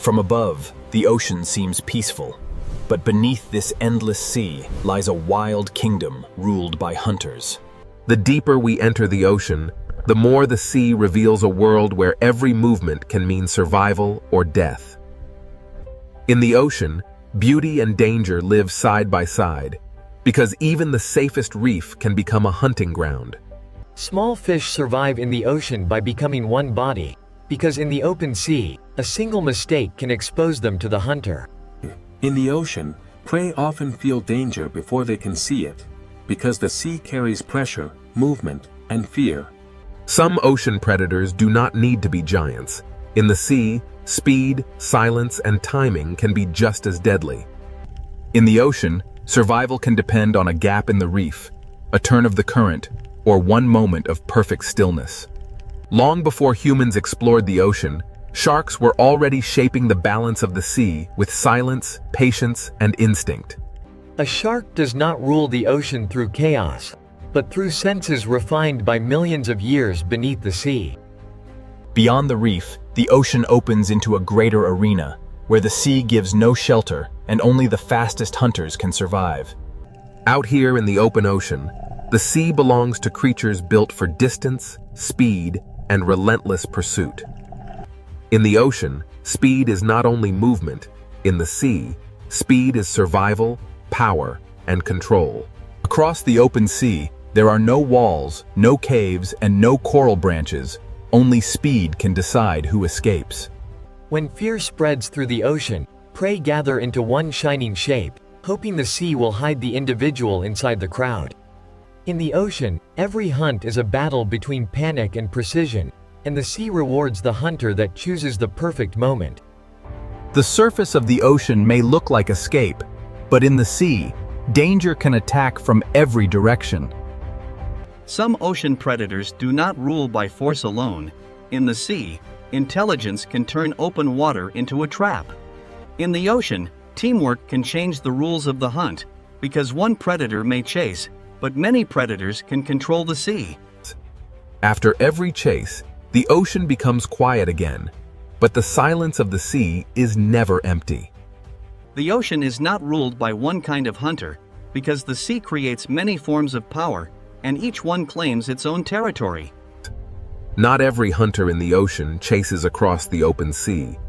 From above, the ocean seems peaceful, but beneath this endless sea lies a wild kingdom ruled by hunters. The deeper we enter the ocean, the more the sea reveals a world where every movement can mean survival or death. In the ocean, beauty and danger live side by side, because even the safest reef can become a hunting ground. Small fish survive in the ocean by becoming one body, because in the open sea, a single mistake can expose them to the hunter. In the ocean, prey often feel danger before they can see it, because the sea carries pressure, movement, and fear. Some ocean predators do not need to be giants. In the sea, speed, silence, and timing can be just as deadly. In the ocean, survival can depend on a gap in the reef, a turn of the current, or one moment of perfect stillness. Long before humans explored the ocean, sharks were already shaping the balance of the sea with silence, patience, and instinct. A shark does not rule the ocean through chaos, but through senses refined by millions of years beneath the sea. Beyond the reef, the ocean opens into a greater arena, where the sea gives no shelter and only the fastest hunters can survive. Out here in the open ocean, the sea belongs to creatures built for distance, speed, and relentless pursuit. In the ocean, speed is not only movement. In the sea, speed is survival, power, and control. Across the open sea, there are no walls, no caves, and no coral branches. Only speed can decide who escapes. When fear spreads through the ocean, prey gather into one shining shape, hoping the sea will hide the individual inside the crowd. In the ocean, every hunt is a battle between panic and precision, and the sea rewards the hunter that chooses the perfect moment. The surface of the ocean may look like escape, but in the sea, danger can attack from every direction. Some ocean predators do not rule by force alone. In the sea, intelligence can turn open water into a trap. In the ocean, teamwork can change the rules of the hunt, because one predator may chase, but many predators can control the sea. After every chase, the ocean becomes quiet again, but the silence of the sea is never empty. The ocean is not ruled by one kind of hunter, because the sea creates many forms of power, and each one claims its own territory. Not every hunter in the ocean chases across the open sea.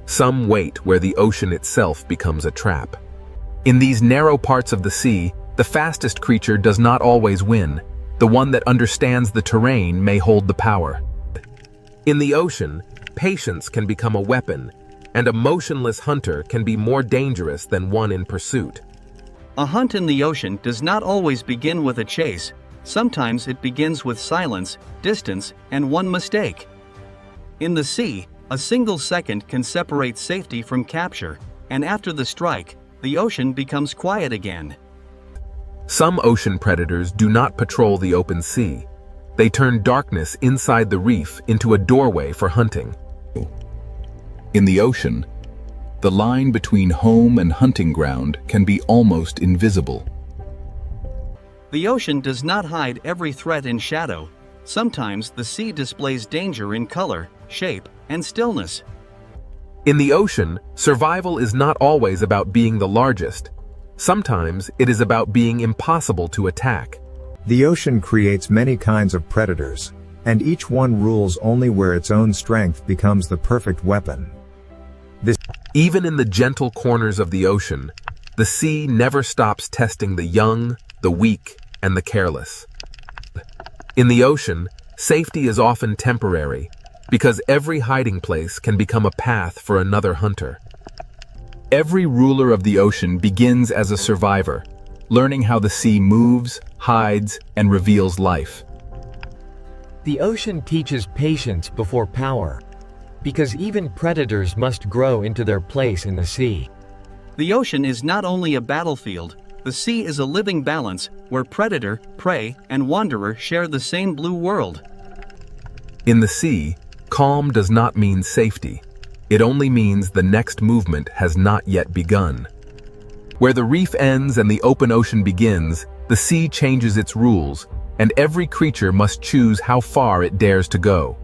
Some wait where the ocean itself becomes a trap. In these narrow parts of the sea, the fastest creature does not always win. The one that understands the terrain may hold the power. In the ocean, patience can become a weapon, and a motionless hunter can be more dangerous than one in pursuit. A hunt in the ocean does not always begin with a chase. Sometimes it begins with silence, distance, and one mistake. In the sea, a single second can separate safety from capture, and after the strike, the ocean becomes quiet again. Some ocean predators do not patrol the open sea. They turn darkness inside the reef into a doorway for hunting. In the ocean, the line between home and hunting ground can be almost invisible. The ocean does not hide every threat in shadow. Sometimes the sea displays danger in color, shape, and stillness. In the ocean, survival is not always about being the largest. Sometimes it is about being impossible to attack. The ocean creates many kinds of predators, and each one rules only where its own strength becomes the perfect weapon. Even in the gentle corners of the ocean, the sea never stops testing the young, the weak, and the careless. In the ocean, safety is often temporary, because every hiding place can become a path for another hunter. Every ruler of the ocean begins as a survivor, learning how the sea moves, hides, and reveals life. The ocean teaches patience before power, because even predators must grow into their place in the sea. The ocean is not only a battlefield, the sea is a living balance where predator, prey, and wanderer share the same blue world. In the sea, calm does not mean safety. It only means the next movement has not yet begun. Where the reef ends and the open ocean begins, the sea changes its rules, and every creature must choose how far it dares to go.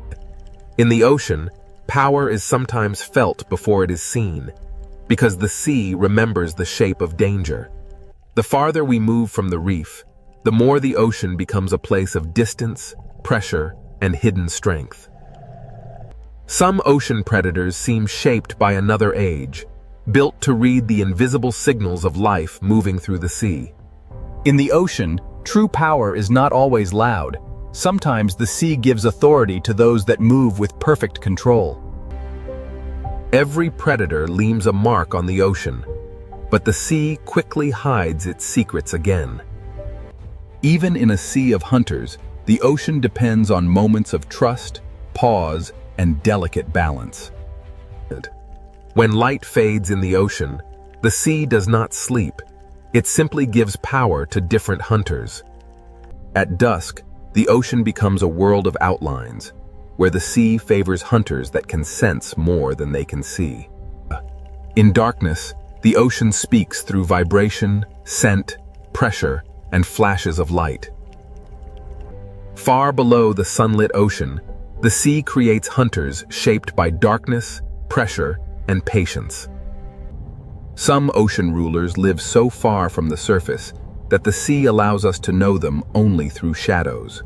In the ocean, Power is sometimes felt before it is seen, because the sea remembers the shape of danger. The farther we move from the reef, the more the ocean becomes a place of distance, pressure, and hidden strength. Some ocean predators seem shaped by another age, built to read the invisible signals of life moving through the sea. In the ocean, true power is not always loud. Sometimes the sea gives authority to those that move with perfect control. Every predator leaves a mark on the ocean, but the sea quickly hides its secrets again. Even in a sea of hunters, the ocean depends on moments of trust, pause, and delicate balance. When light fades in the ocean, the sea does not sleep. It simply gives power to different hunters. At dusk, the ocean becomes a world of outlines, where the sea favors hunters that can sense more than they can see. In darkness, the ocean speaks through vibration, scent, pressure, and flashes of light. Far below the sunlit ocean, the sea creates hunters shaped by darkness, pressure, and patience. Some ocean rulers live so far from the surface that the sea allows us to know them only through shadows.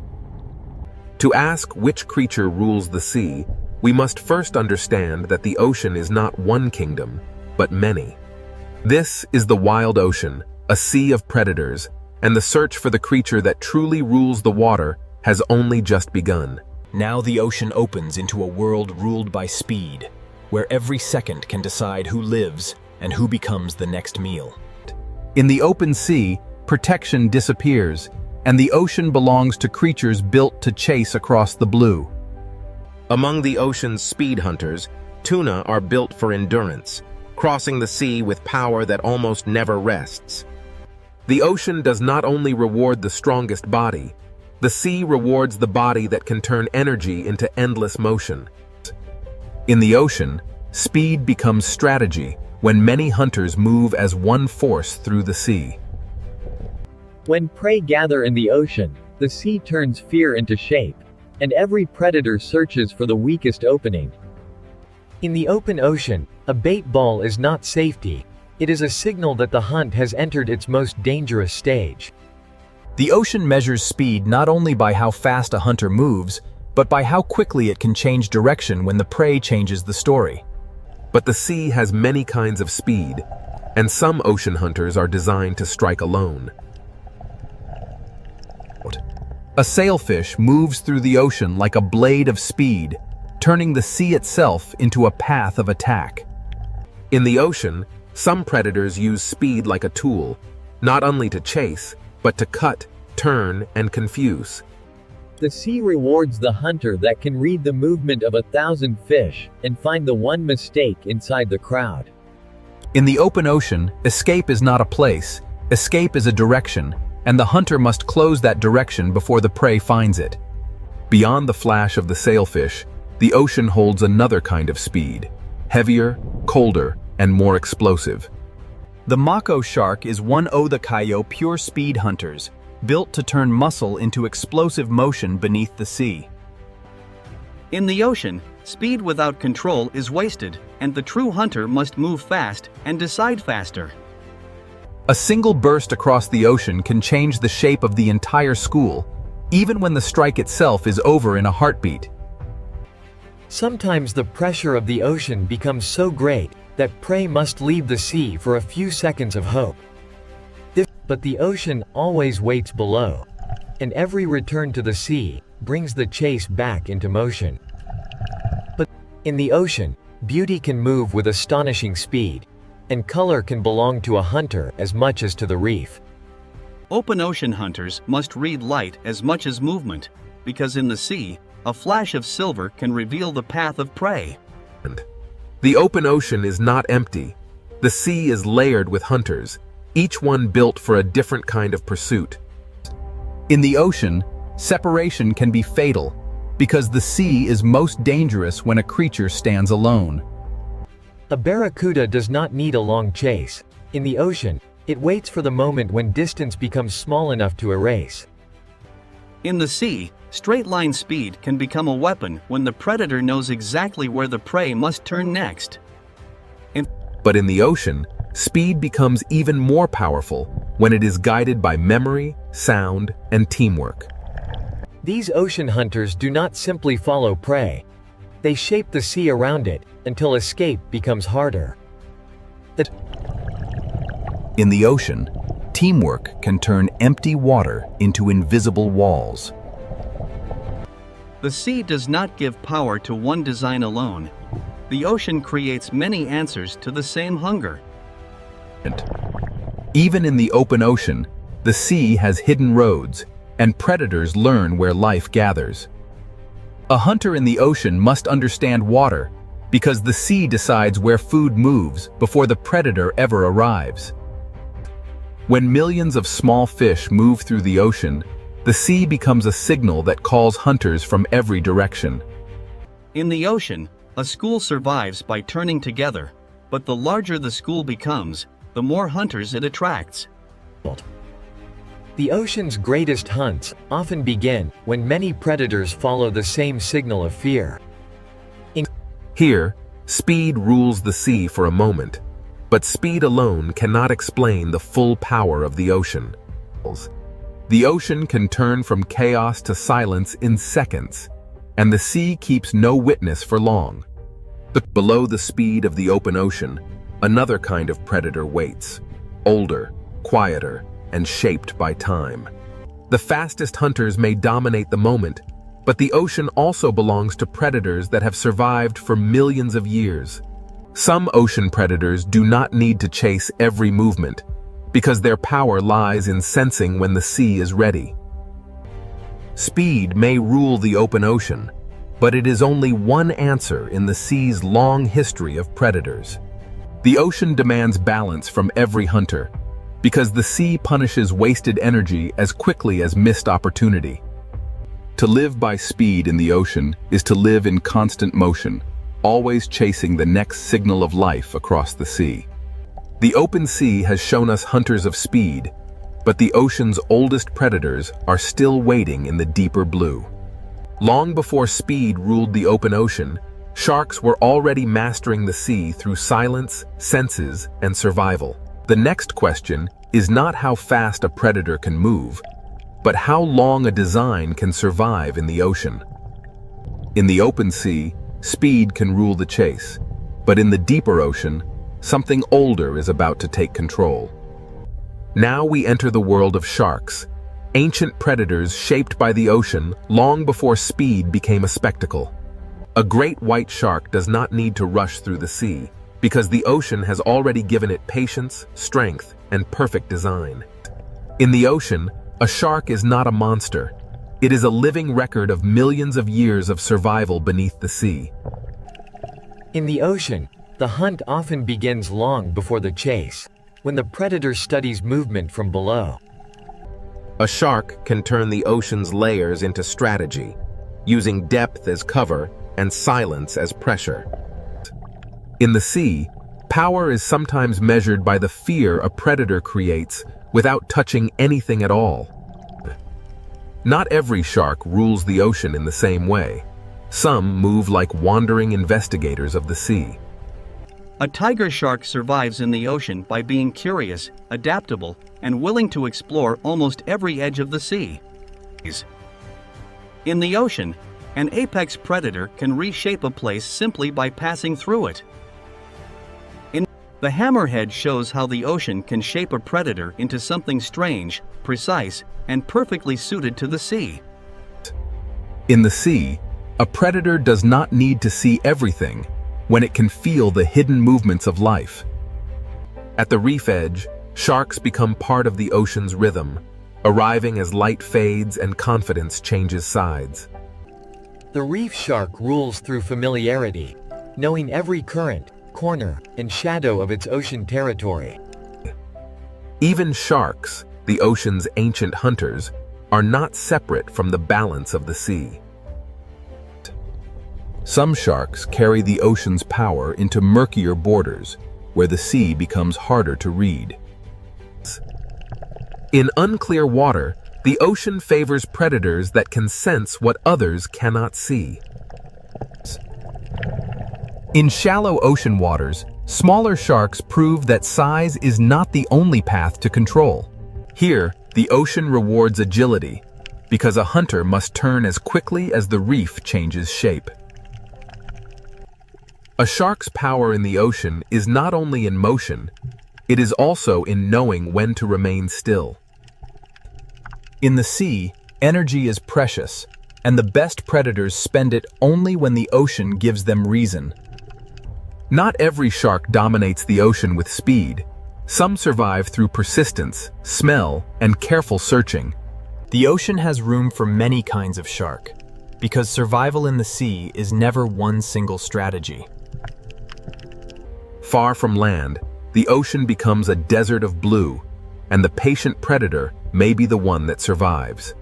To ask which creature rules the sea, we must first understand that the ocean is not one kingdom, but many. This is the wild ocean, a sea of predators, and the search for the creature that truly rules the water has only just begun. Now the ocean opens into a world ruled by speed, where every second can decide who lives and who becomes the next meal. In the open sea, protection disappears, and the ocean belongs to creatures built to chase across the blue. Among the ocean's speed hunters, tuna are built for endurance, crossing the sea with power that almost never rests. The ocean does not only reward the strongest body, the sea rewards the body that can turn energy into endless motion. In the ocean, speed becomes strategy when many hunters move as one force through the sea. When prey gather in the ocean, the sea turns fear into shape, and every predator searches for the weakest opening. In the open ocean, a bait ball is not safety. It is a signal that the hunt has entered its most dangerous stage. The ocean measures speed not only by how fast a hunter moves, but by how quickly it can change direction when the prey changes the story. But the sea has many kinds of speed, and some ocean hunters are designed to strike alone. A sailfish moves through the ocean like a blade of speed, turning the sea itself into a path of attack. In the ocean, some predators use speed like a tool, not only to chase, but to cut, turn, and confuse. The sea rewards the hunter that can read the movement of 1,000 fish and find the one mistake inside the crowd. In the open ocean, escape is not a place, escape is a direction, and the hunter must close that direction before the prey finds it. Beyond the flash of the sailfish, the ocean holds another kind of speed, heavier, colder, and more explosive. The mako shark is one of the kayo pure speed hunters, built to turn muscle into explosive motion beneath the sea. In the ocean, speed without control is wasted, and the true hunter must move fast and decide faster. A single burst across the ocean can change the shape of the entire school, even when the strike itself is over in a heartbeat. Sometimes the pressure of the ocean becomes so great that prey must leave the sea for a few seconds of hope. But the ocean always waits below, and every return to the sea brings the chase back into motion. But in the ocean, beauty can move with astonishing speed, and color can belong to a hunter as much as to the reef. Open ocean hunters must read light as much as movement, because in the sea, a flash of silver can reveal the path of prey. The open ocean is not empty. The sea is layered with hunters, each one built for a different kind of pursuit. In the ocean, separation can be fatal, because the sea is most dangerous when a creature stands alone. A barracuda does not need a long chase. In the ocean, it waits for the moment when distance becomes small enough to erase. In the sea, straight-line speed can become a weapon when the predator knows exactly where the prey must turn next. But in the ocean, speed becomes even more powerful when it is guided by memory, sound, and teamwork. These ocean hunters do not simply follow prey. They shape the sea around it until escape becomes harder. In the ocean, teamwork can turn empty water into invisible walls. The sea does not give power to one design alone. The ocean creates many answers to the same hunger. Even in the open ocean, the sea has hidden roads, and predators learn where life gathers. A hunter in the ocean must understand water, because the sea decides where food moves before the predator ever arrives. When millions of small fish move through the ocean, the sea becomes a signal that calls hunters from every direction. In the ocean, a school survives by turning together, but the larger the school becomes, the more hunters it attracts. The ocean's greatest hunts often begin when many predators follow the same signal of fear. Here, speed rules the sea for a moment, but speed alone cannot explain the full power of the ocean. The ocean can turn from chaos to silence in seconds, and the sea keeps no witness for long. Below the speed of the open ocean, another kind of predator waits, older, quieter, and shaped by time. The fastest hunters may dominate the moment, but the ocean also belongs to predators that have survived for millions of years. Some ocean predators do not need to chase every movement, because their power lies in sensing when the sea is ready. Speed may rule the open ocean, but it is only one answer in the sea's long history of predators. The ocean demands balance from every hunter, because the sea punishes wasted energy as quickly as missed opportunity. To live by speed in the ocean is to live in constant motion, always chasing the next signal of life across the sea. The open sea has shown us hunters of speed, but the ocean's oldest predators are still waiting in the deeper blue. Long before speed ruled the open ocean, sharks were already mastering the sea through silence, senses, and survival. The next question is not how fast a predator can move, but how long a design can survive in the ocean. In the open sea, speed can rule the chase, but in the deeper ocean, something older is about to take control. Now we enter the world of sharks, ancient predators shaped by the ocean long before speed became a spectacle. A great white shark does not need to rush through the sea, because the ocean has already given it patience, strength, and perfect design. In the ocean, a shark is not a monster. It is a living record of millions of years of survival beneath the sea. In the ocean, the hunt often begins long before the chase, when the predator studies movement from below. A shark can turn the ocean's layers into strategy, using depth as cover and silence as pressure. In the sea, power is sometimes measured by the fear a predator creates without touching anything at all. Not every shark rules the ocean in the same way. Some move like wandering investigators of the sea. A tiger shark survives in the ocean by being curious, adaptable, and willing to explore almost every edge of the sea. In the ocean, an apex predator can reshape a place simply by passing through it. The hammerhead shows how the ocean can shape a predator into something strange, precise, and perfectly suited to the sea. In the sea, a predator does not need to see everything when it can feel the hidden movements of life. At the reef edge, sharks become part of the ocean's rhythm, arriving as light fades and confidence changes sides. The reef shark rules through familiarity, knowing every current, corner, and shadow of its ocean territory. Even sharks, the ocean's ancient hunters, are not separate from the balance of the sea. Some sharks carry the ocean's power into murkier borders, where the sea becomes harder to read. In unclear water, The ocean favors predators that can sense what others cannot see. In shallow ocean waters, smaller sharks prove that size is not the only path to control. Here, the ocean rewards agility, because a hunter must turn as quickly as the reef changes shape. A shark's power in the ocean is not only in motion, it is also in knowing when to remain still. In the sea, energy is precious, and the best predators spend it only when the ocean gives them reason. Not every shark dominates the ocean with speed. Some survive through persistence, smell, and careful searching. The ocean has room for many kinds of shark, because survival in the sea is never one single strategy. Far from land, the ocean becomes a desert of blue, and the patient predator may be the one that survives.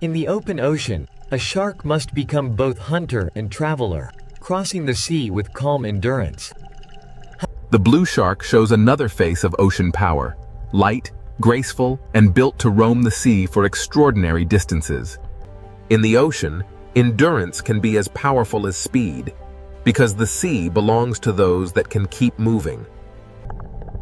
In the open ocean, a shark must become both hunter and traveler, crossing the sea with calm endurance. The blue shark shows another face of ocean power, light, graceful, and built to roam the sea for extraordinary distances. In the ocean, endurance can be as powerful as speed, because the sea belongs to those that can keep moving.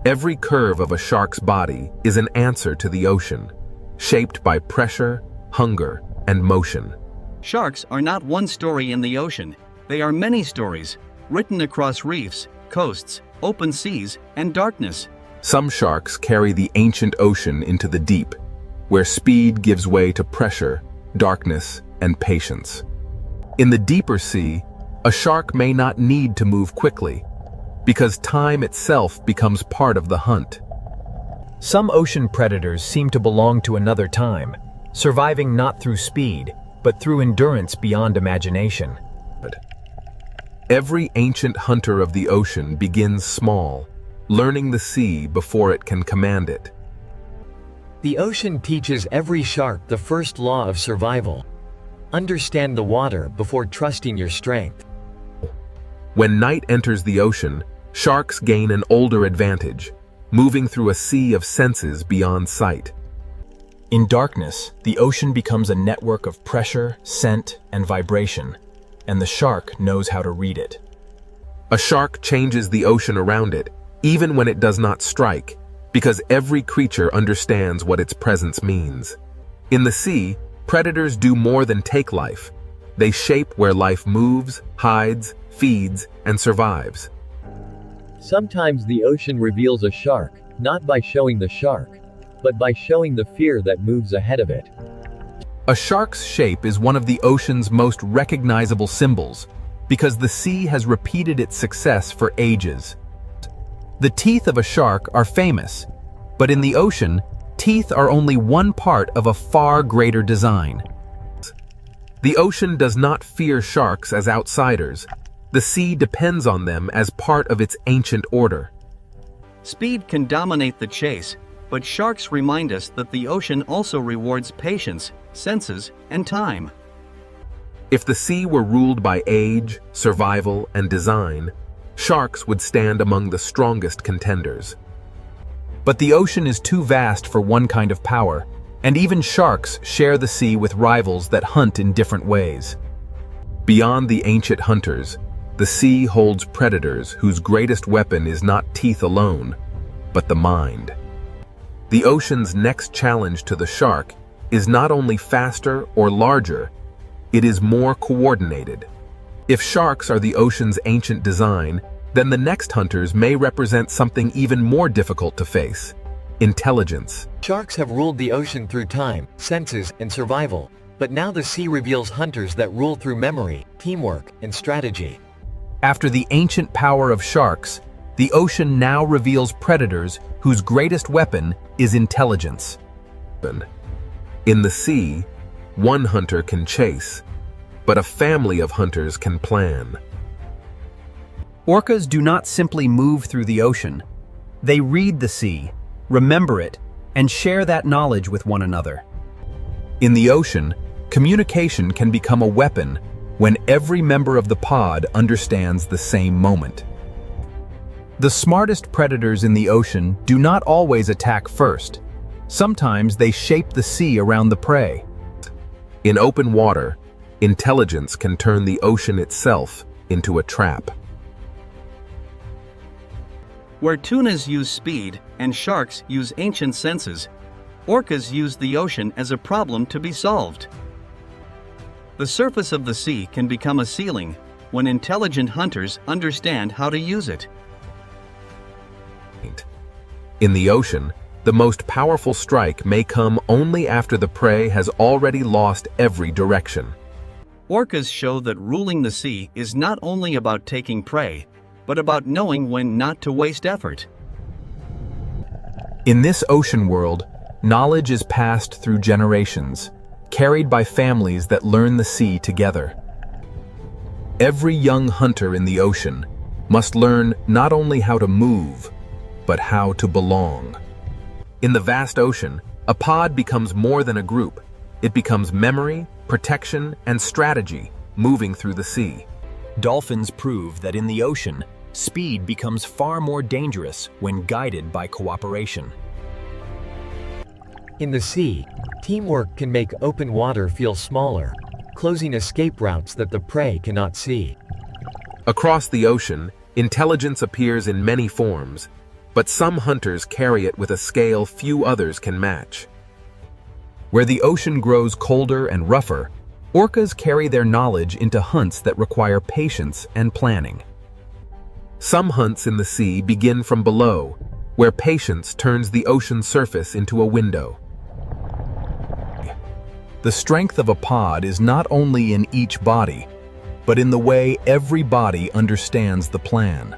Every curve of a shark's body is an answer to the ocean, shaped by pressure, hunger, and motion. Sharks are not one story in the ocean. They are many stories, written across reefs, coasts, open seas, and darkness. Some sharks carry the ancient ocean into the deep, where speed gives way to pressure, darkness, and patience. In the deeper sea, a shark may not need to move quickly, because time itself becomes part of the hunt. Some ocean predators seem to belong to another time, surviving not through speed, but through endurance beyond imagination. Every ancient hunter of the ocean begins small, learning the sea before it can command it. The ocean teaches every shark the first law of survival. Understand the water before trusting your strength. When night enters the ocean, sharks gain an older advantage, moving through a sea of senses beyond sight. In darkness, the ocean becomes a network of pressure, scent, and vibration, and the shark knows how to read it. A shark changes the ocean around it, even when it does not strike, because every creature understands what its presence means. In the sea, predators do more than take life. They shape where life moves, hides, feeds, and survives. Sometimes the ocean reveals a shark, not by showing the shark, but by showing the fear that moves ahead of it. A shark's shape is one of the ocean's most recognizable symbols, because the sea has repeated its success for ages. The teeth of a shark are famous, but in the ocean, teeth are only one part of a far greater design. The ocean does not fear sharks as outsiders. The sea depends on them as part of its ancient order. Speed can dominate the chase, but sharks remind us that the ocean also rewards patience, senses, and time. If the sea were ruled by age, survival, and design, sharks would stand among the strongest contenders. But the ocean is too vast for one kind of power, and even sharks share the sea with rivals that hunt in different ways. Beyond the ancient hunters, the sea holds predators whose greatest weapon is not teeth alone, but the mind. The ocean's next challenge to the shark is not only faster or larger, it is more coordinated. If sharks are the ocean's ancient design, then the next hunters may represent something even more difficult to face: intelligence. Sharks have ruled the ocean through time, senses, and survival, but now the sea reveals hunters that rule through memory, teamwork, and strategy. After the ancient power of sharks, the ocean now reveals predators whose greatest weapon is intelligence. In the sea, one hunter can chase, but a family of hunters can plan. Orcas do not simply move through the ocean. They read the sea, remember it, and share that knowledge with one another. In the ocean, communication can become a weapon when every member of the pod understands the same moment. The smartest predators in the ocean do not always attack first. Sometimes they shape the sea around the prey. In open water, intelligence can turn the ocean itself into a trap. Where tunas use speed and sharks use ancient senses, orcas use the ocean as a problem to be solved. The surface of the sea can become a ceiling when intelligent hunters understand how to use it. In the ocean, the most powerful strike may come only after the prey has already lost every direction. Orcas show that ruling the sea is not only about taking prey, but about knowing when not to waste effort. In this ocean world, knowledge is passed through generations, carried by families that learn the sea together. Every young hunter in the ocean must learn not only how to move, but how to belong. In the vast ocean, a pod becomes more than a group. It becomes memory, protection, and strategy moving through the sea. Dolphins prove that in the ocean, speed becomes far more dangerous when guided by cooperation. In the sea, teamwork can make open water feel smaller, closing escape routes that the prey cannot see. Across the ocean, intelligence appears in many forms, but some hunters carry it with a scale few others can match. Where the ocean grows colder and rougher, orcas carry their knowledge into hunts that require patience and planning. Some hunts in the sea begin from below, where patience turns the ocean surface into a window. The strength of a pod is not only in each body, but in the way every body understands the plan.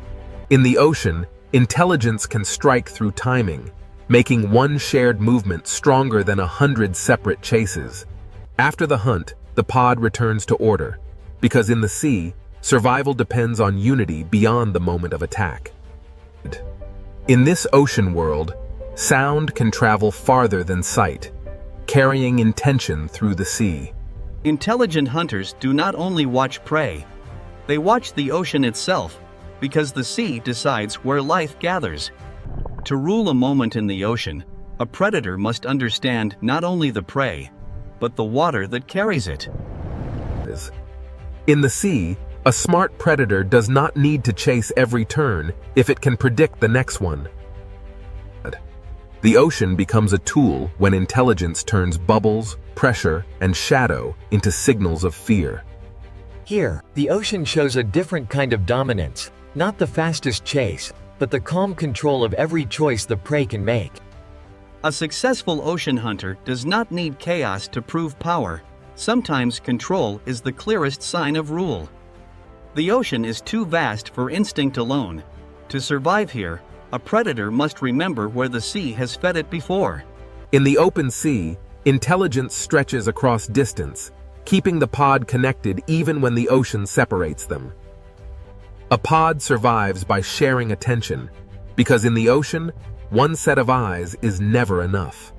In the ocean, intelligence can strike through timing, making one shared movement stronger than 100 separate chases. After the hunt, the pod returns to order, because in the sea, survival depends on unity beyond the moment of attack. In this ocean world, sound can travel farther than sight, carrying intention through the sea. Intelligent hunters do not only watch prey, they watch the ocean itself, because the sea decides where life gathers. To rule a moment in the ocean, a predator must understand not only the prey, but the water that carries it. In the sea, a smart predator does not need to chase every turn if it can predict the next one. The ocean becomes a tool when intelligence turns bubbles, pressure, and shadow into signals of fear. Here, the ocean shows a different kind of dominance, not the fastest chase, but the calm control of every choice the prey can make. A successful ocean hunter does not need chaos to prove power. Sometimes control is the clearest sign of rule. The ocean is too vast for instinct alone. To survive here, a predator must remember where the sea has fed it before. In the open sea, intelligence stretches across distance, keeping the pod connected even when the ocean separates them. A pod survives by sharing attention, because in the ocean, one set of eyes is never enough.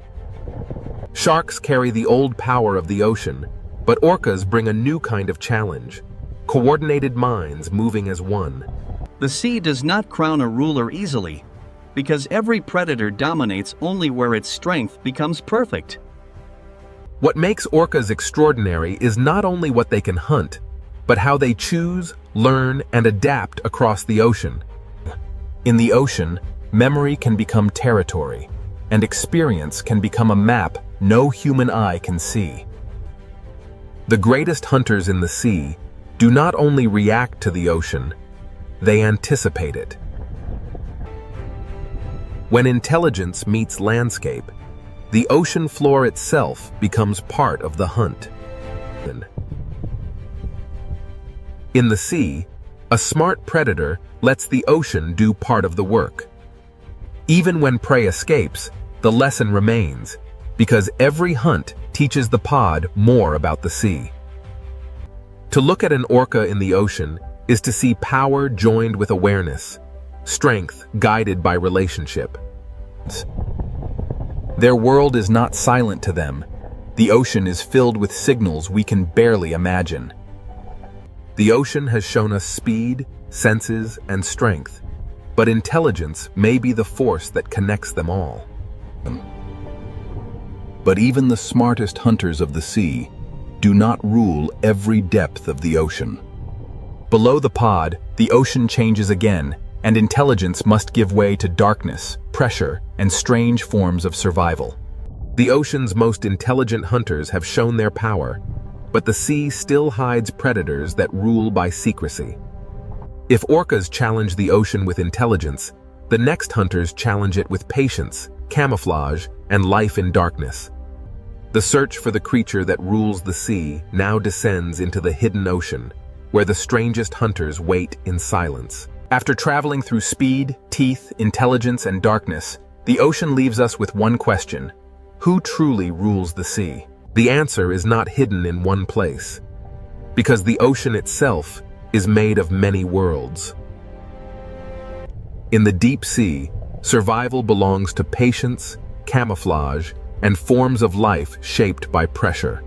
Sharks carry the old power of the ocean, but orcas bring a new kind of challenge: coordinated minds moving as one. The sea does not crown a ruler easily, because every predator dominates only where its strength becomes perfect. What makes orcas extraordinary is not only what they can hunt, but how they choose, learn, and adapt across the ocean. In the ocean, memory can become territory, and experience can become a map no human eye can see. The greatest hunters in the sea do not only react to the ocean, they anticipate it. When intelligence meets landscape, the ocean floor itself becomes part of the hunt. In the sea, a smart predator lets the ocean do part of the work. Even when prey escapes, the lesson remains, because every hunt teaches the pod more about the sea. To look at an orca in the ocean is to see power joined with awareness, strength guided by relationship. Their world is not silent to them. The ocean is filled with signals we can barely imagine. The ocean has shown us speed, senses, and strength, but intelligence may be the force that connects them all. But even the smartest hunters of the sea do not rule every depth of the ocean. Below the pod, the ocean changes again, and intelligence must give way to darkness, pressure, and strange forms of survival. The ocean's most intelligent hunters have shown their power, but the sea still hides predators that rule by secrecy. If orcas challenge the ocean with intelligence, the next hunters challenge it with patience, camouflage, and life in darkness. The search for the creature that rules the sea now descends into the hidden ocean, where the strangest hunters wait in silence. After traveling through speed, teeth, intelligence, and darkness, the ocean leaves us with one question: who truly rules the sea? The answer is not hidden in one place, because the ocean itself is made of many worlds. In the deep sea, survival belongs to patience, camouflage, and forms of life shaped by pressure.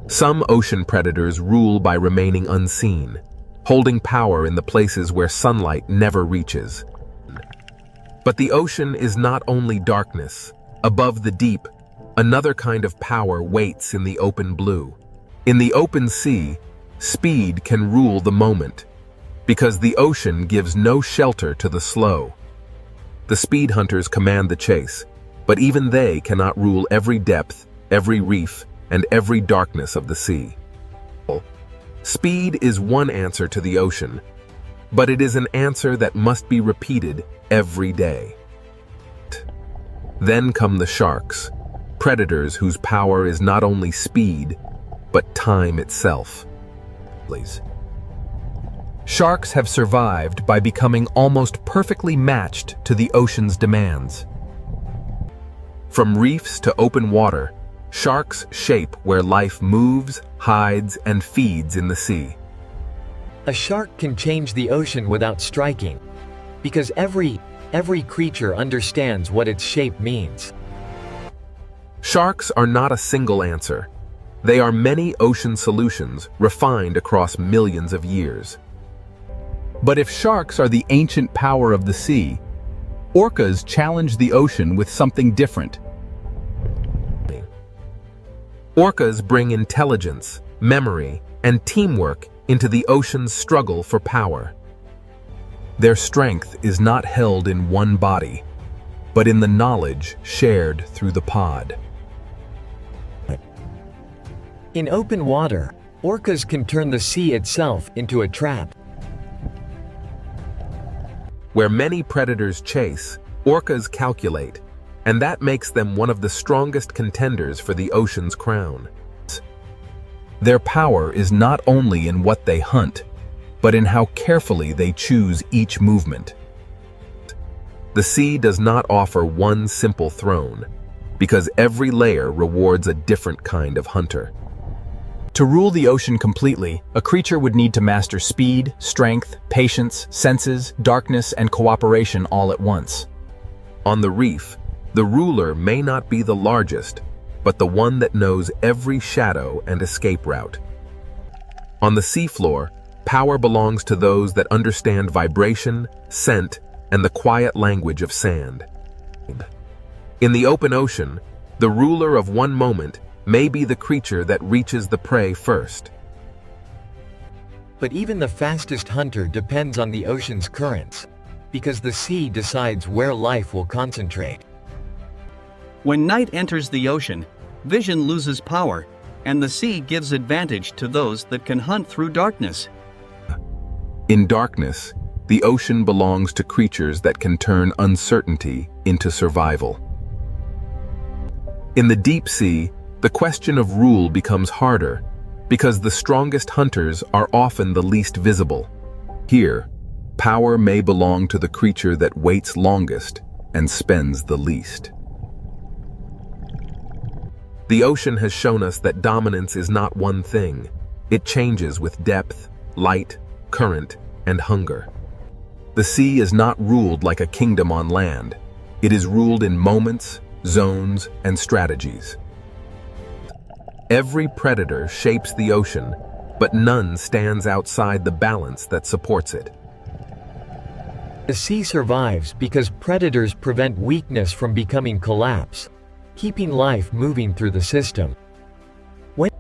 Some ocean predators rule by remaining unseen, holding power in the places where sunlight never reaches. But the ocean is not only darkness. Above the deep, another kind of power waits in the open blue. In the open sea, speed can rule the moment, because the ocean gives no shelter to the slow. The speed hunters command the chase, but even they cannot rule every depth, every reef, and every darkness of the sea. Speed is one answer to the ocean, but it is an answer that must be repeated every day. Then come the sharks, predators whose power is not only speed, but time itself. Sharks have survived by becoming almost perfectly matched to the ocean's demands. From reefs to open water, sharks shape where life moves, hides, and feeds in the sea. A shark can change the ocean without striking, because every creature understands what its shape means. Sharks are not a single answer. They are many ocean solutions refined across millions of years. But if sharks are the ancient power of the sea, orcas challenge the ocean with something different. Orcas bring intelligence, memory, and teamwork into the ocean's struggle for power. Their strength is not held in one body, but in the knowledge shared through the pod. In open water, orcas can turn the sea itself into a trap. Where many predators chase, orcas calculate, and that makes them one of the strongest contenders for the ocean's crown. Their power is not only in what they hunt, but in how carefully they choose each movement. The sea does not offer one simple throne, because every layer rewards a different kind of hunter. To rule the ocean completely, a creature would need to master speed, strength, patience, senses, darkness, and cooperation all at once. On the reef, the ruler may not be the largest, but the one that knows every shadow and escape route. On the seafloor, power belongs to those that understand vibration, scent, and the quiet language of sand. In the open ocean, the ruler of one moment may be the creature that reaches the prey first. But even the fastest hunter depends on the ocean's currents, because the sea decides where life will concentrate. When night enters the ocean, vision loses power, and the sea gives advantage to those that can hunt through darkness. In darkness, the ocean belongs to creatures that can turn uncertainty into survival. In the deep sea, the question of rule becomes harder, because the strongest hunters are often the least visible. Here, power may belong to the creature that waits longest and spends the least. The ocean has shown us that dominance is not one thing. It changes with depth, light, current, and hunger. The sea is not ruled like a kingdom on land. It is ruled in moments, zones, and strategies. Every predator shapes the ocean, but none stands outside the balance that supports it. The sea survives because predators prevent weakness from becoming collapse. keeping life moving through the system.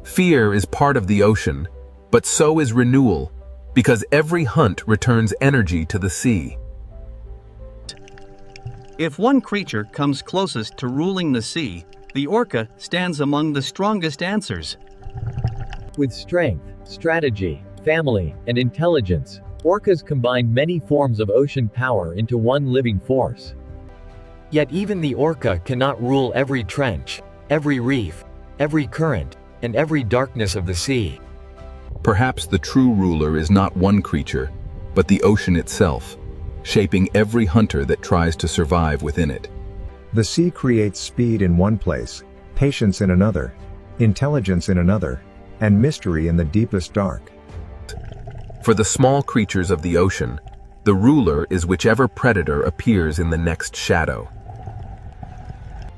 Fear is part of the ocean, but so is renewal, because every hunt returns energy to the sea. If one creature comes closest to ruling the sea, the orca stands among the strongest answers. With strength, strategy, family, and intelligence, orcas combine many forms of ocean power into one living force. Yet even the orca cannot rule every trench, every reef, every current, and every darkness of the sea. Perhaps the true ruler is not one creature, but the ocean itself, shaping every hunter that tries to survive within it. The sea creates speed in one place, patience in another, intelligence in another, and mystery in the deepest dark. For the small creatures of the ocean, the ruler is whichever predator appears in the next shadow.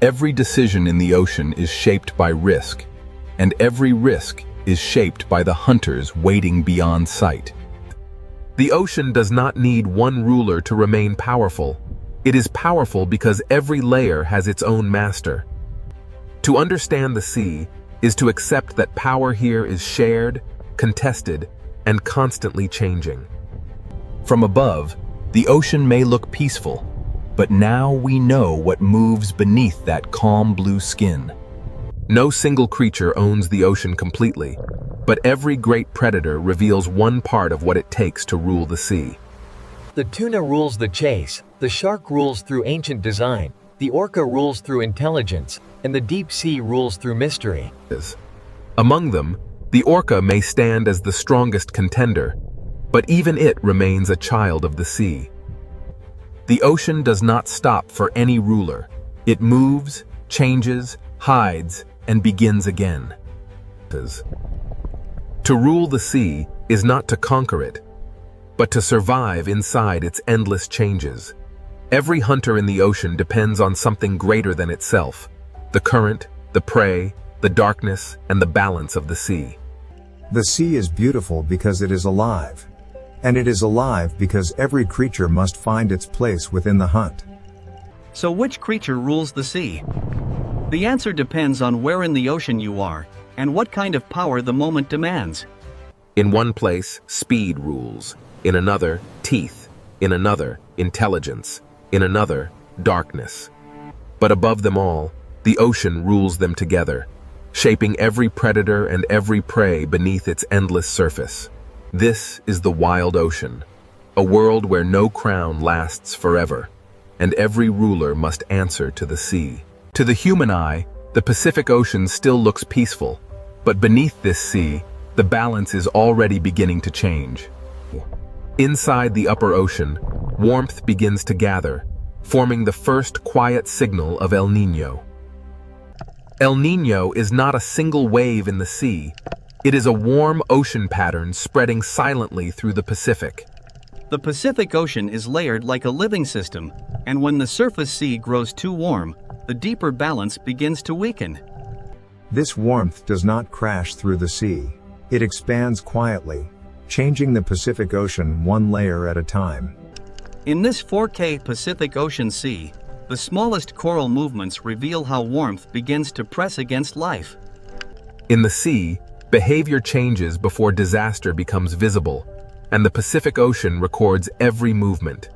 Every decision in the ocean is shaped by risk, and every risk is shaped by the hunters waiting beyond sight. The ocean does not need one ruler to remain powerful. It is powerful because every layer has its own master. To understand the sea is to accept that power here is shared, contested, and constantly changing. From above, the ocean may look peaceful, but now we know what moves beneath that calm blue skin. No single creature owns the ocean completely, but every great predator reveals one part of what it takes to rule the sea. The tuna rules the chase, the shark rules through ancient design, the orca rules through intelligence, and the deep sea rules through mystery. Among them, the orca may stand as the strongest contender, but even it remains a child of the sea. The ocean does not stop for any ruler. It moves, changes, hides, and begins again. To rule the sea is not to conquer it, but to survive inside its endless changes. Every hunter in the ocean depends on something greater than itself: the current, the prey, the darkness, and the balance of the sea. The sea is beautiful because it is alive. And it is alive because every creature must find its place within the hunt. So which creature rules the sea? The answer depends on where in the ocean you are, and what kind of power the moment demands. In one place, speed rules. In another, teeth. In another, intelligence. In another, darkness. But above them all, the ocean rules them together, shaping every predator and every prey beneath its endless surface. This is the wild ocean, a world where no crown lasts forever, and every ruler must answer to the sea. To the human eye, the Pacific Ocean still looks peaceful, but beneath this sea, the balance is already beginning to change. Inside the upper ocean, warmth begins to gather, forming the first quiet signal of El Niño. El Niño is not a single wave in the sea. It is a warm ocean pattern spreading silently through the Pacific. The Pacific Ocean is layered like a living system, and when the surface sea grows too warm, the deeper balance begins to weaken. This warmth does not crash through the sea. It expands quietly, changing the Pacific Ocean one layer at a time. In this 4K Pacific Ocean Sea, the smallest coral movements reveal how warmth begins to press against life. In the sea, behavior changes before disaster becomes visible, and the Pacific Ocean records every movement.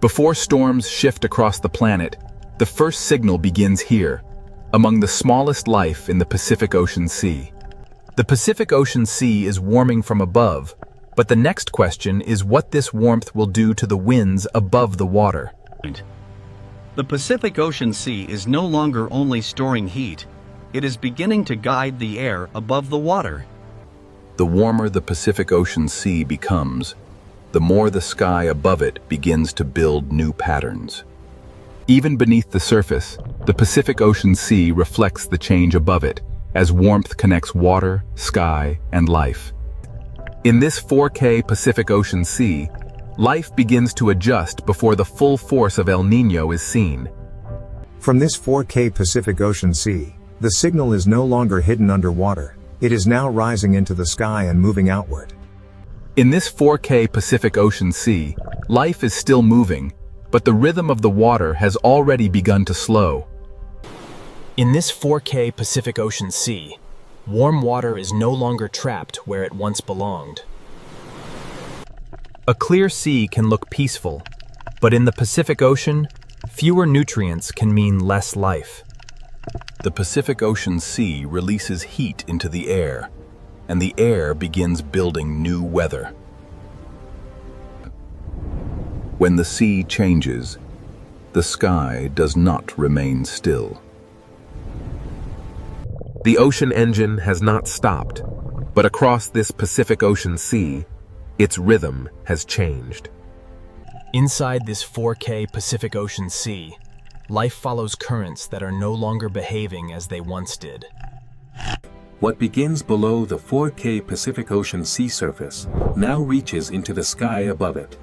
Before storms shift across the planet, the first signal begins here, among the smallest life in the Pacific Ocean Sea. The Pacific Ocean Sea is warming from above, but the next question is what this warmth will do to the winds above the water. The Pacific Ocean Sea is no longer only storing heat, it is beginning to guide the air above the water. The warmer the Pacific Ocean Sea becomes, the more the sky above it begins to build new patterns. Even beneath the surface, the Pacific Ocean Sea reflects the change above it, as warmth connects water, sky, and life. In this 4K Pacific Ocean Sea, life begins to adjust before the full force of El Niño is seen. From this 4K Pacific Ocean Sea, the signal is no longer hidden underwater. It is now rising into the sky and moving outward. In this 4K Pacific Ocean Sea, life is still moving, but the rhythm of the water has already begun to slow. In this 4K Pacific Ocean Sea, warm water is no longer trapped where it once belonged. A clear sea can look peaceful, but in the Pacific Ocean, fewer nutrients can mean less life. The Pacific Ocean Sea releases heat into the air, and the air begins building new weather. When the sea changes, the sky does not remain still. The ocean engine has not stopped, but across this Pacific Ocean Sea, its rhythm has changed. Inside this 4K Pacific Ocean Sea, life follows currents that are no longer behaving as they once did. What begins below the 4K Pacific Ocean sea surface now reaches into the sky above it.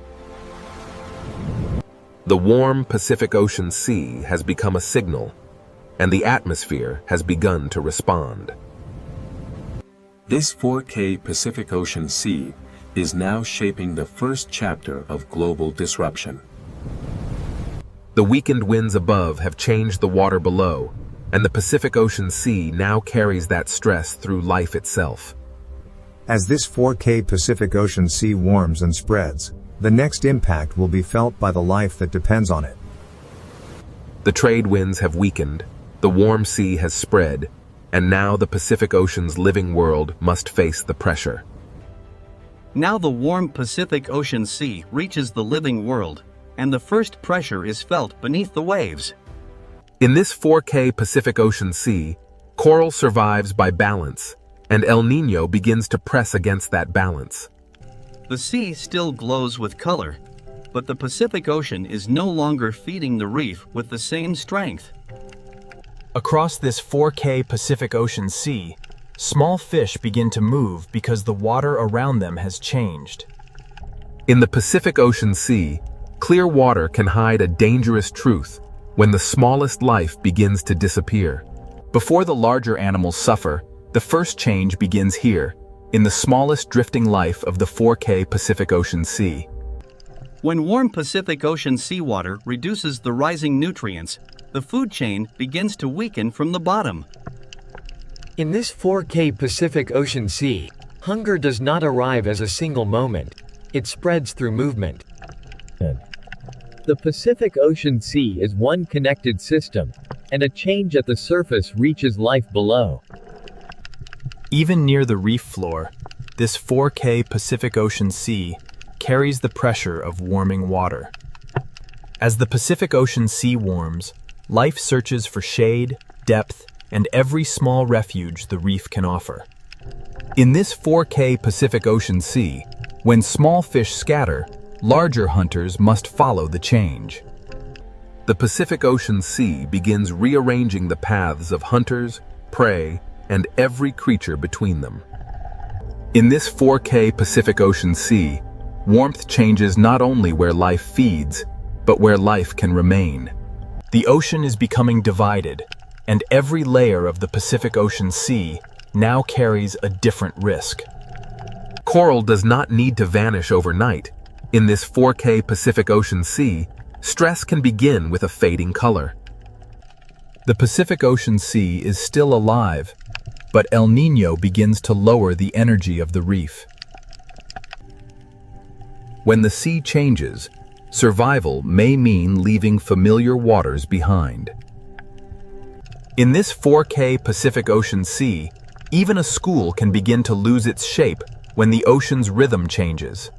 The warm Pacific Ocean Sea has become a signal, and the atmosphere has begun to respond. This 4K Pacific Ocean Sea is now shaping the first chapter of global disruption. The weakened winds above have changed the water below, and the Pacific Ocean Sea now carries that stress through life itself. As this 4K Pacific Ocean Sea warms and spreads, the next impact will be felt by the life that depends on it. The trade winds have weakened, the warm sea has spread, and now the Pacific Ocean's living world must face the pressure. Now the warm Pacific Ocean Sea reaches the living world, and the first pressure is felt beneath the waves. In this 4K Pacific Ocean Sea, coral survives by balance, and El Niño begins to press against that balance. The sea still glows with color, but the Pacific Ocean is no longer feeding the reef with the same strength. Across this 4K Pacific Ocean Sea, small fish begin to move because the water around them has changed. In the Pacific Ocean Sea, clear water can hide a dangerous truth when the smallest life begins to disappear. Before the larger animals suffer, the first change begins here, in the smallest drifting life of the 4K Pacific Ocean Sea. When warm Pacific Ocean seawater reduces the rising nutrients, the food chain begins to weaken from the bottom. In this 4K Pacific Ocean Sea, hunger does not arrive as a single moment. It spreads through movement. The Pacific Ocean Sea is one connected system, and a change at the surface reaches life below. Even near the reef floor, this 4K Pacific Ocean Sea carries the pressure of warming water. As the Pacific Ocean Sea warms, life searches for shade, depth, and every small refuge the reef can offer. In this 4K Pacific Ocean Sea, when small fish scatter, larger hunters must follow the change. The Pacific Ocean Sea begins rearranging the paths of hunters, prey, and every creature between them. In this 4K Pacific Ocean Sea, warmth changes not only where life feeds, but where life can remain. The ocean is becoming divided, and every layer of the Pacific Ocean Sea now carries a different risk. Coral does not need to vanish overnight. In this 4K Pacific Ocean Sea, stress can begin with a fading color. The Pacific Ocean Sea is still alive, but El Niño begins to lower the energy of the reef. When the sea changes, survival may mean leaving familiar waters behind. In this 4K Pacific Ocean Sea, even a school can begin to lose its shape when the ocean's rhythm changes.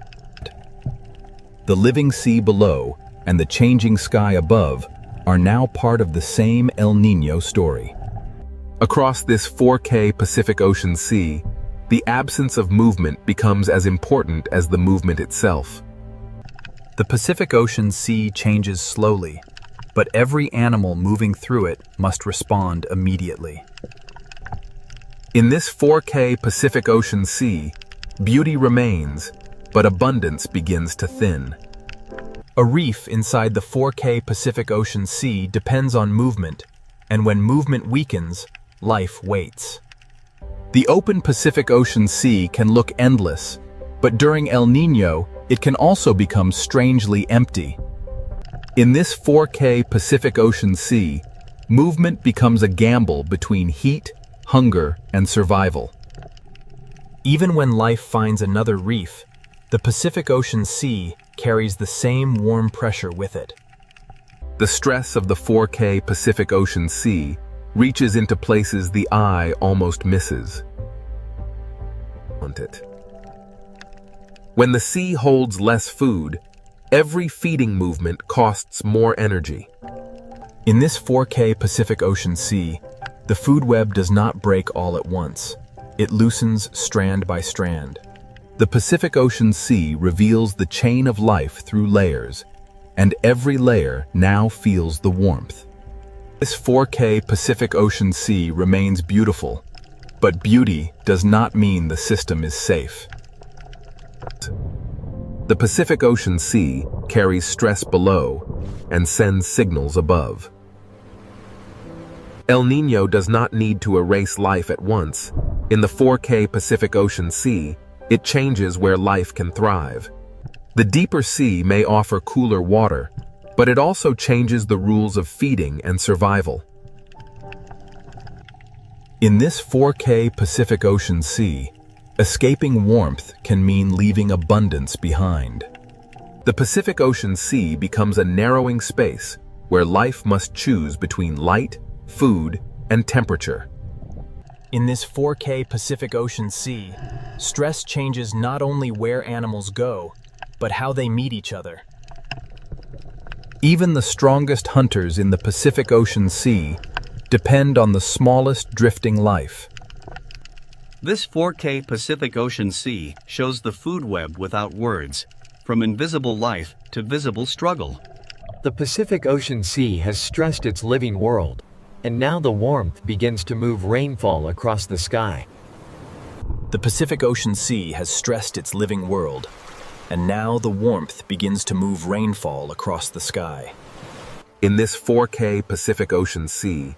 The living sea below and the changing sky above are now part of the same El Niño story. Across this 4K Pacific Ocean Sea, the absence of movement becomes as important as the movement itself. The Pacific Ocean Sea changes slowly, but every animal moving through it must respond immediately. In this 4K Pacific Ocean Sea, beauty remains, but abundance begins to thin. A reef inside the 4K Pacific Ocean Sea depends on movement, and when movement weakens, life waits. The open Pacific Ocean Sea can look endless, but during El Niño, it can also become strangely empty. In this 4K Pacific Ocean Sea, Movement becomes a gamble between heat, hunger, and survival. Even when life finds another reef, the Pacific Ocean Sea carries the same warm pressure with it. The stress of the 4K Pacific Ocean Sea reaches into places the eye almost misses. When the sea holds less food, every feeding movement costs more energy. In this 4K Pacific Ocean Sea, the food web does not break all at once. It loosens strand by strand. The Pacific Ocean Sea reveals the chain of life through layers, and every layer now feels the warmth. This 4K Pacific Ocean Sea remains beautiful, but beauty does not mean the system is safe. The Pacific Ocean Sea carries stress below and sends signals above. El Niño does not need to erase life at once. In the 4K Pacific Ocean Sea, it changes where life can thrive. The deeper sea may offer cooler water, but it also changes the rules of feeding and survival. In this 4K Pacific Ocean Sea, escaping warmth can mean leaving abundance behind. The Pacific Ocean Sea becomes a narrowing space where life must choose between light, food, and temperature. In this 4K Pacific Ocean Sea, stress changes not only where animals go, but how they meet each other. Even the strongest hunters in the Pacific Ocean Sea depend on the smallest drifting life. This 4K Pacific Ocean Sea shows the food web without words, from invisible life to visible struggle. The Pacific Ocean Sea has stressed its living world, and now the warmth begins to move rainfall across the sky. The Pacific Ocean Sea has stressed its living world, and now the warmth begins to move rainfall across the sky. In this 4K Pacific Ocean Sea,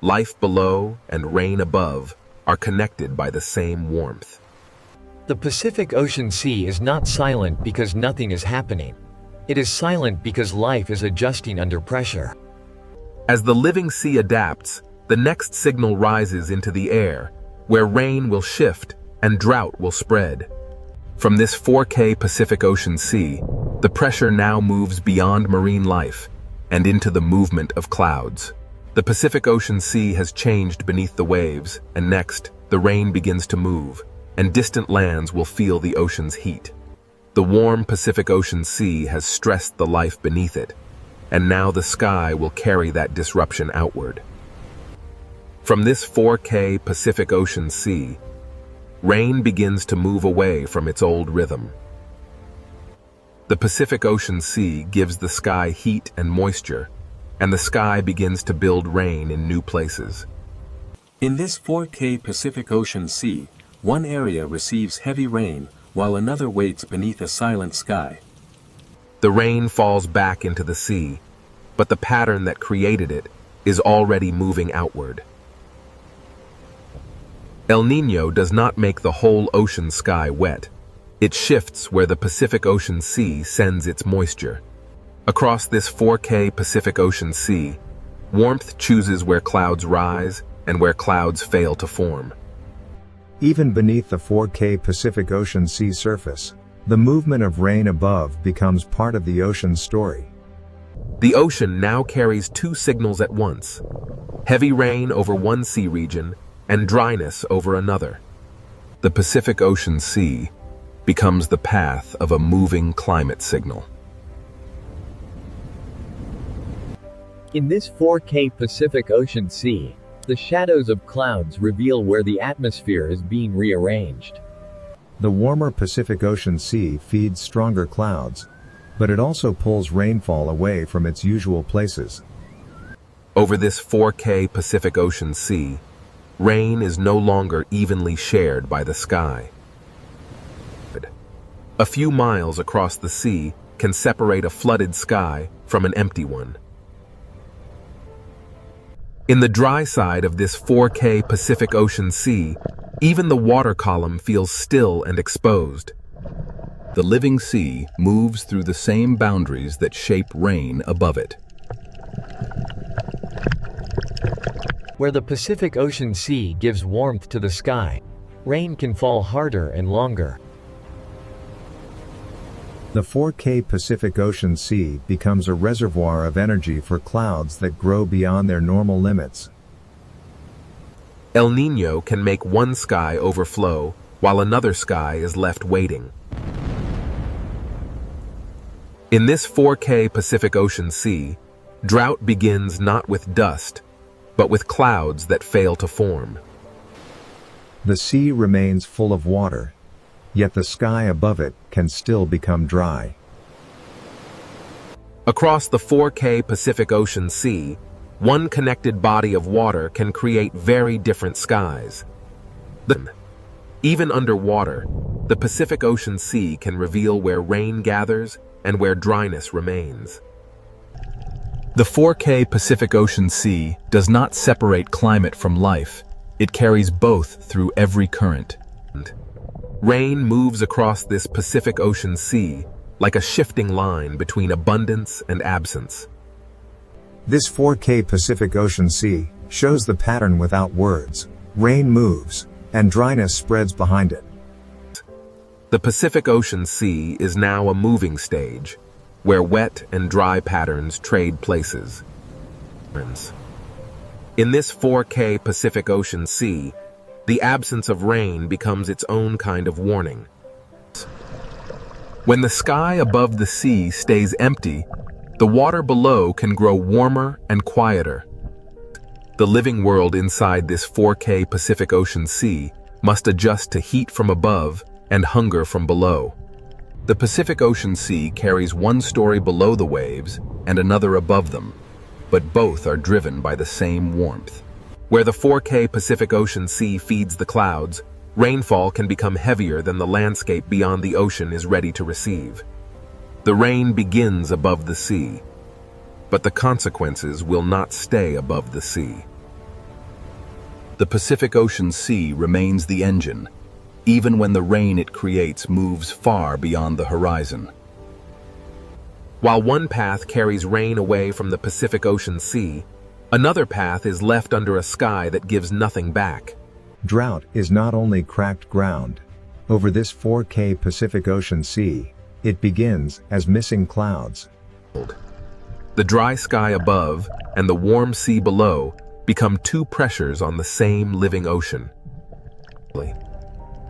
life below and rain above are connected by the same warmth. The Pacific Ocean Sea is not silent because nothing is happening. It is silent because life is adjusting under pressure. As the living sea adapts, the next signal rises into the air, where rain will shift and drought will spread. From this 4K Pacific Ocean Sea, the pressure now moves beyond marine life and into the movement of clouds. The Pacific Ocean Sea has changed beneath the waves, and next, the rain begins to move, and distant lands will feel the ocean's heat. The warm Pacific Ocean Sea has stressed the life beneath it, and now the sky will carry that disruption outward. From this 4K Pacific Ocean Sea, rain begins to move away from its old rhythm. The Pacific Ocean Sea gives the sky heat and moisture, and the sky begins to build rain in new places. In this 4K Pacific Ocean Sea, one area receives heavy rain, while another waits beneath a silent sky. The rain falls back into the sea, but the pattern that created it is already moving outward. El Niño does not make the whole ocean sky wet. It shifts where the Pacific Ocean Sea sends its moisture. Across this 4K Pacific Ocean Sea, warmth chooses where clouds rise and where clouds fail to form. Even beneath the 4K Pacific Ocean Sea surface, the movement of rain above becomes part of the ocean's story. The ocean now carries two signals at once: heavy rain over one sea region and dryness over another. The Pacific Ocean Sea becomes the path of a moving climate signal. In this 4K Pacific Ocean Sea, the shadows of clouds reveal where the atmosphere is being rearranged. The warmer Pacific Ocean Sea feeds stronger clouds, but it also pulls rainfall away from its usual places. Over this 4K Pacific Ocean Sea, rain is no longer evenly shared by the sky. A few miles across the sea can separate a flooded sky from an empty one. In the dry side of this 4K Pacific Ocean Sea, even the water column feels still and exposed. The living sea moves through the same boundaries that shape rain above it. Where the Pacific Ocean Sea gives warmth to the sky, rain can fall harder and longer. The 4K Pacific Ocean Sea becomes a reservoir of energy for clouds that grow beyond their normal limits. El Niño can make one sky overflow while another sky is left waiting. In this 4K Pacific Ocean Sea, drought begins not with dust, but with clouds that fail to form. The sea remains full of water, yet the sky above it can still become dry. Across the 4K Pacific Ocean Sea, one connected body of water can create very different skies. Even underwater, the Pacific Ocean Sea can reveal where rain gathers and where dryness remains. The 4K Pacific Ocean Sea does not separate climate from life. It carries both through every current. Rain moves across this Pacific Ocean Sea like a shifting line between abundance and absence. This 4K Pacific Ocean Sea shows the pattern without words. Rain moves, and dryness spreads behind it. The Pacific Ocean Sea is now a moving stage, where wet and dry patterns trade places. In this 4K Pacific Ocean Sea, the absence of rain becomes its own kind of warning. When the sky above the sea stays empty, the water below can grow warmer and quieter. The living world inside this 4K Pacific Ocean Sea must adjust to heat from above and hunger from below. The Pacific Ocean Sea carries one story below the waves and another above them, but both are driven by the same warmth. Where the 4K Pacific Ocean Sea feeds the clouds, rainfall can become heavier than the landscape beyond the ocean is ready to receive. The rain begins above the sea, but the consequences will not stay above the sea. The Pacific Ocean Sea remains the engine, even when the rain it creates moves far beyond the horizon. While one path carries rain away from the Pacific Ocean Sea, another path is left under a sky that gives nothing back. Drought is not only cracked ground. Over this 4K Pacific Ocean Sea, it begins as missing clouds. The dry sky above and the warm sea below become two pressures on the same living ocean.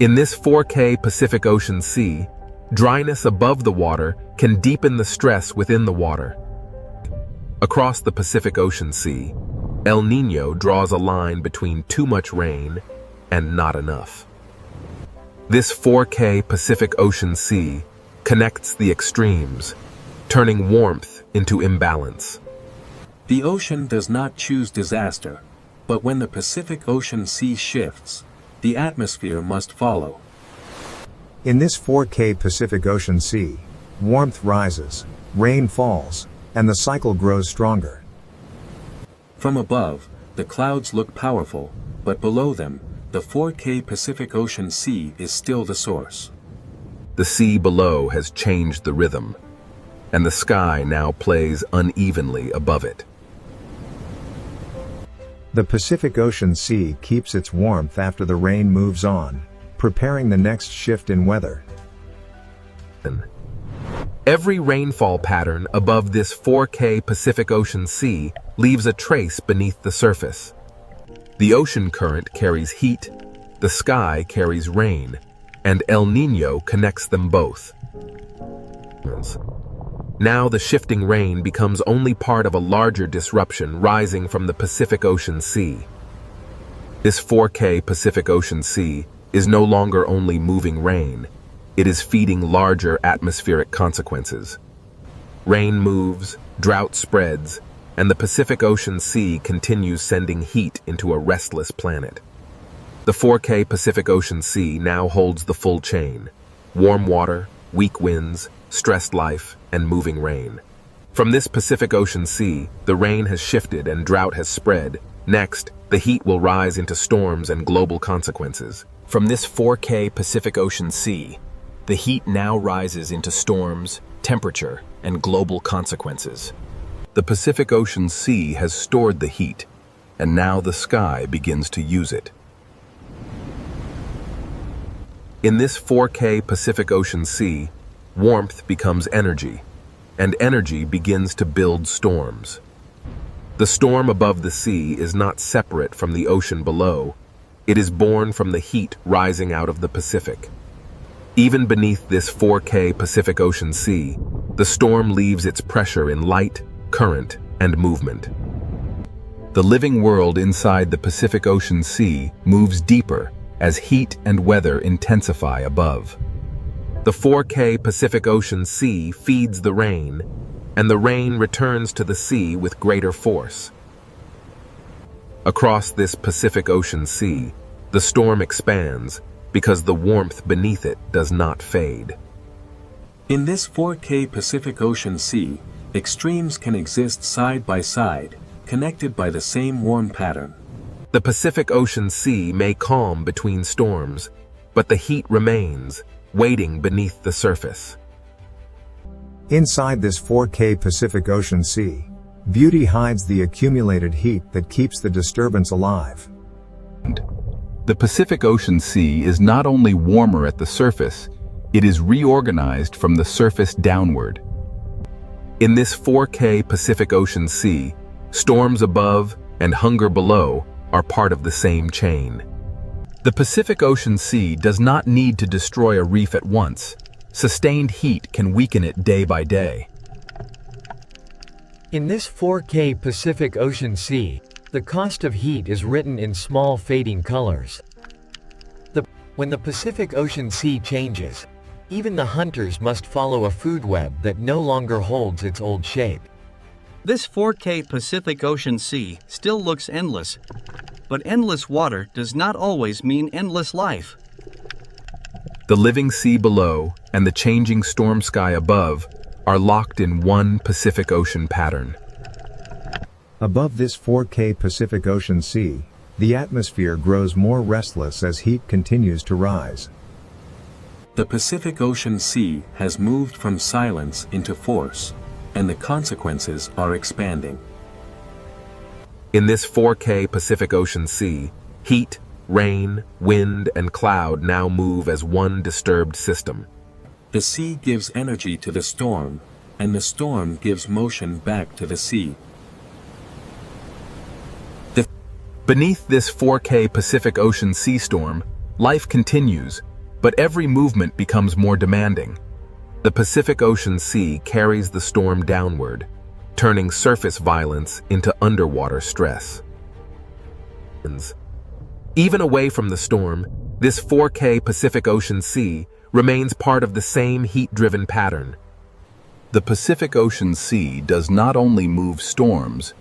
In this 4K Pacific Ocean Sea, dryness above the water can deepen the stress within the water. Across the Pacific Ocean Sea, El Niño draws a line between too much rain and not enough. This 4K Pacific Ocean Sea connects the extremes, turning warmth into imbalance. The ocean does not choose disaster, but when the Pacific Ocean Sea shifts, the atmosphere must follow. In this 4K Pacific Ocean Sea, warmth rises, rain falls, and the cycle grows stronger. From above, the clouds look powerful, but below them, the 4K Pacific Ocean Sea is still the source. The sea below has changed the rhythm, and the sky now plays unevenly above it. The Pacific Ocean Sea keeps its warmth after the rain moves on, preparing the next shift in weather. Every rainfall pattern above this 4K Pacific Ocean Sea leaves a trace beneath the surface. The ocean current carries heat, the sky carries rain, and El Niño connects them both. Now the shifting rain becomes only part of a larger disruption rising from the Pacific Ocean Sea. This 4K Pacific Ocean Sea is no longer only moving rain, it is feeding larger atmospheric consequences. Rain moves, drought spreads, and the Pacific Ocean Sea continues sending heat into a restless planet. The 4K Pacific Ocean Sea now holds the full chain: warm water, weak winds, stressed life, and moving rain. From this Pacific Ocean Sea, the rain has shifted and drought has spread. Next, the heat will rise into storms and global consequences. From this 4K Pacific Ocean Sea, the heat now rises into storms, temperature, and global consequences. The Pacific Ocean Sea has stored the heat, and now the sky begins to use it. In this 4K Pacific Ocean Sea, warmth becomes energy, and energy begins to build storms. The storm above the sea is not separate from the ocean below. It is born from the heat rising out of the Pacific. Even beneath this 4K Pacific Ocean Sea, the storm leaves its pressure in light, current, and movement. The living world inside the Pacific Ocean Sea moves deeper as heat and weather intensify above. The 4K Pacific Ocean Sea feeds the rain, and the rain returns to the sea with greater force. Across this Pacific Ocean Sea, the storm expands because the warmth beneath it does not fade. In this 4K Pacific Ocean Sea, extremes can exist side by side, connected by the same warm pattern. The Pacific Ocean Sea may calm between storms, but the heat remains, waiting beneath the surface. Inside this 4K Pacific Ocean Sea, beauty hides the accumulated heat that keeps the disturbance alive. The Pacific Ocean Sea is not only warmer at the surface, it is reorganized from the surface downward. In this 4K Pacific Ocean Sea, storms above and hunger below are part of the same chain. The Pacific Ocean Sea does not need to destroy a reef at once. Sustained heat can weaken it day by day. In this 4K Pacific Ocean Sea, the cost of heat is written in small fading colors. When the Pacific Ocean Sea changes, even the hunters must follow a food web that no longer holds its old shape. This 4K Pacific Ocean Sea still looks endless, but endless water does not always mean endless life. The living sea below and the changing storm sky above are locked in one Pacific Ocean pattern. Above this 4K Pacific Ocean Sea, the atmosphere grows more restless as heat continues to rise. The Pacific Ocean Sea has moved from silence into force, and the consequences are expanding. In this 4K Pacific Ocean Sea, heat, rain, wind, and cloud now move as one disturbed system. The sea gives energy to the storm, and the storm gives motion back to the sea. Beneath this 4K Pacific Ocean sea storm, life continues, but every movement becomes more demanding. The Pacific Ocean Sea carries the storm downward, turning surface violence into underwater stress. Even away from the storm, this 4K Pacific Ocean Sea remains part of the same heat-driven pattern. The Pacific Ocean Sea does not only move storms,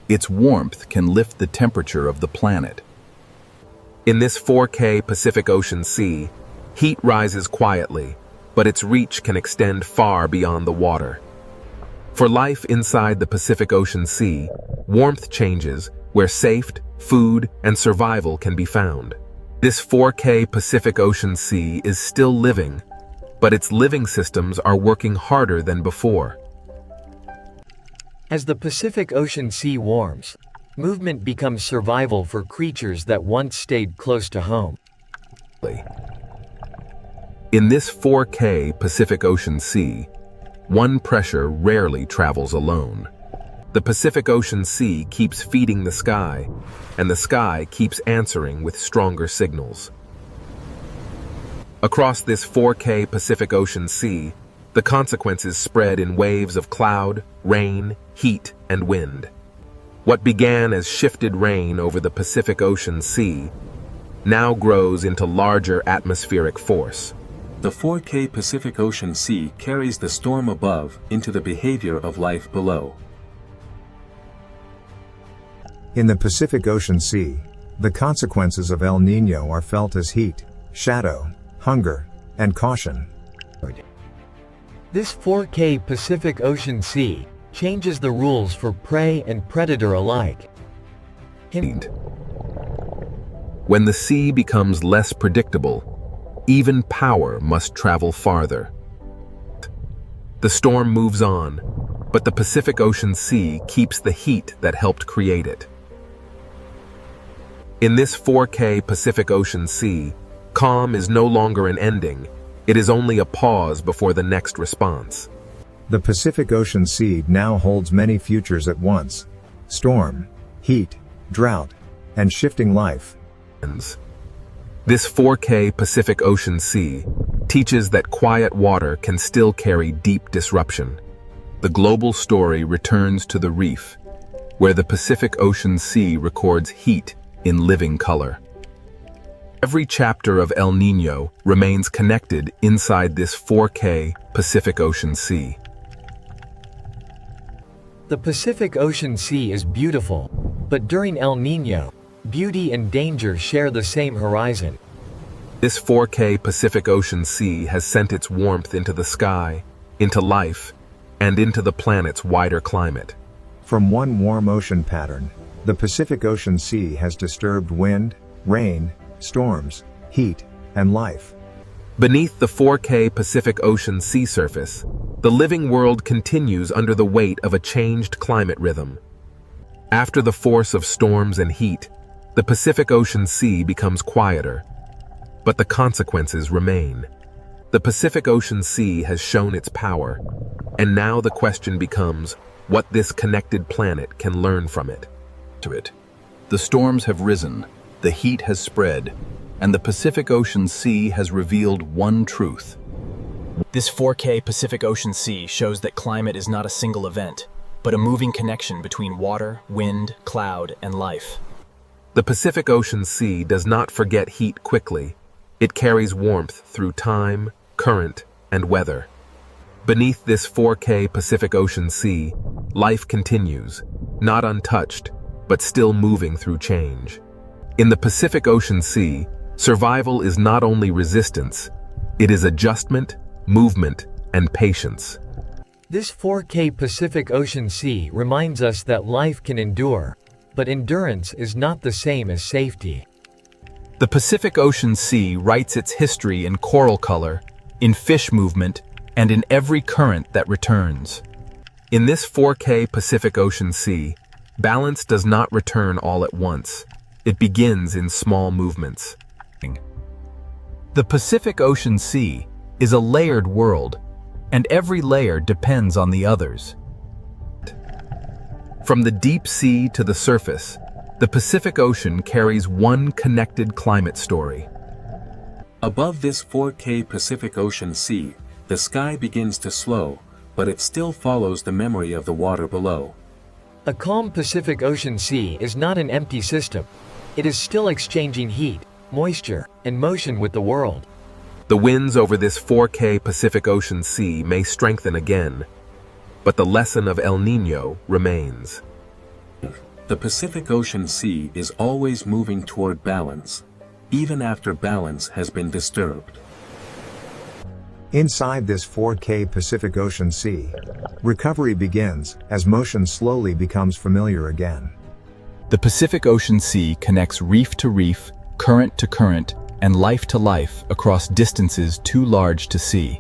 its warmth can lift the temperature of the planet. In this 4K Pacific Ocean Sea, heat rises quietly, but its reach can extend far beyond the water. For life inside the Pacific Ocean Sea, warmth changes where safety, food, and survival can be found. This 4K Pacific Ocean Sea is still living, but its living systems are working harder than before. As the Pacific Ocean Sea warms, movement becomes survival for creatures that once stayed close to home. In this 4K Pacific Ocean Sea, one pressure rarely travels alone. The Pacific Ocean Sea keeps feeding the sky, and the sky keeps answering with stronger signals. Across this 4K Pacific Ocean Sea, the consequences spread in waves of cloud, rain, heat, and wind. What began as shifted rain over the Pacific Ocean Sea now grows into larger atmospheric force. The 4K Pacific Ocean Sea carries the storm above into the behavior of life below. In the Pacific Ocean Sea, the consequences of El Niño are felt as heat, shadow, hunger, and caution. This 4K Pacific Ocean Sea changes the rules for prey and predator alike. When the sea becomes less predictable, even power must travel farther. The storm moves on, but the Pacific Ocean Sea keeps the heat that helped create it. In this 4K Pacific Ocean Sea, calm is no longer an ending, it is only a pause before the next response. The Pacific Ocean Sea now holds many futures at once: storm, heat, drought, and shifting life. This 4K Pacific Ocean Sea teaches that quiet water can still carry deep disruption. The global story returns to the Reef, where the Pacific Ocean Sea records heat in living color. Every chapter of El Niño remains connected inside this 4K Pacific Ocean Sea. The Pacific Ocean Sea is beautiful, but during El Niño, beauty and danger share the same horizon. This 4K Pacific Ocean Sea has sent its warmth into the sky, into life, and into the planet's wider climate. From one warm ocean pattern, the Pacific Ocean Sea has disturbed wind, rain, storms, heat, and life. Beneath the 4K Pacific Ocean sea surface, the living world continues under the weight of a changed climate rhythm. After the force of storms and heat, the Pacific Ocean Sea becomes quieter, but the consequences remain. The Pacific Ocean Sea has shown its power, and now the question becomes what this connected planet can learn from it. The storms have risen, the heat has spread, and the Pacific Ocean Sea has revealed one truth. This 4K Pacific Ocean Sea shows that climate is not a single event, but a moving connection between water, wind, cloud, and life. The Pacific Ocean Sea does not forget heat quickly. It carries warmth through time, current, and weather. Beneath this 4K Pacific Ocean Sea, life continues, not untouched, but still moving through change. In the Pacific Ocean Sea, survival is not only resistance, it is adjustment, movement, and patience. This 4K Pacific Ocean Sea reminds us that life can endure, but endurance is not the same as safety. The Pacific Ocean Sea writes its history in coral color, in fish movement, and in every current that returns. In this 4K Pacific Ocean Sea, balance does not return all at once. It begins in small movements. The Pacific Ocean Sea is a layered world, and every layer depends on the others. From the deep sea to the surface, the Pacific Ocean carries one connected climate story. Above this 4K Pacific Ocean Sea, the sky begins to slow, but it still follows the memory of the water below. A calm Pacific Ocean Sea is not an empty system. It is still exchanging heat, moisture, and motion with the world. The winds over this 4K Pacific Ocean Sea may strengthen again, but the lesson of El Niño remains. The Pacific Ocean Sea is always moving toward balance, even after balance has been disturbed. Inside this 4K Pacific Ocean Sea, recovery begins as motion slowly becomes familiar again. The Pacific Ocean Sea connects reef to reef, current to current, and life to life across distances too large to see.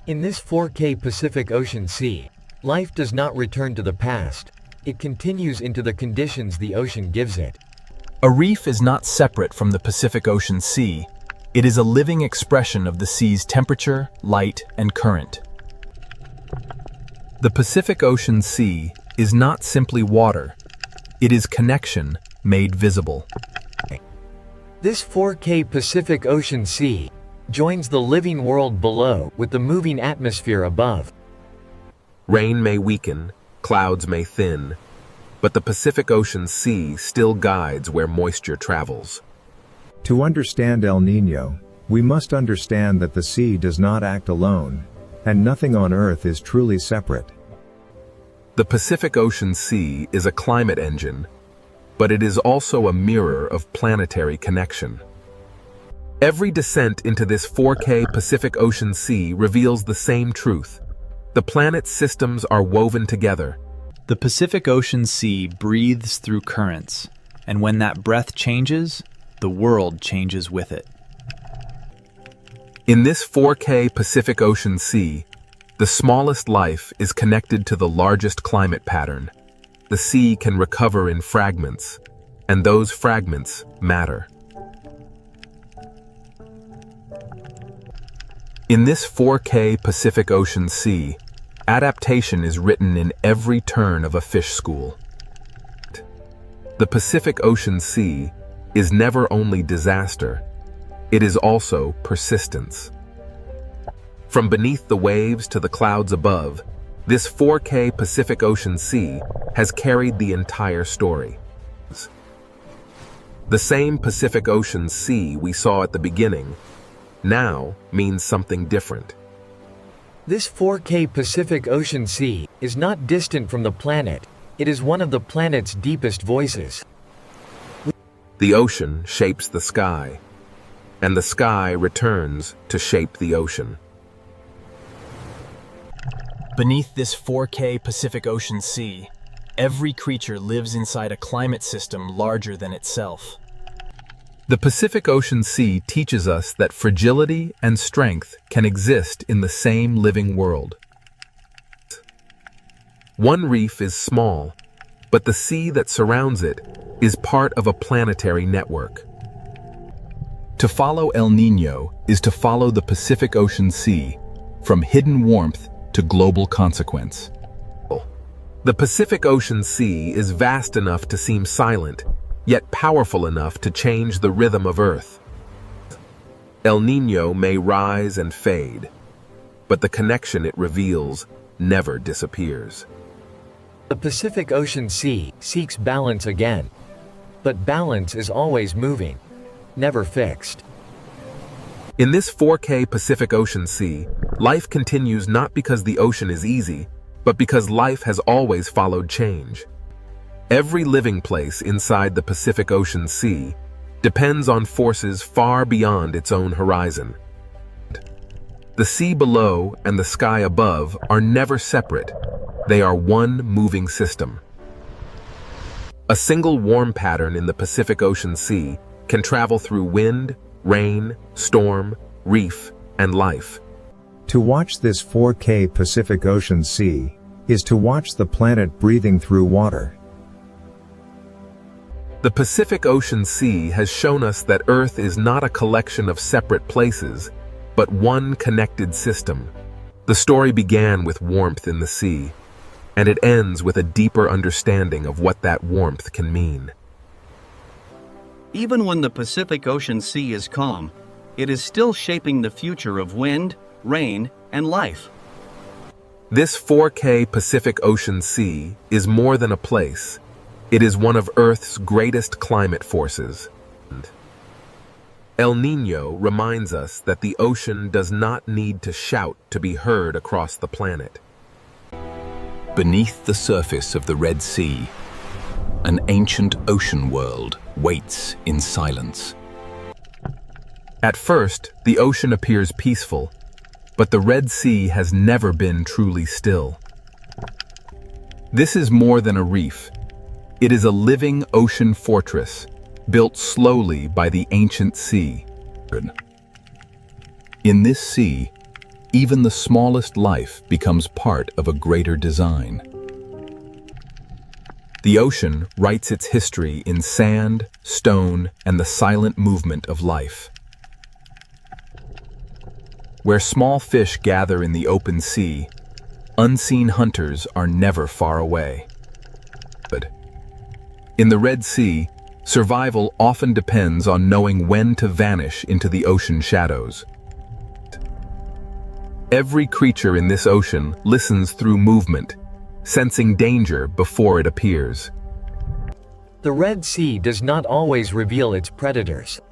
In this 4K Pacific Ocean Sea, life does not return to the past. It continues into the conditions the ocean gives it. A reef is not separate from the Pacific Ocean Sea. It is a living expression of the sea's temperature, light, and current. The Pacific Ocean Sea is not simply water. It is connection made visible. This 4K Pacific Ocean Sea joins the living world below with the moving atmosphere above. Rain may weaken, clouds may thin, but the Pacific Ocean Sea still guides where moisture travels. To understand El Niño, we must understand that the sea does not act alone, and nothing on Earth is truly separate. The Pacific Ocean Sea is a climate engine, but it is also a mirror of planetary connection. Every descent into this 4K Pacific Ocean Sea reveals the same truth. The planet's systems are woven together. The Pacific Ocean Sea breathes through currents, and when that breath changes, the world changes with it. In this 4K Pacific Ocean Sea, the smallest life is connected to the largest climate pattern. The sea can recover in fragments, and those fragments matter. In this 4K Pacific Ocean sea, adaptation is written in every turn of a fish school. The Pacific Ocean Sea is never only disaster, it is also persistence. From beneath the waves to the clouds above, this 4K Pacific Ocean Sea has carried the entire story. The same Pacific Ocean Sea we saw at the beginning now means something different. This 4K Pacific Ocean Sea is not distant from the planet, it is one of the planet's deepest voices. The ocean shapes the sky, and the sky returns to shape the ocean. Beneath this 4K Pacific Ocean sea, every creature lives inside a climate system larger than itself. The Pacific Ocean Sea teaches us that fragility and strength can exist in the same living world. One reef is small, but the sea that surrounds it is part of a planetary network. To follow El Niño is to follow the Pacific Ocean Sea, from hidden warmth to global consequence. The Pacific Ocean Sea is vast enough to seem silent, yet powerful enough to change the rhythm of Earth. El Niño may rise and fade, but the connection it reveals never disappears. The Pacific Ocean Sea seeks balance again. But balance is always moving, never fixed. In this 4K Pacific Ocean Sea, life continues not because the ocean is easy, but because life has always followed change. Every living place inside the Pacific Ocean Sea depends on forces far beyond its own horizon. The sea below and the sky above are never separate. They are one moving system. A single warm pattern in the Pacific Ocean Sea can travel through wind, rain, storm, reef, and life. To watch this 4K Pacific Ocean Sea is to watch the planet breathing through water. The Pacific Ocean Sea has shown us that Earth is not a collection of separate places, but one connected system. The story began with warmth in the sea, and it ends with a deeper understanding of what that warmth can mean. Even when the Pacific Ocean Sea is calm, it is still shaping the future of wind, rain, and life. This 4K Pacific Ocean Sea is more than a place. It is one of Earth's greatest climate forces. El Niño reminds us that the ocean does not need to shout to be heard across the planet. Beneath the surface of the Red Sea, an ancient ocean world waits in silence. At first, the ocean appears peaceful, but the Red Sea has never been truly still. This is more than a reef. It is a living ocean fortress, built slowly by the ancient sea. In this sea, even the smallest life becomes part of a greater design. The ocean writes its history in sand, stone, and the silent movement of life. Where small fish gather in the open sea, unseen hunters are never far away. But in the Red Sea, survival often depends on knowing when to vanish into the ocean shadows. Every creature in this ocean listens through movement, sensing danger before it appears. The Red Sea does not always reveal its predators.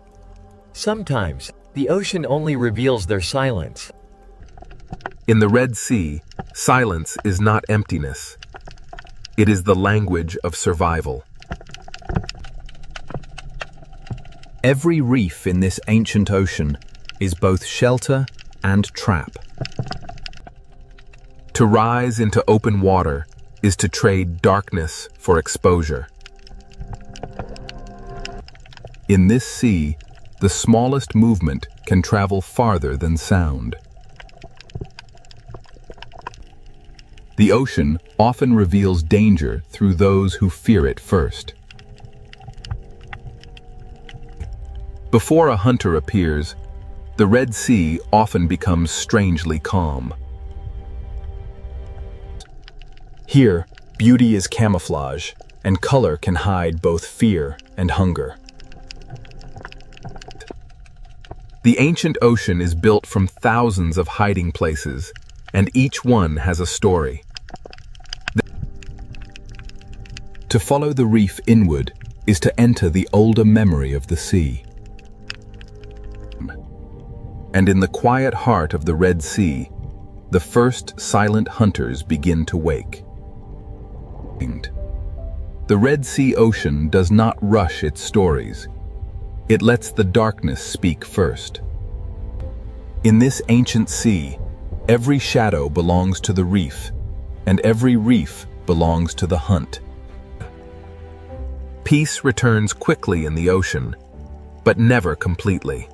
Sometimes, the ocean only reveals their silence. In the Red Sea, silence is not emptiness. It is the language of survival. Every reef in this ancient ocean is both shelter and trap. To rise into open water is to trade darkness for exposure. In this sea, the smallest movement can travel farther than sound. The ocean often reveals danger through those who fear it first. Before a hunter appears, the Red Sea often becomes strangely calm. Here, beauty is camouflage, and color can hide both fear and hunger. The ancient ocean is built from thousands of hiding places, and each one has a story. To follow the reef inward is to enter the older memory of the sea. And in the quiet heart of the Red Sea, the first silent hunters begin to wake. The Red Sea ocean does not rush its stories. It lets the darkness speak first. In this ancient sea, every shadow belongs to the reef, and every reef belongs to the hunt. Peace returns quickly in the ocean, but never completely.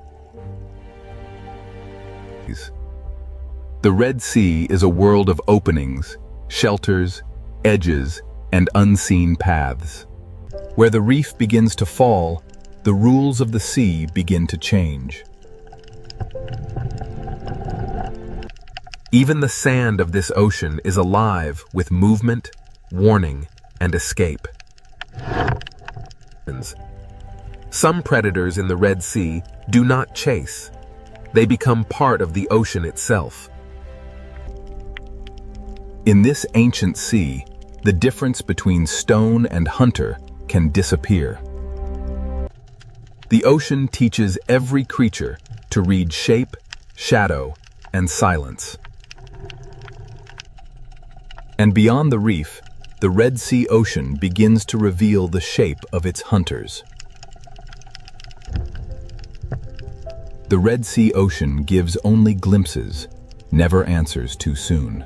The Red Sea is a world of openings, shelters, edges, and unseen paths. Where the reef begins to fall, the rules of the sea begin to change. Even the sand of this ocean is alive with movement, warning, and escape. Some predators in the Red Sea do not chase. They become part of the ocean itself. In this ancient sea, the difference between stone and hunter can disappear. The ocean teaches every creature to read shape, shadow, and silence. And beyond the reef, the Red Sea ocean begins to reveal the shape of its hunters. The Red Sea ocean gives only glimpses, never answers too soon.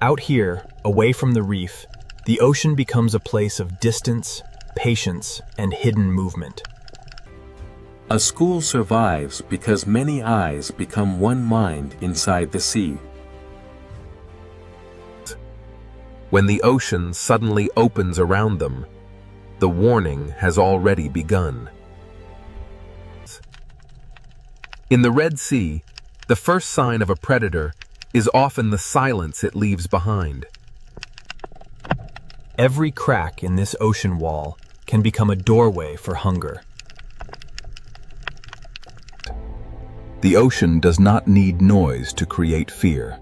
Out here, away from the reef, the ocean becomes a place of distance, patience, and hidden movement. A school survives because many eyes become one mind inside the sea. When the ocean suddenly opens around them, the warning has already begun. In the Red Sea, the first sign of a predator is often the silence it leaves behind. Every crack in this ocean wall can become a doorway for hunger. The ocean does not need noise to create fear.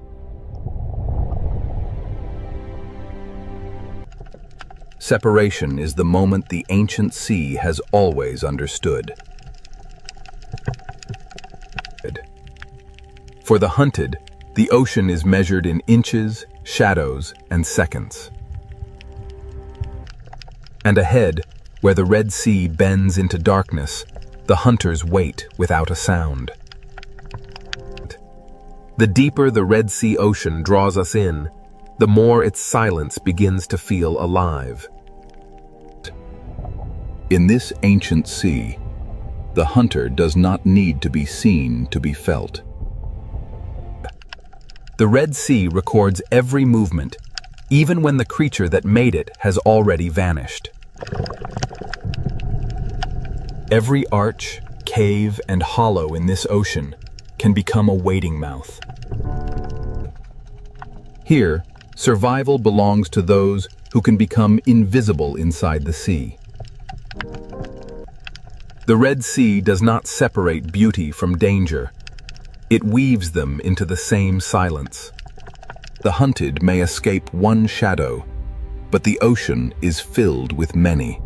Separation is the moment the ancient sea has always understood. For the hunted, the ocean is measured in inches, shadows, and seconds. And ahead, where the Red Sea bends into darkness, the hunters wait without a sound. The deeper the Red Sea ocean draws us in, the more its silence begins to feel alive. In this ancient sea, the hunter does not need to be seen to be felt. The Red Sea records every movement, even when the creature that made it has already vanished. Every arch, cave, and hollow in this ocean can become a waiting mouth. Here, survival belongs to those who can become invisible inside the sea. The Red Sea does not separate beauty from danger. It weaves them into the same silence. The hunted may escape one shadow, but the ocean is filled with many.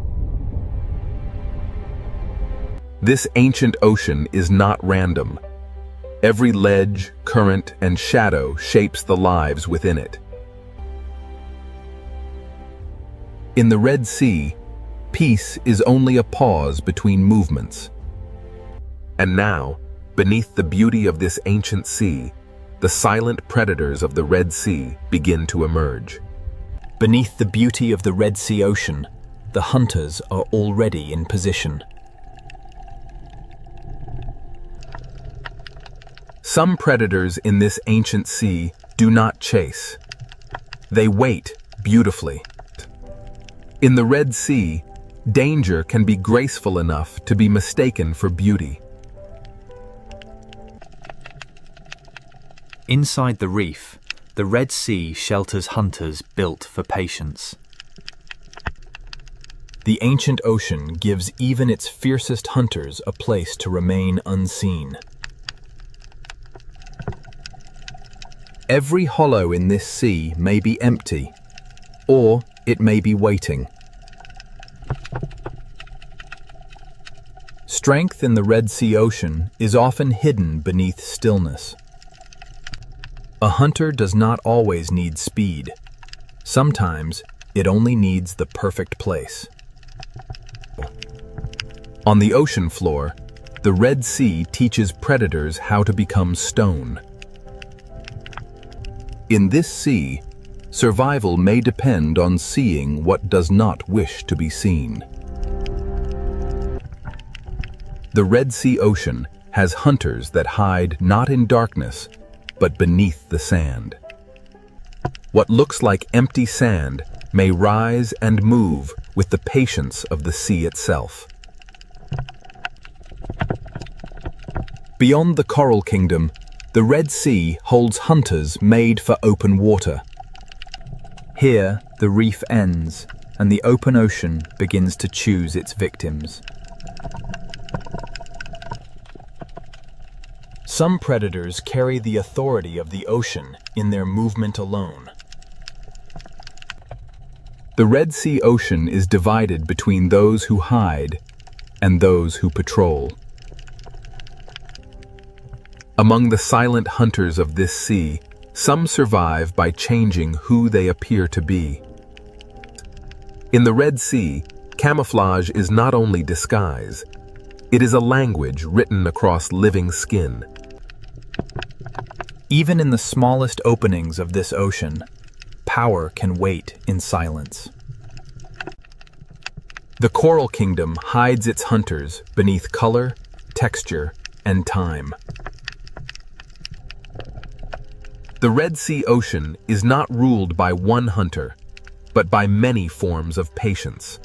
This ancient ocean is not random. Every ledge, current, and shadow shapes the lives within it. In the Red Sea, peace is only a pause between movements. And now, beneath the beauty of this ancient sea, the silent predators of the Red Sea begin to emerge. Beneath the beauty of the Red Sea ocean, the hunters are already in position. Some predators in this ancient sea do not chase. They wait beautifully. In the Red Sea, danger can be graceful enough to be mistaken for beauty. Inside the reef, the Red Sea shelters hunters built for patience. The ancient ocean gives even its fiercest hunters a place to remain unseen. Every hollow in this sea may be empty, or it may be waiting. Strength in the Red Sea ocean is often hidden beneath stillness. A hunter does not always need speed. Sometimes it only needs the perfect place. On the ocean floor, the Red Sea teaches predators how to become stone. In this sea, survival may depend on seeing what does not wish to be seen. The Red Sea ocean has hunters that hide not in darkness, but beneath the sand. What looks like empty sand may rise and move with the patience of the sea itself. Beyond the Coral Kingdom, the Red Sea holds hunters made for open water. Here, the reef ends, and the open ocean begins to choose its victims. Some predators carry the authority of the ocean in their movement alone. The Red Sea ocean is divided between those who hide and those who patrol. Among the silent hunters of this sea, some survive by changing who they appear to be. In the Red Sea, camouflage is not only disguise, it is a language written across living skin. Even in the smallest openings of this ocean, power can wait in silence. The Coral Kingdom hides its hunters beneath color, texture, and time. The Red Sea ocean is not ruled by one hunter, but by many forms of patience.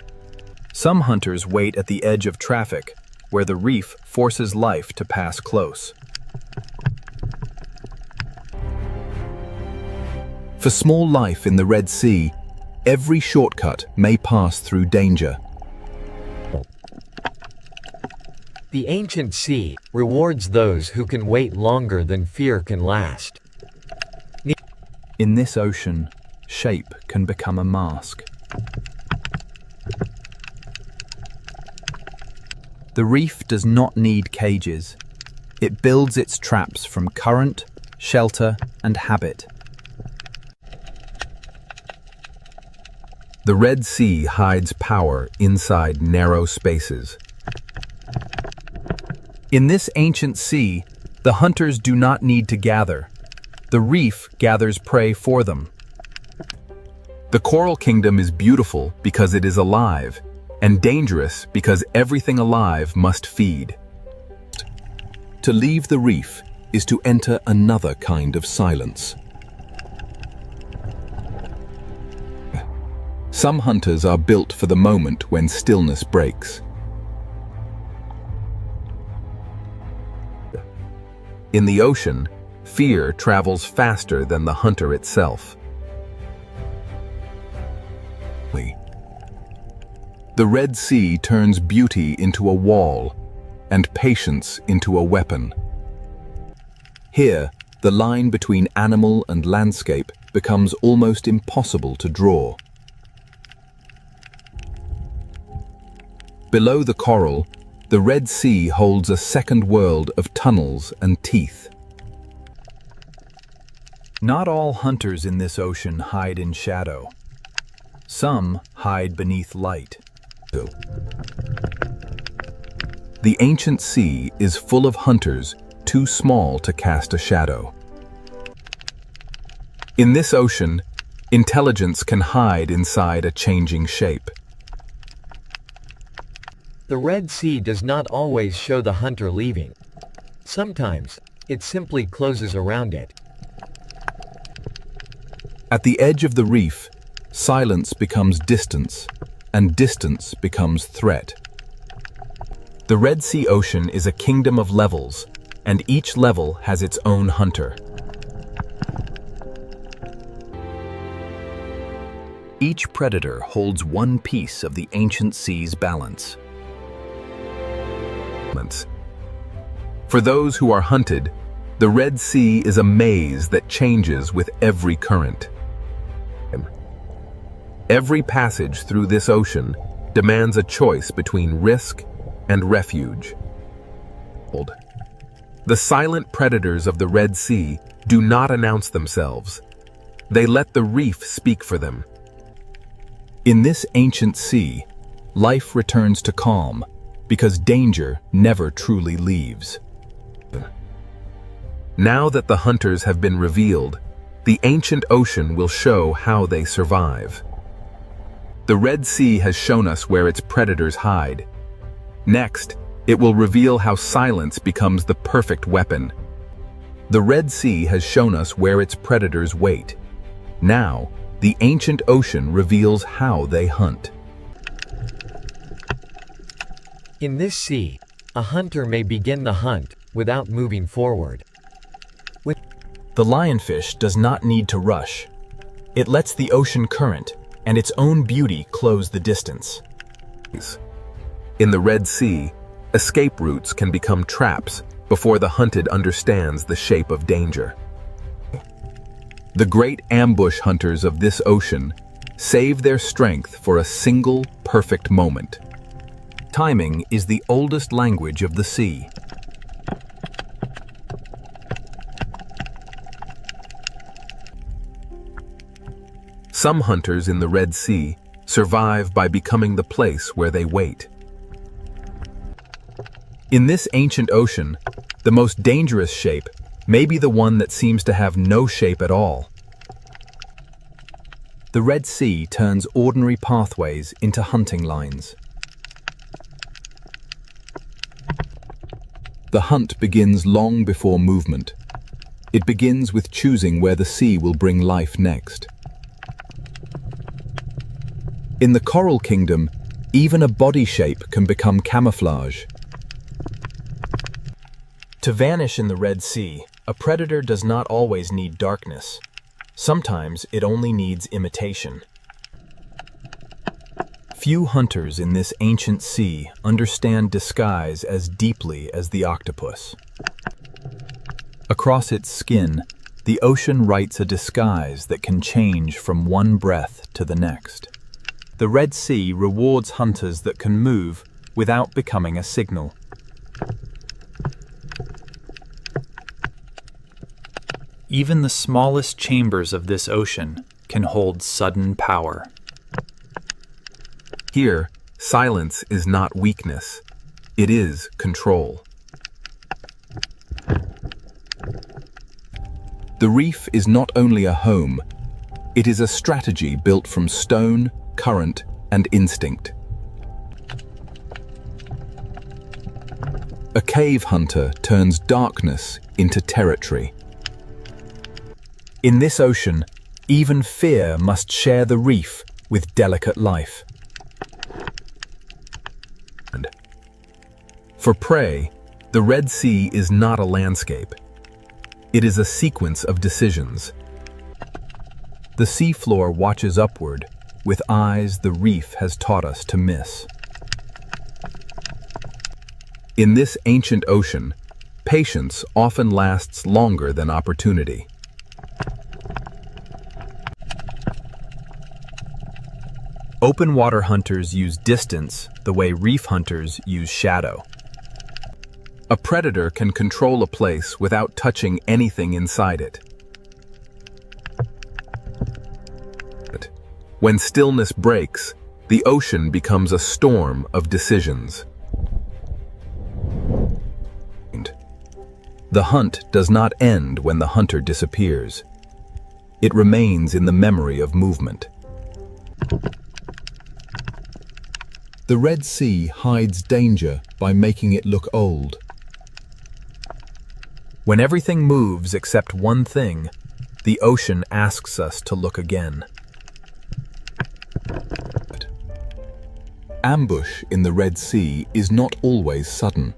Some hunters wait at the edge of traffic, where the reef forces life to pass close. For small life in the Red Sea, every shortcut may pass through danger. The ancient sea rewards those who can wait longer than fear can last. In this ocean, shape can become a mask. The reef does not need cages. It builds its traps from current, shelter, and habit. The Red Sea hides power inside narrow spaces. In this ancient sea, the hunters do not need to gather. The reef gathers prey for them. The Coral Kingdom is beautiful because it is alive, and dangerous because everything alive must feed. To leave the reef is to enter another kind of silence. Some hunters are built for the moment when stillness breaks. In the ocean, fear travels faster than the hunter itself. The Red Sea turns beauty into a wall and patience into a weapon. Here, the line between animal and landscape becomes almost impossible to draw. Below the coral, the Red Sea holds a second world of tunnels and teeth. Not all hunters in this ocean hide in shadow. Some hide beneath light. The ancient sea is full of hunters too small to cast a shadow. In this ocean, intelligence can hide inside a changing shape. The Red Sea does not always show the hunter leaving. Sometimes, it simply closes around it. At the edge of the reef, silence becomes distance, and distance becomes threat. The Red Sea Ocean is a kingdom of levels, and each level has its own hunter. Each predator holds one piece of the ancient sea's balance. For those who are hunted, the Red Sea is a maze that changes with every current. Every passage through this ocean demands a choice between risk and refuge. The silent predators of the Red Sea do not announce themselves. They let the reef speak for them. In this ancient sea, life returns to calm because danger never truly leaves. Now that the hunters have been revealed, the ancient ocean will show how they survive. The Red Sea has shown us where its predators hide. Next, it will reveal how silence becomes the perfect weapon. The Red Sea has shown us where its predators wait. Now, the ancient ocean reveals how they hunt. In this sea, a hunter may begin the hunt without moving forward. The lionfish does not need to rush. It lets the ocean current and its own beauty close the distance. In the Red Sea, escape routes can become traps before the hunted understands the shape of danger. The great ambush hunters of this ocean save their strength for a single perfect moment. Timing is the oldest language of the sea. Some hunters in the Red Sea survive by becoming the place where they wait. In this ancient ocean, the most dangerous shape may be the one that seems to have no shape at all. The Red Sea turns ordinary pathways into hunting lines. The hunt begins long before movement. It begins with choosing where the sea will bring life next. In the coral kingdom, even a body shape can become camouflage. To vanish in the Red Sea, a predator does not always need darkness. Sometimes it only needs imitation. Few hunters in this ancient sea understand disguise as deeply as the octopus. Across its skin, the ocean writes a disguise that can change from one breath to the next. The Red Sea rewards hunters that can move without becoming a signal. Even the smallest chambers of this ocean can hold sudden power. Here, silence is not weakness. It is control. The reef is not only a home, it is a strategy built from stone, current, and instinct. A cave hunter turns darkness into territory. In this ocean, even fear must share the reef with delicate life. For prey, the Red Sea is not a landscape. It is a sequence of decisions. The seafloor watches upward, with eyes the reef has taught us to miss. In this ancient ocean, patience often lasts longer than opportunity. Open water hunters use distance the way reef hunters use shadow. A predator can control a place without touching anything inside it. When stillness breaks, the ocean becomes a storm of decisions. The hunt does not end when the hunter disappears. It remains in the memory of movement. The Red Sea hides danger by making it look old. When everything moves except one thing, the ocean asks us to look again. Ambush in the Red Sea is not always sudden.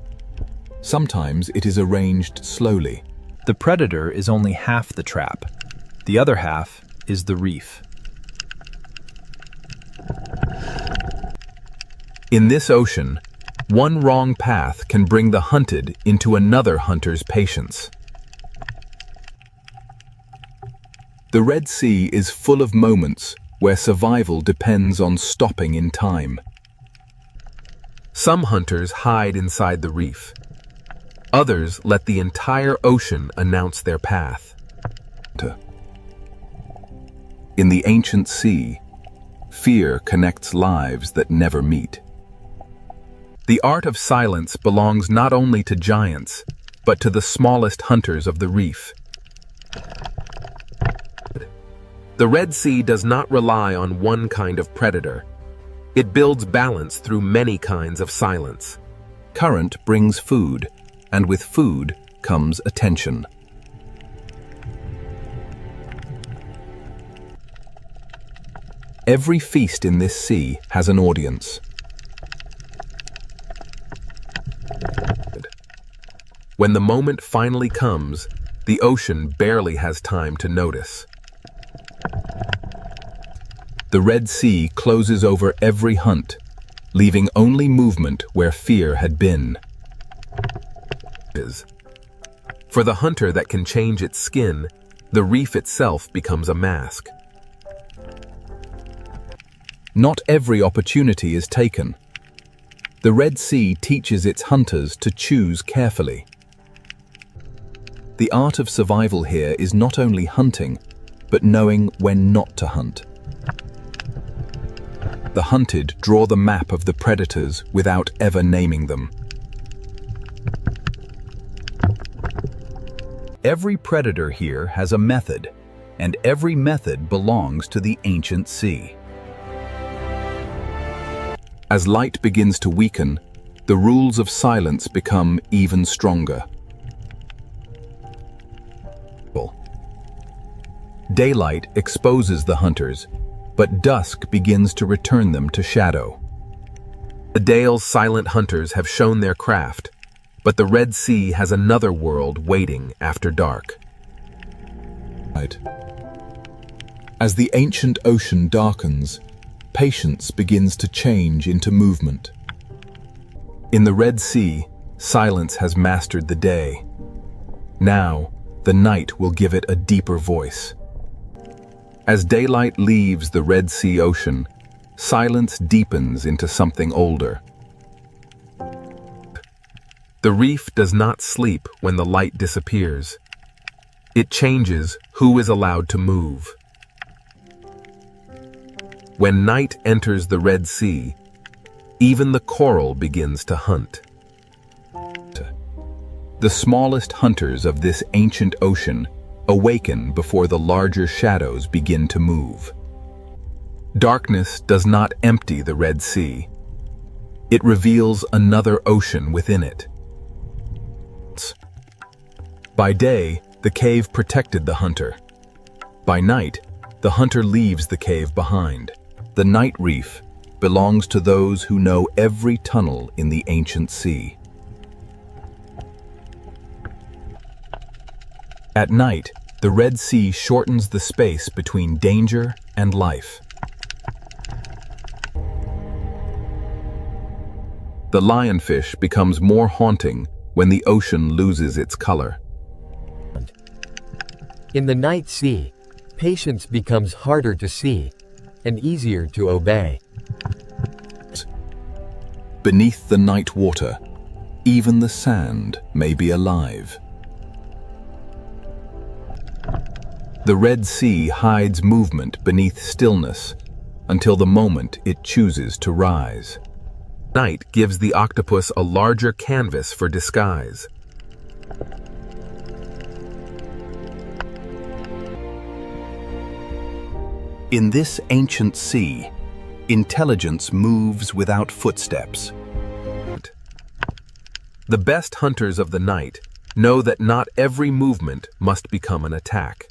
Sometimes it is arranged slowly. The predator is only half the trap. The other half is the reef. In this ocean, one wrong path can bring the hunted into another hunter's patience. The Red Sea is full of moments where survival depends on stopping in time. Some hunters hide inside the reef. Others let the entire ocean announce their path. In the ancient sea, fear connects lives that never meet. The art of silence belongs not only to giants, but to the smallest hunters of the reef. The Red Sea does not rely on one kind of predator. It builds balance through many kinds of silence. Current brings food, and with food comes attention. Every feast in this sea has an audience. When the moment finally comes, the ocean barely has time to notice. The Red Sea closes over every hunt, leaving only movement where fear had been. For the hunter that can change its skin, the reef itself becomes a mask. Not every opportunity is taken. The Red Sea teaches its hunters to choose carefully. The art of survival here is not only hunting, but knowing when not to hunt. The hunted draw the map of the predators without ever naming them. Every predator here has a method, and every method belongs to the ancient sea. As light begins to weaken, the rules of silence become even stronger. Daylight exposes the hunters, but dusk begins to return them to shadow. The Dale's silent hunters have shown their craft, but the Red Sea has another world waiting after dark. As the ancient ocean darkens, patience begins to change into movement. In the Red Sea, silence has mastered the day. Now, the night will give it a deeper voice. As daylight leaves the Red Sea ocean, silence deepens into something older. The reef does not sleep when the light disappears. It changes who is allowed to move. When night enters the Red Sea, even the coral begins to hunt. The smallest hunters of this ancient ocean awaken before the larger shadows begin to move. Darkness does not empty the Red Sea. It reveals another ocean within it. By day, the cave protected the hunter. By night, the hunter leaves the cave behind. The night reef belongs to those who know every tunnel in the ancient sea. At night, the Red Sea shortens the space between danger and life. The lionfish becomes more haunting when the ocean loses its color. In the night sea, patience becomes harder to see and easier to obey. Beneath the night water, even the sand may be alive. The Red Sea hides movement beneath stillness until the moment it chooses to rise. Night gives the octopus a larger canvas for disguise. In this ancient sea, intelligence moves without footsteps. The best hunters of the night know that not every movement must become an attack.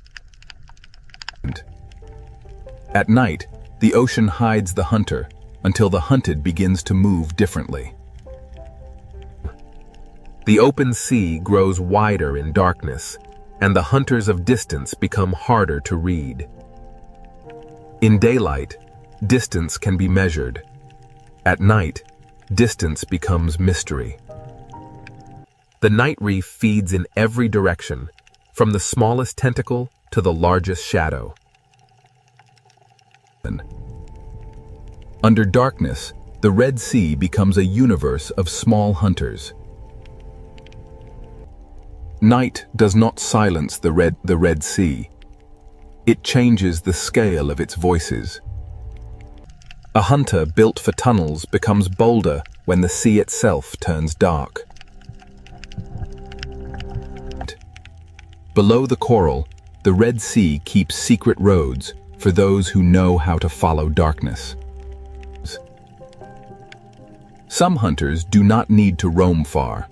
At night, the ocean hides the hunter, until the hunted begins to move differently. The open sea grows wider in darkness, and the hunters of distance become harder to read. In daylight, distance can be measured. At night, distance becomes mystery. The night reef feeds in every direction, from the smallest tentacle to the largest shadow. Under darkness, the Red Sea becomes a universe of small hunters. Night does not silence the Red Sea. It changes the scale of its voices. A hunter built for tunnels becomes bolder when the sea itself turns dark. Below the coral, the Red Sea keeps secret roads for those who know how to follow darkness. Some hunters do not need to roam far.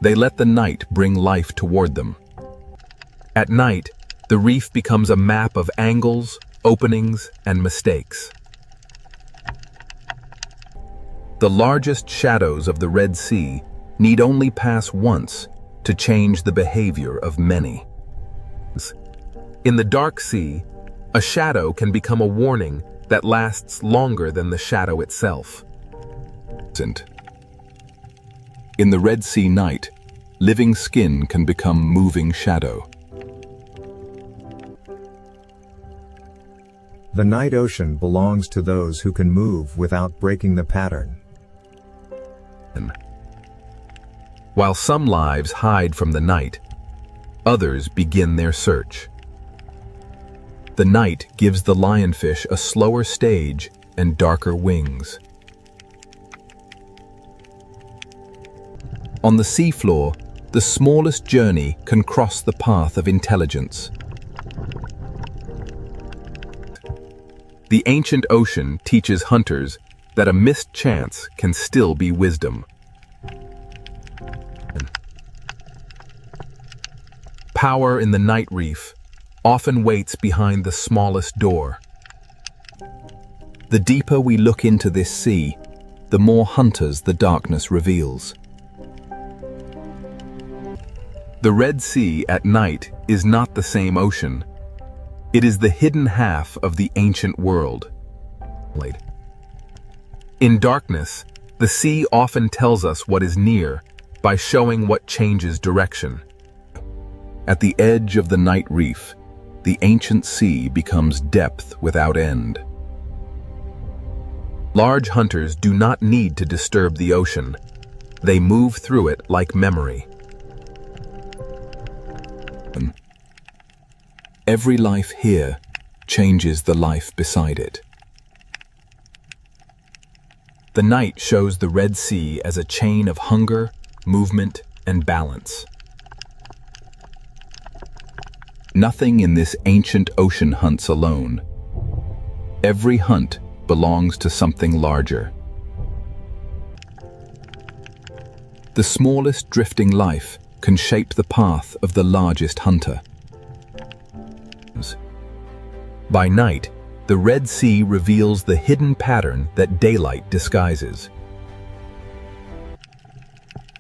They let the night bring life toward them. At night, the reef becomes a map of angles, openings, and mistakes. The largest shadows of the Red Sea need only pass once to change the behavior of many. In the dark sea, a shadow can become a warning that lasts longer than the shadow itself. In the Red Sea night, living skin can become moving shadow. The night ocean belongs to those who can move without breaking the pattern. While some lives hide from the night, others begin their search. The night gives the lionfish a slower stage and darker wings. On the seafloor, the smallest journey can cross the path of intelligence. The ancient ocean teaches hunters that a missed chance can still be wisdom. Power in the night reef often waits behind the smallest door. The deeper we look into this sea, the more hunters the darkness reveals. The Red Sea at night is not the same ocean. It is the hidden half of the ancient world. In darkness, the sea often tells us what is near by showing what changes direction. At the edge of the night reef, the ancient sea becomes depth without end. Large hunters do not need to disturb the ocean. They move through it like memory. Every life here changes the life beside it. The night shows the Red Sea as a chain of hunger, movement, and balance. Nothing in this ancient ocean hunts alone. Every hunt belongs to something larger. The smallest drifting life can shape the path of the largest hunter. By night, the Red Sea reveals the hidden pattern that daylight disguises.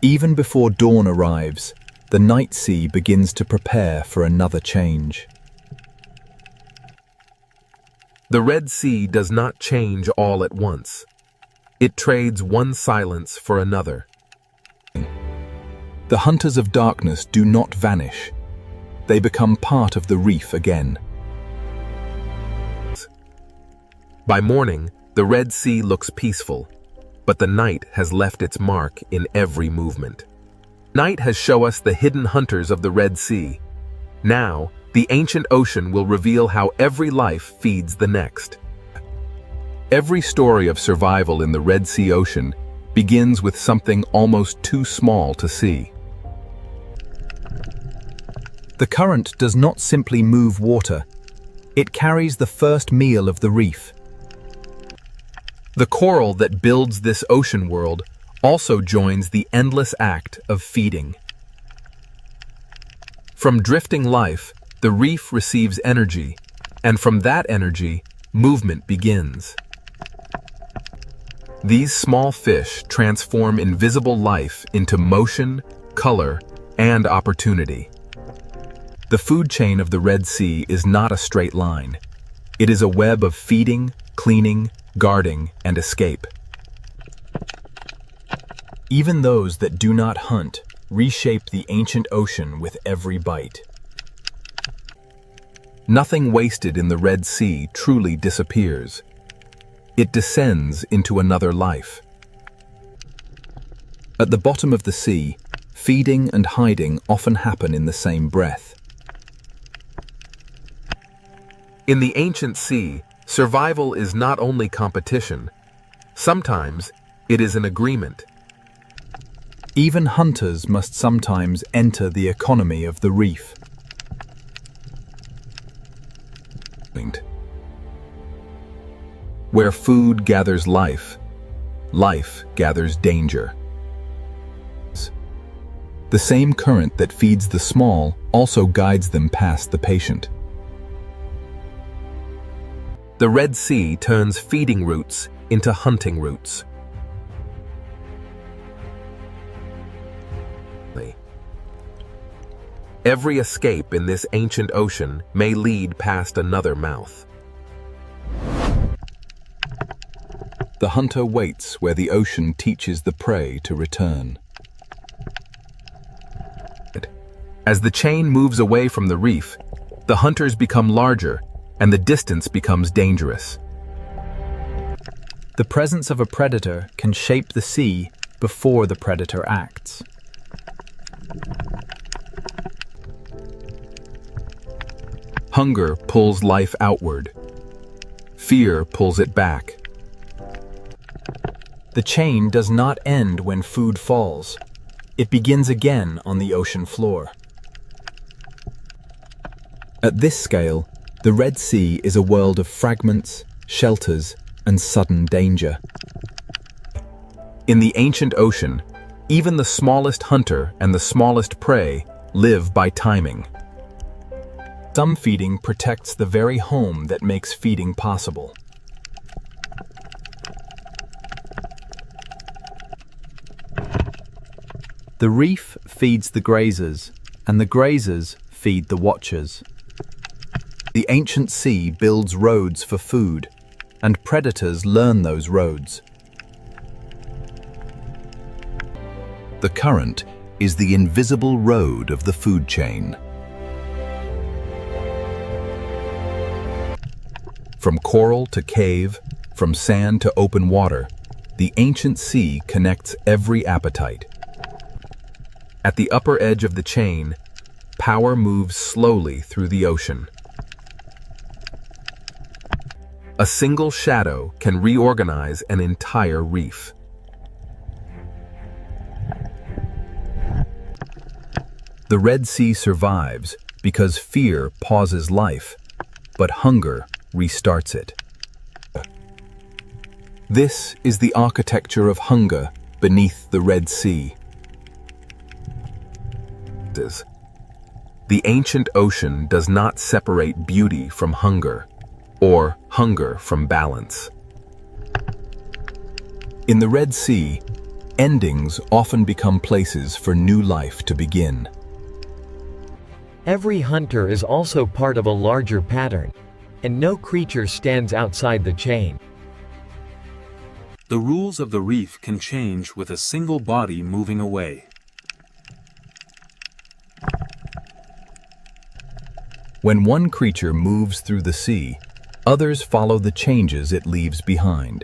Even before dawn arrives, the night sea begins to prepare for another change. The Red Sea does not change all at once. It trades one silence for another. The hunters of darkness do not vanish. They become part of the reef again. By morning, the Red Sea looks peaceful, but the night has left its mark in every movement. Night has shown us the hidden hunters of the Red Sea. Now, the ancient ocean will reveal how every life feeds the next. Every story of survival in the Red Sea ocean begins with something almost too small to see. The current does not simply move water. It carries the first meal of the reef. The coral that builds this ocean world also joins the endless act of feeding. From drifting life, the reef receives energy, and from that energy, movement begins. These small fish transform invisible life into motion, color, and opportunity. The food chain of the Red Sea is not a straight line. It is a web of feeding, cleaning, guarding, and escape. Even those that do not hunt reshape the ancient ocean with every bite. Nothing wasted in the Red Sea truly disappears. It descends into another life. At the bottom of the sea, feeding and hiding often happen in the same breath. In the ancient sea, survival is not only competition. Sometimes it is an agreement. Even hunters must sometimes enter the economy of the reef. Where food gathers life, life gathers danger. The same current that feeds the small also guides them past the patient. The Red Sea turns feeding routes into hunting routes. Every escape in this ancient ocean may lead past another mouth. The hunter waits where the ocean teaches the prey to return. As the chain moves away from the reef, the hunters become larger and the distance becomes dangerous. The presence of a predator can shape the sea before the predator acts. Hunger pulls life outward. Fear pulls it back. The chain does not end when food falls. It begins again on the ocean floor. At this scale, the Red Sea is a world of fragments, shelters, and sudden danger. In the ancient ocean, even the smallest hunter and the smallest prey live by timing. Some feeding protects the very home that makes feeding possible. The reef feeds the grazers, and the grazers feed the watchers. The ancient sea builds roads for food, and predators learn those roads. The current is the invisible road of the food chain. From coral to cave, from sand to open water, the ancient sea connects every appetite. At the upper edge of the chain, power moves slowly through the ocean. A single shadow can reorganize an entire reef. The Red Sea survives because fear pauses life, but hunger restarts it. This is the architecture of hunger beneath the Red Sea. The ancient ocean does not separate beauty from hunger, or hunger from balance. In the Red Sea, endings often become places for new life to begin. Every hunter is also part of a larger pattern, and no creature stands outside the chain. The rules of the reef can change with a single body moving away. When one creature moves through the sea, others follow the changes it leaves behind.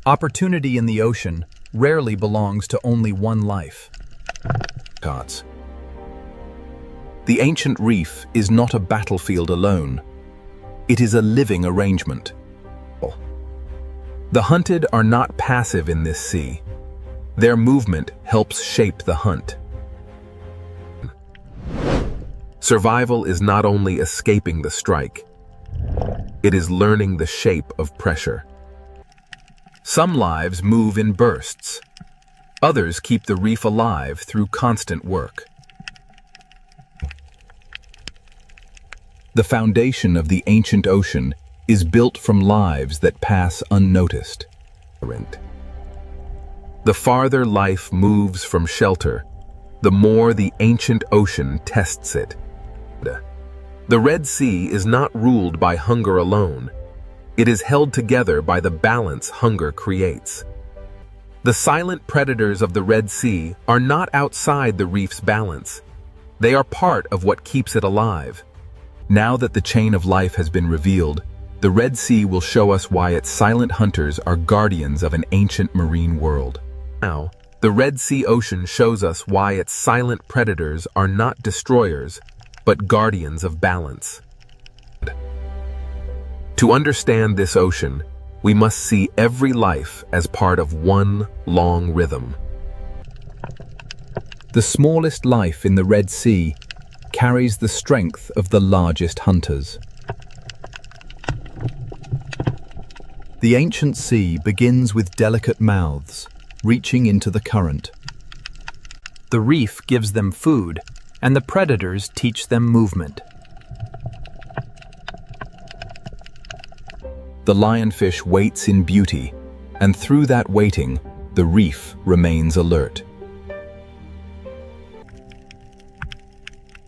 Opportunity in the ocean rarely belongs to only one life. The ancient reef is not a battlefield alone. It is a living arrangement. The hunted are not passive in this sea. Their movement helps shape the hunt. Survival is not only escaping the strike, it is learning the shape of pressure. Some lives move in bursts. Others keep the reef alive through constant work. The foundation of the ancient ocean is built from lives that pass unnoticed. The farther life moves from shelter, the more the ancient ocean tests it. The Red Sea is not ruled by hunger alone. It is held together by the balance hunger creates. The silent predators of the Red Sea are not outside the reef's balance. They are part of what keeps it alive. Now that the chain of life has been revealed, the Red Sea will show us why its silent hunters are guardians of an ancient marine world. Now, the Red Sea Ocean shows us why its silent predators are not destroyers, but guardians of balance. To understand this ocean, we must see every life as part of one long rhythm. The smallest life in the Red Sea carries the strength of the largest hunters. The ancient sea begins with delicate mouths, reaching into the current. The reef gives them food, and the predators teach them movement. The lionfish waits in beauty, and through that waiting, the reef remains alert.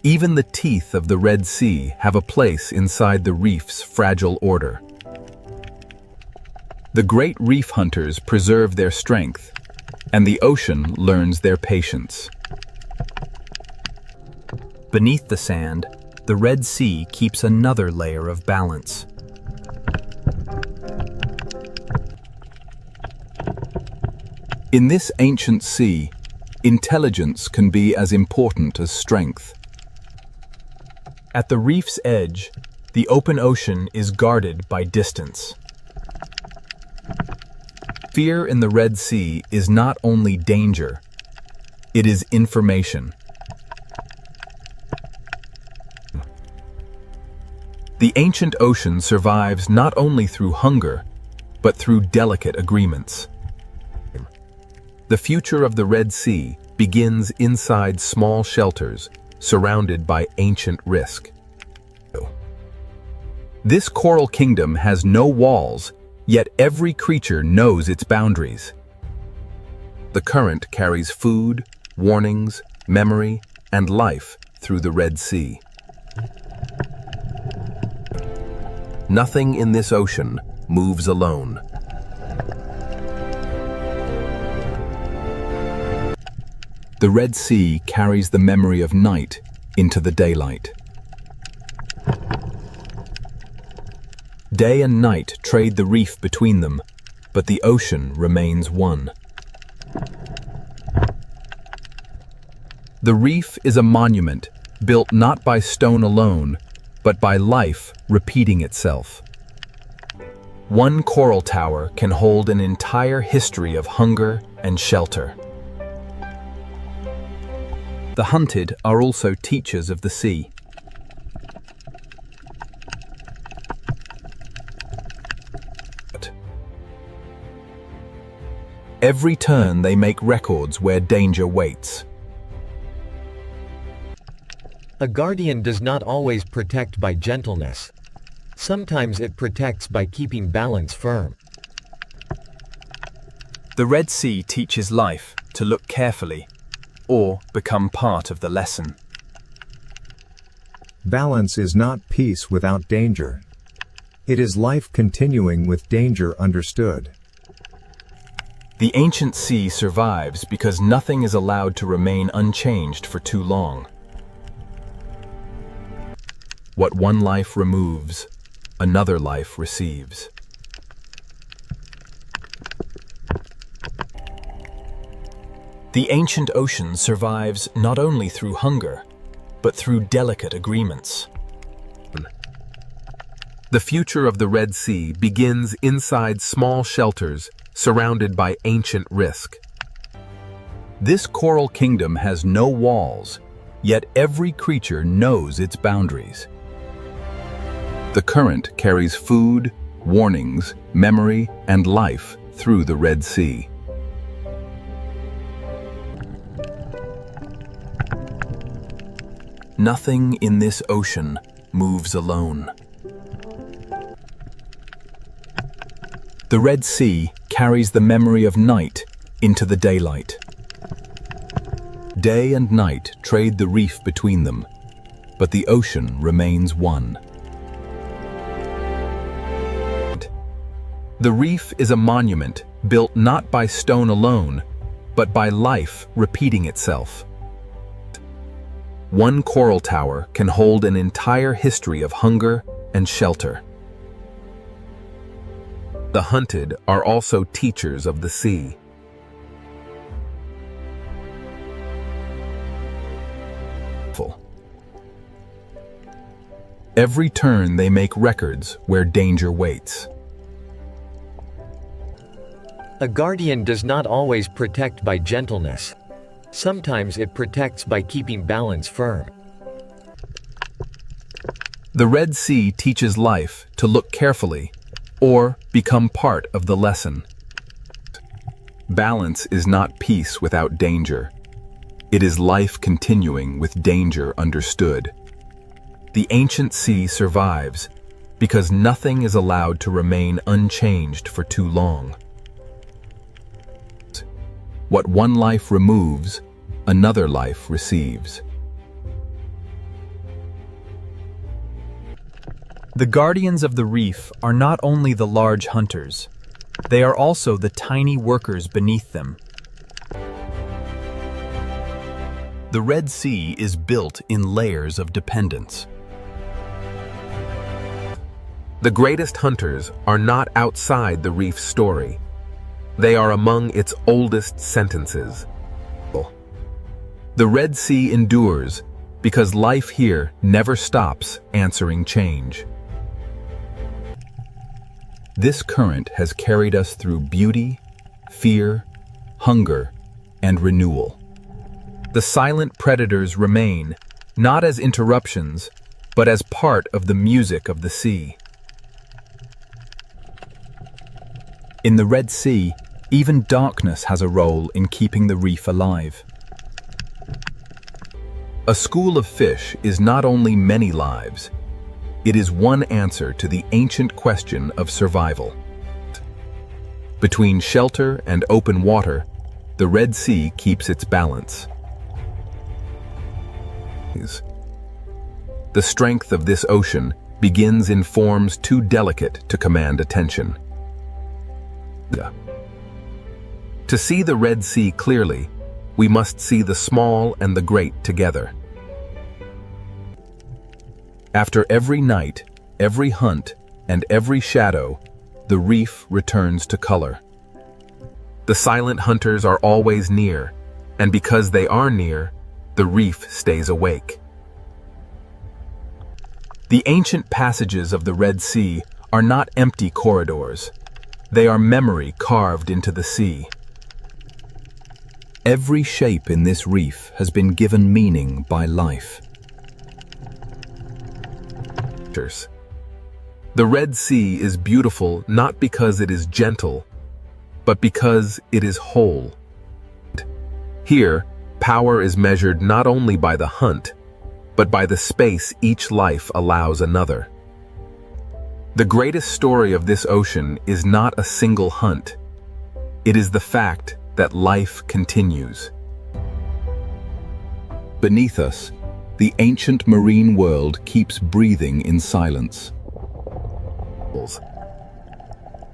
Even the teeth of the Red Sea have a place inside the reef's fragile order. The great reef hunters preserve their strength, and the ocean learns their patience. Beneath the sand, the Red Sea keeps another layer of balance. In this ancient sea, intelligence can be as important as strength. At the reef's edge, the open ocean is guarded by distance. Fear in the Red Sea is not only danger, it is information. The ancient ocean survives not only through hunger, but through delicate agreements. The future of the Red Sea begins inside small shelters surrounded by ancient risk. This coral kingdom has no walls, yet every creature knows its boundaries. The current carries food, warnings, memory, and life through the Red Sea. Nothing in this ocean moves alone. The Red Sea carries the memory of night into the daylight. Day and night trade the reef between them, but the ocean remains one. The reef is a monument built not by stone alone, but by life repeating itself. One coral tower can hold an entire history of hunger and shelter. The hunted are also teachers of the sea. Every turn they make records where danger waits. A guardian does not always protect by gentleness. Sometimes it protects by keeping balance firm. The Red Sea teaches life to look carefully or become part of the lesson. Balance is not peace without danger. It is life continuing with danger understood. The ancient sea survives because nothing is allowed to remain unchanged for too long. What one life removes, another life receives. The ancient ocean survives not only through hunger, but through delicate agreements. The future of the Red Sea begins inside small shelters surrounded by ancient risk. This coral kingdom has no walls, yet every creature knows its boundaries. The current carries food, warnings, memory, and life through the Red Sea. Nothing in this ocean moves alone. The Red Sea carries the memory of night into the daylight. Day and night trade the reef between them, but the ocean remains one. The reef is a monument built not by stone alone, but by life repeating itself. One coral tower can hold an entire history of hunger and shelter. The hunted are also teachers of the sea. Every turn they make records where danger waits. A guardian does not always protect by gentleness. Sometimes it protects by keeping balance firm. The Red Sea teaches life to look carefully or become part of the lesson. Balance is not peace without danger. It is life continuing with danger understood. The ancient sea survives because nothing is allowed to remain unchanged for too long. What one life removes, another life receives. The guardians of the reef are not only the large hunters, they are also the tiny workers beneath them. The Red Sea is built in layers of dependence. The greatest hunters are not outside the reef's story. They are among its oldest sentences. The Red Sea endures because life here never stops answering change. This current has carried us through beauty, fear, hunger, and renewal. The silent predators remain, not as interruptions, but as part of the music of the sea. In the Red Sea, even darkness has a role in keeping the reef alive. A school of fish is not only many lives, it is one answer to the ancient question of survival. Between shelter and open water, the Red Sea keeps its balance. The strength of this ocean begins in forms too delicate to command attention. To see the Red Sea clearly, we must see the small and the great together. After every night, every hunt, and every shadow, the reef returns to color. The silent hunters are always near, and because they are near, the reef stays awake. The ancient passages of the Red Sea are not empty corridors. They are memory carved into the sea. Every shape in this reef has been given meaning by life. The Red Sea is beautiful not because it is gentle, but because it is whole. Here, power is measured not only by the hunt, but by the space each life allows another. The greatest story of this ocean is not a single hunt. It is the fact that life continues. Beneath us, the ancient marine world keeps breathing in silence.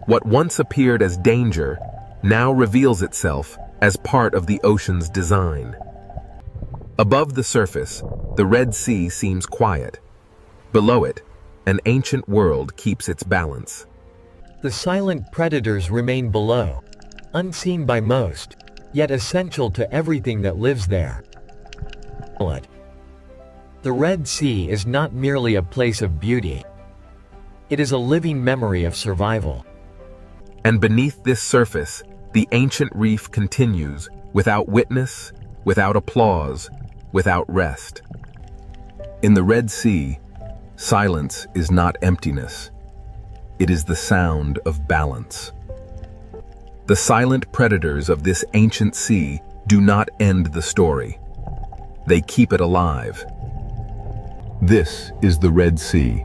What once appeared as danger now reveals itself as part of the ocean's design. Above the surface, the Red Sea seems quiet. Below it, an ancient world keeps its balance. The silent predators remain below, unseen by most, yet essential to everything that lives there. The Red Sea is not merely a place of beauty. It is a living memory of survival. And beneath this surface, the ancient reef continues, without witness, without applause, without rest. In the Red Sea, silence is not emptiness. It is the sound of balance. The silent predators of this ancient sea do not end the story. They keep it alive. This is the Red Sea,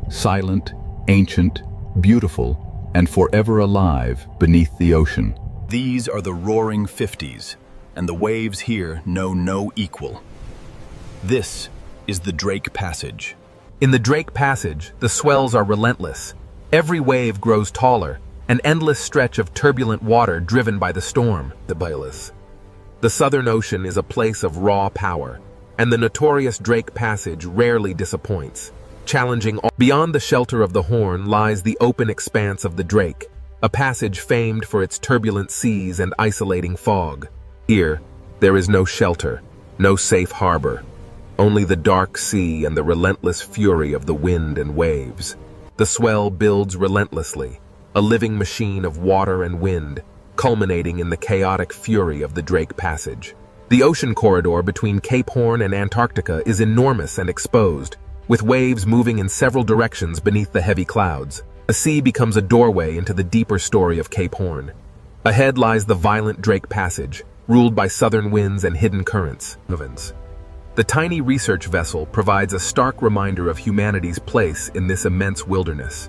silent, ancient, beautiful, and forever alive beneath the ocean. These are the roaring 50s, and the waves here know no equal. This is the Drake Passage. In the Drake Passage, the swells are relentless. Every wave grows taller, an endless stretch of turbulent water driven by the storm, the Bayless. The Southern Ocean is a place of raw power, and the notorious Drake Passage rarely disappoints. Challenging all. Beyond the shelter of the Horn lies the open expanse of the Drake, a passage famed for its turbulent seas and isolating fog. Here, there is no shelter, no safe harbor, only the dark sea and the relentless fury of the wind and waves. The swell builds relentlessly, a living machine of water and wind, culminating in the chaotic fury of the Drake Passage. The ocean corridor between Cape Horn and Antarctica is enormous and exposed, with waves moving in several directions beneath the heavy clouds. The sea becomes a doorway into the deeper story of Cape Horn. Ahead lies the violent Drake Passage, ruled by southern winds and hidden currents. The tiny research vessel provides a stark reminder of humanity's place in this immense wilderness.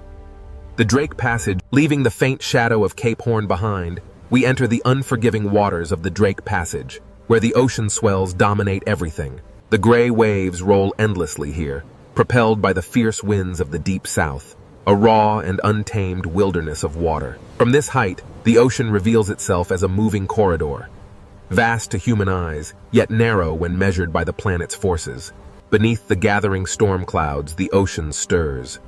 The Drake Passage, leaving the faint shadow of Cape Horn behind, we enter the unforgiving waters of the Drake Passage, where the ocean swells dominate everything. The gray waves roll endlessly here, propelled by the fierce winds of the deep south, a raw and untamed wilderness of water. From this height, the ocean reveals itself as a moving corridor, vast to human eyes, yet narrow when measured by the planet's forces. Beneath the gathering storm clouds, the ocean stirs,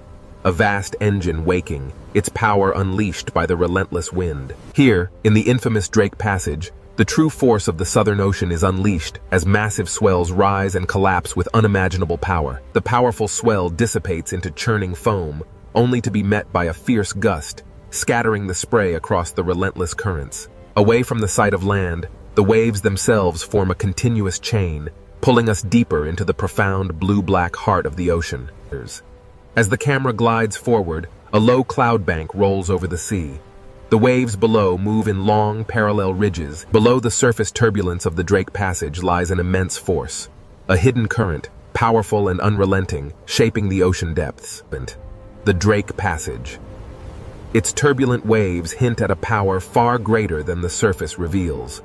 a vast engine waking, its power unleashed by the relentless wind. Here, in the infamous Drake Passage, the true force of the Southern Ocean is unleashed as massive swells rise and collapse with unimaginable power. The powerful swell dissipates into churning foam, only to be met by a fierce gust, scattering the spray across the relentless currents. Away from the sight of land, the waves themselves form a continuous chain, pulling us deeper into the profound blue-black heart of the ocean. As the camera glides forward, a low cloud bank rolls over the sea. The waves below move in long, parallel ridges. Below the surface turbulence of the Drake Passage lies an immense force, a hidden current, powerful and unrelenting, shaping the ocean depths. The Drake Passage. Its turbulent waves hint at a power far greater than the surface reveals.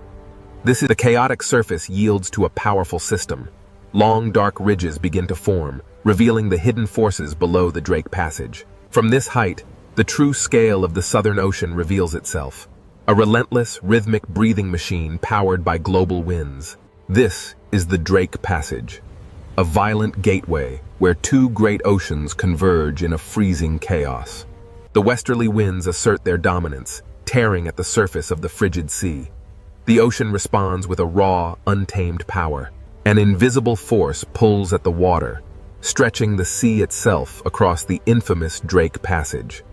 The chaotic surface yields to a powerful system. Long, dark ridges begin to form, revealing the hidden forces below the Drake Passage. From this height, the true scale of the Southern Ocean reveals itself, a relentless, rhythmic breathing machine powered by global winds. This is the Drake Passage, a violent gateway where two great oceans converge in a freezing chaos. The westerly winds assert their dominance, tearing at the surface of the frigid sea. The ocean responds with a raw, untamed power. An invisible force pulls at the water, stretching the sea itself across the infamous Drake Passage.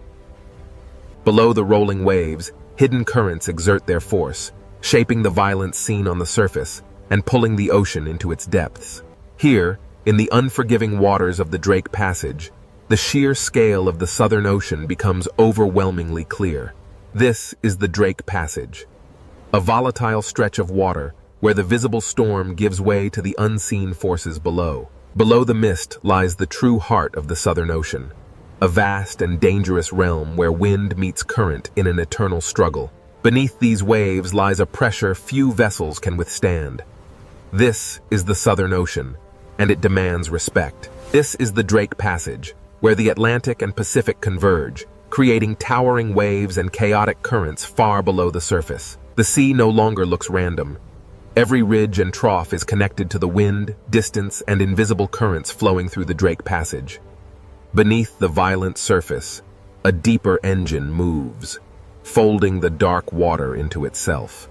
Below the rolling waves, hidden currents exert their force, shaping the violence seen on the surface and pulling the ocean into its depths. Here, in the unforgiving waters of the Drake Passage, the sheer scale of the Southern Ocean becomes overwhelmingly clear. This is the Drake Passage, a volatile stretch of water where the visible storm gives way to the unseen forces below. Below the mist lies the true heart of the Southern Ocean, a vast and dangerous realm where wind meets current in an eternal struggle. Beneath these waves lies a pressure few vessels can withstand. This is the Southern Ocean, and it demands respect. This is the Drake Passage, where the Atlantic and Pacific converge, creating towering waves and chaotic currents far below the surface. The sea no longer looks random. Every ridge and trough is connected to the wind, distance, and invisible currents flowing through the Drake Passage. Beneath the violent surface, a deeper engine moves, folding the dark water into itself.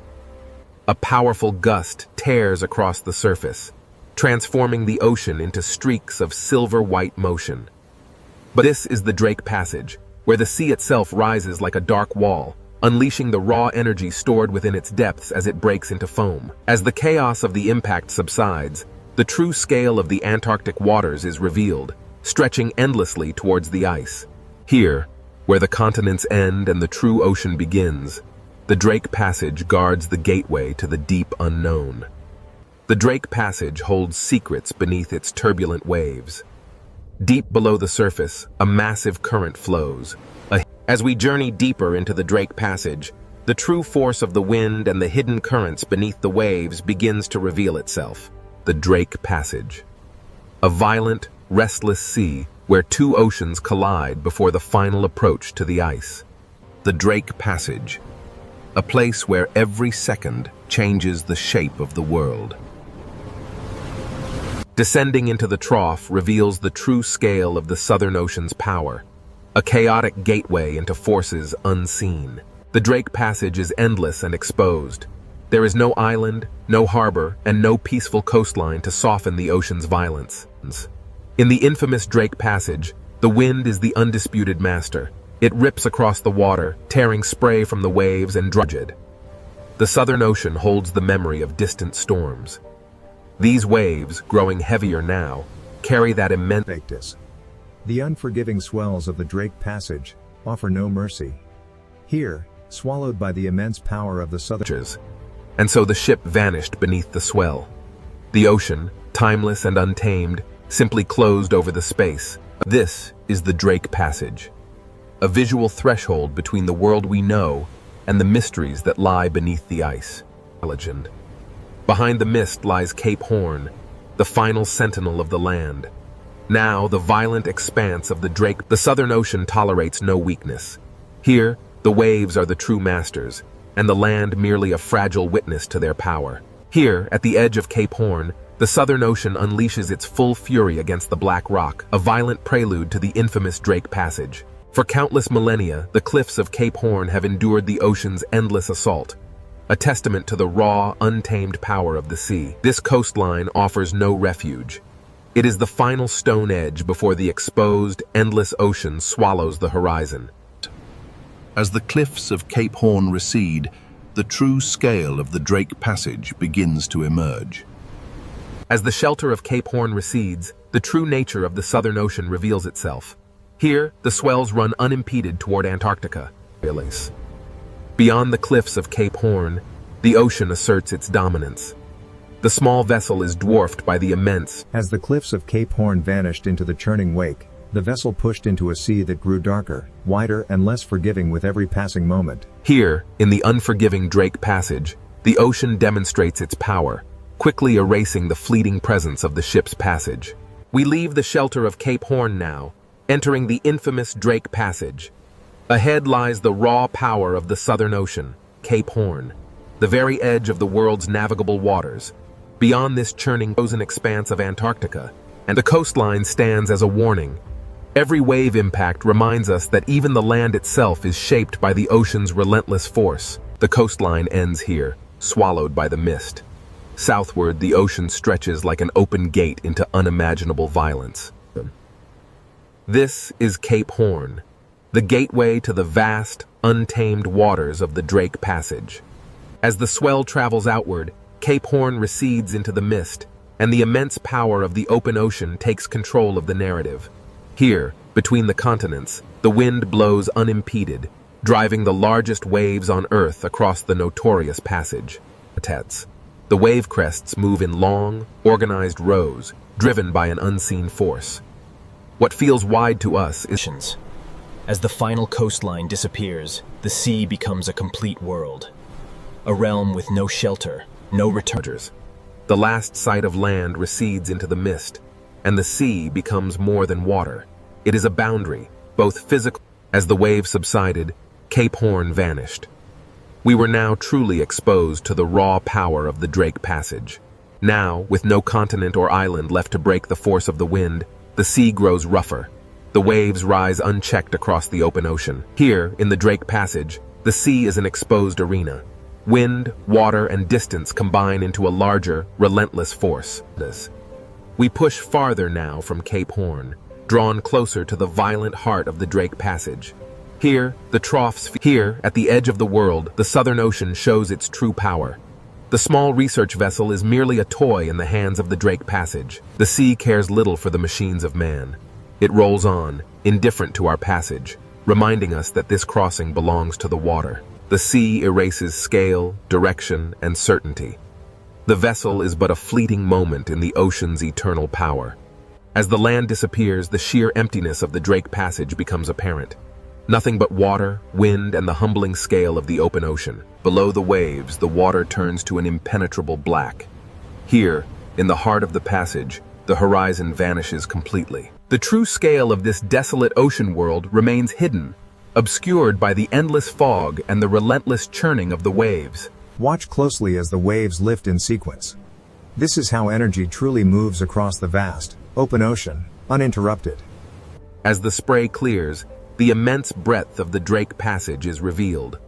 A powerful gust tears across the surface, transforming the ocean into streaks of silver-white motion. But this is the Drake Passage, where the sea itself rises like a dark wall, unleashing the raw energy stored within its depths as it breaks into foam. As the chaos of the impact subsides, the true scale of the Antarctic waters is revealed, stretching endlessly towards the ice. Here, where the continents end and the true ocean begins, the Drake Passage guards the gateway to the deep unknown. The Drake Passage holds secrets beneath its turbulent waves. Deep below the surface, a massive current flows, a As we journey deeper into the Drake Passage, the true force of the wind and the hidden currents beneath the waves begins to reveal itself. The Drake Passage. A violent, restless sea where two oceans collide before the final approach to the ice. The Drake Passage. A place where every second changes the shape of the world. Descending into the trough reveals the true scale of the Southern Ocean's power, a chaotic gateway into forces unseen. The Drake Passage is endless and exposed. There is no island, no harbor, and no peaceful coastline to soften the ocean's violence. In the infamous Drake Passage, the wind is the undisputed master. It rips across the water, tearing spray from the waves and drudged. The Southern Ocean holds the memory of distant storms. These waves, growing heavier now, carry that immense. The unforgiving swells of the Drake Passage offer no mercy. Here, swallowed by the immense power of the southern. And so the ship vanished beneath the swell. The ocean, timeless and untamed, simply closed over the space. This is the Drake Passage, a visual threshold between the world we know and the mysteries that lie beneath the ice. Legend. Behind the mist lies Cape Horn, the final sentinel of the land. Now, the violent expanse of the Drake. The Southern Ocean tolerates no weakness. Here, the waves are the true masters, and the land merely a fragile witness to their power. Here, at the edge of Cape Horn, the Southern Ocean unleashes its full fury against the Black Rock, a violent prelude to the infamous Drake Passage. For countless millennia, the cliffs of Cape Horn have endured the ocean's endless assault, a testament to the raw, untamed power of the sea. This coastline offers no refuge. It is the final stone edge before the exposed, endless ocean swallows the horizon. As the cliffs of Cape Horn recede, the true scale of the Drake Passage begins to emerge. As the shelter of Cape Horn recedes, the true nature of the Southern Ocean reveals itself. Here, the swells run unimpeded toward Antarctica. Beyond the cliffs of Cape Horn, the ocean asserts its dominance. The small vessel is dwarfed by the immense. As the cliffs of Cape Horn vanished into the churning wake, the vessel pushed into a sea that grew darker, wider, and less forgiving with every passing moment. Here, in the unforgiving Drake Passage, the ocean demonstrates its power, quickly erasing the fleeting presence of the ship's passage. We leave the shelter of Cape Horn now, entering the infamous Drake Passage. Ahead lies the raw power of the Southern Ocean, Cape Horn, the very edge of the world's navigable waters. Beyond this churning frozen expanse of Antarctica, and the coastline stands as a warning. Every wave impact reminds us that even the land itself is shaped by the ocean's relentless force. The coastline ends here, swallowed by the mist. Southward, the ocean stretches like an open gate into unimaginable violence. This is Cape Horn, the gateway to the vast, untamed waters of the Drake Passage. As the swell travels outward, Cape Horn recedes into the mist, and the immense power of the open ocean takes control of the narrative. Here, between the continents, the wind blows unimpeded, driving the largest waves on Earth across the notorious passage. The wave crests move in long, organized rows, driven by an unseen force. What feels wide to us is... As the final coastline disappears, the sea becomes a complete world. A realm with no shelter, no returners. The last sight of land recedes into the mist, and the sea becomes more than water. It is a boundary, both physical. As the waves subsided, Cape Horn vanished. We were now truly exposed to the raw power of the Drake Passage. Now, with no continent or island left to break the force of the wind, the sea grows rougher. The waves rise unchecked across the open ocean. Here, in the Drake Passage, the sea is an exposed arena. Wind, water, and distance combine into a larger, relentless force. We push farther now from Cape Horn, drawn closer to the violent heart of the Drake Passage. Here, here, at the edge of the world, the Southern Ocean shows its true power. The small research vessel is merely a toy in the hands of the Drake Passage. The sea cares little for the machines of man. It rolls on, indifferent to our passage, reminding us that this crossing belongs to the water. The sea erases scale, direction, and certainty. The vessel is but a fleeting moment in the ocean's eternal power. As the land disappears, the sheer emptiness of the Drake Passage becomes apparent. Nothing but water, wind, and the humbling scale of the open ocean. Below the waves, the water turns to an impenetrable black. Here, in the heart of the passage, the horizon vanishes completely. The true scale of this desolate ocean world remains hidden, obscured by the endless fog and the relentless churning of the waves. Watch closely as the waves lift in sequence. This is how energy truly moves across the vast, open ocean, uninterrupted. As the spray clears, the immense breadth of the Drake Passage is revealed.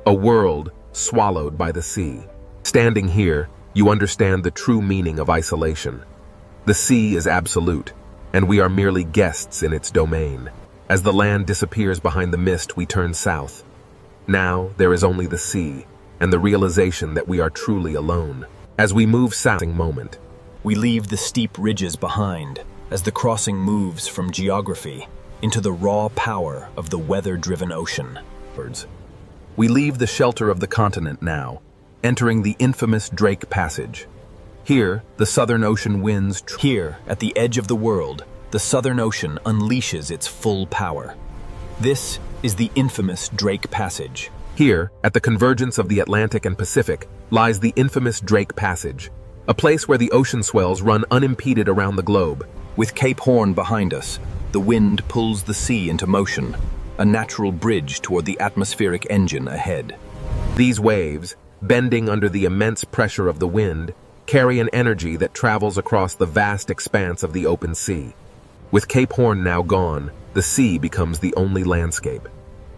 A world swallowed by the sea. Standing here, you understand the true meaning of isolation. The sea is absolute, and we are merely guests in its domain. As the land disappears behind the mist, we turn south. Now, there is only the sea, and the realization that we are truly alone. As we move south, moment, We leave the steep ridges behind as the crossing moves from geography into the raw power of the weather-driven ocean. we leave the shelter of the continent now, entering the infamous Drake Passage. Here, the Southern Ocean winds. Here, at the edge of the world, the Southern Ocean unleashes its full power. This is the infamous Drake Passage. Here, at the convergence of the Atlantic and Pacific, lies the infamous Drake Passage, a place where the ocean swells run unimpeded around the globe. With Cape Horn behind us, the wind pulls the sea into motion, a natural bridge toward the atmospheric engine ahead. These waves, bending under the immense pressure of the wind, carry an energy that travels across the vast expanse of the open sea. With Cape Horn now gone, the sea becomes the only landscape,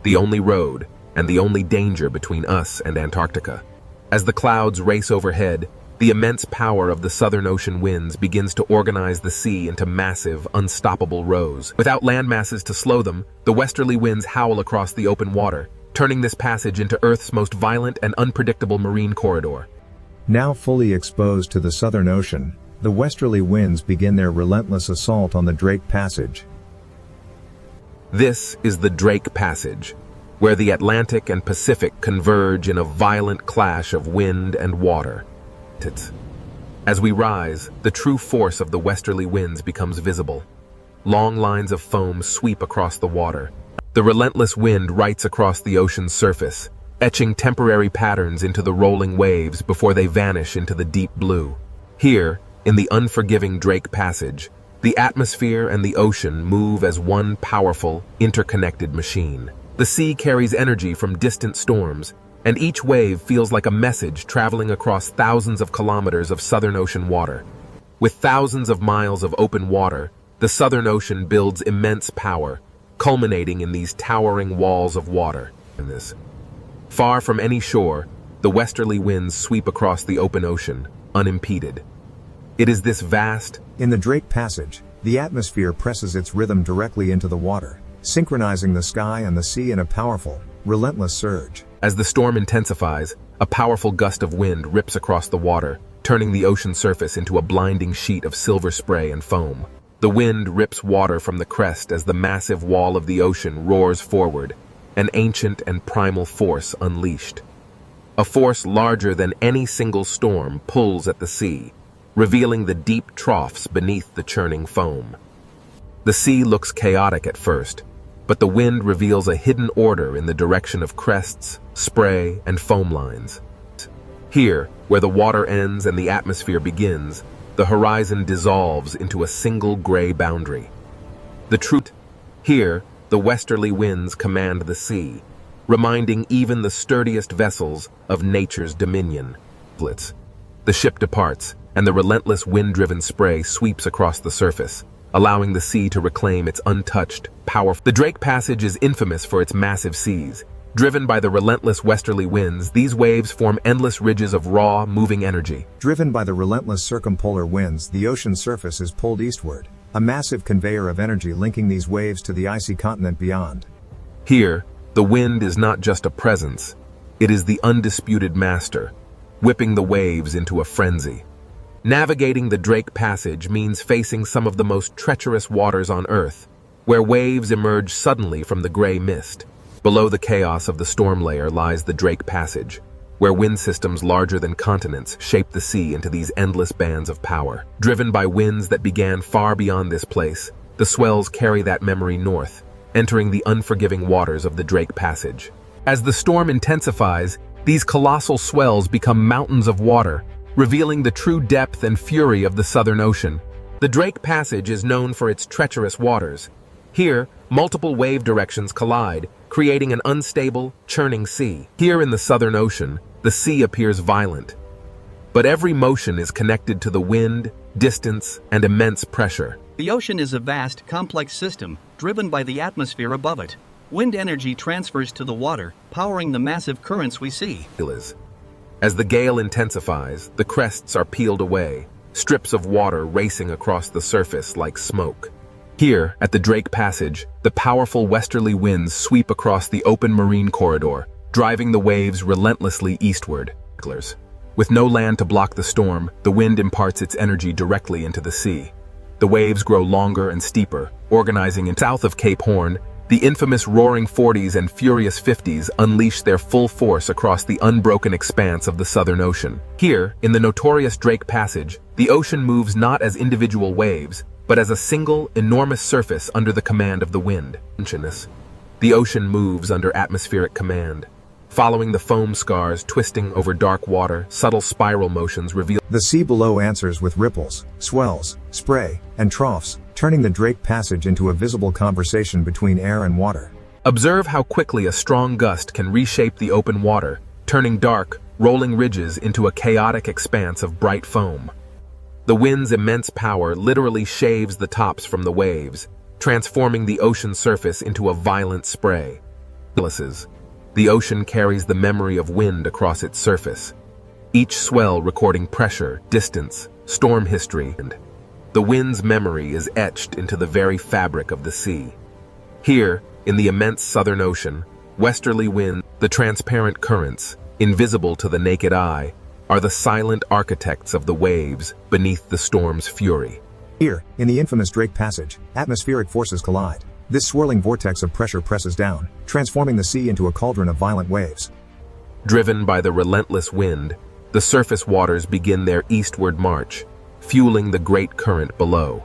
the only road, and the only danger between us and Antarctica. As the clouds race overhead, the immense power of the Southern Ocean winds begins to organize the sea into massive, unstoppable rows. Without land masses to slow them, the westerly winds howl across the open water, turning this passage into Earth's most violent and unpredictable marine corridor. Now fully exposed to the Southern Ocean, the westerly winds begin their relentless assault on the Drake Passage. This is the Drake Passage, where the Atlantic and Pacific converge in a violent clash of wind and water. As we rise, the true force of the westerly winds becomes visible. Long lines of foam sweep across the water. The relentless wind writes across the ocean's surface, etching temporary patterns into the rolling waves before they vanish into the deep blue. Here, in the unforgiving Drake Passage, the atmosphere and the ocean move as one powerful, interconnected machine. The sea carries energy from distant storms, and each wave feels like a message traveling across thousands of kilometers of Southern Ocean water. With thousands of miles of open water, the Southern Ocean builds immense power, culminating in these towering walls of water. Far from any shore, the westerly winds sweep across the open ocean, unimpeded. It is this vast. In the Drake Passage, the atmosphere presses its rhythm directly into the water, synchronizing the sky and the sea in a powerful, relentless surge. As the storm intensifies, a powerful gust of wind rips across the water, turning the ocean surface into a blinding sheet of silver spray and foam. The wind rips water from the crest as the massive wall of the ocean roars forward, an ancient and primal force unleashed. A force larger than any single storm pulls at the sea, revealing the deep troughs beneath the churning foam. The sea looks chaotic at first, but the wind reveals a hidden order in the direction of crests, spray, and foam lines. Here, where the water ends and the atmosphere begins, the horizon dissolves into a single gray boundary. The truth, here, the westerly winds command the sea, reminding even the sturdiest vessels of nature's dominion. The ship departs, and the relentless wind-driven spray sweeps across the surface, allowing the sea to reclaim its untouched, powerful. The Drake Passage is infamous for its massive seas. Driven by the relentless westerly winds, these waves form endless ridges of raw, moving energy. Driven by the relentless circumpolar winds, the ocean surface is pulled eastward, a massive conveyor of energy linking these waves to the icy continent beyond. Here, the wind is not just a presence, it is the undisputed master, whipping the waves into a frenzy. Navigating the Drake Passage means facing some of the most treacherous waters on Earth, where waves emerge suddenly from the gray mist. Below the chaos of the storm layer lies the Drake Passage, where wind systems larger than continents shape the sea into these endless bands of power. Driven by winds that began far beyond this place, the swells carry that memory north, entering the unforgiving waters of the Drake Passage. As the storm intensifies, these colossal swells become mountains of water, revealing the true depth and fury of the Southern Ocean. The Drake Passage is known for its treacherous waters. Here, multiple wave directions collide, creating an unstable, churning sea. Here in the Southern Ocean, the sea appears violent. But every motion is connected to the wind, distance, and immense pressure. The ocean is a vast, complex system, driven by the atmosphere above it. Wind energy transfers to the water, powering the massive currents we see. As the gale intensifies, the crests are peeled away, strips of water racing across the surface like smoke. Here, at the Drake Passage, the powerful westerly winds sweep across the open marine corridor, driving the waves relentlessly eastward. With no land to block the storm, the wind imparts its energy directly into the sea. The waves grow longer and steeper, organizing in south of Cape Horn. The infamous roaring 40s and furious 50s unleash their full force across the unbroken expanse of the Southern Ocean. Here, in the notorious Drake Passage, the ocean moves not as individual waves, but as a single, enormous surface under the command of the wind. The ocean moves under atmospheric command. Following the foam scars twisting over dark water, subtle spiral motions reveal. The sea below answers with ripples, swells, spray, and troughs, turning the Drake Passage into a visible conversation between air and water. Observe how quickly a strong gust can reshape the open water, turning dark, rolling ridges into a chaotic expanse of bright foam. The wind's immense power literally shaves the tops from the waves, transforming the ocean surface into a violent spray. The ocean carries the memory of wind across its surface, each swell recording pressure, distance, storm history, and the wind's memory is etched into the very fabric of the sea. Here, in the immense Southern Ocean, westerly winds, the transparent currents, invisible to the naked eye, are the silent architects of the waves beneath the storm's fury. Here, in the infamous Drake Passage, atmospheric forces collide. This swirling vortex of pressure presses down, transforming the sea into a cauldron of violent waves. Driven by the relentless wind, the surface waters begin their eastward march, fueling the great current below.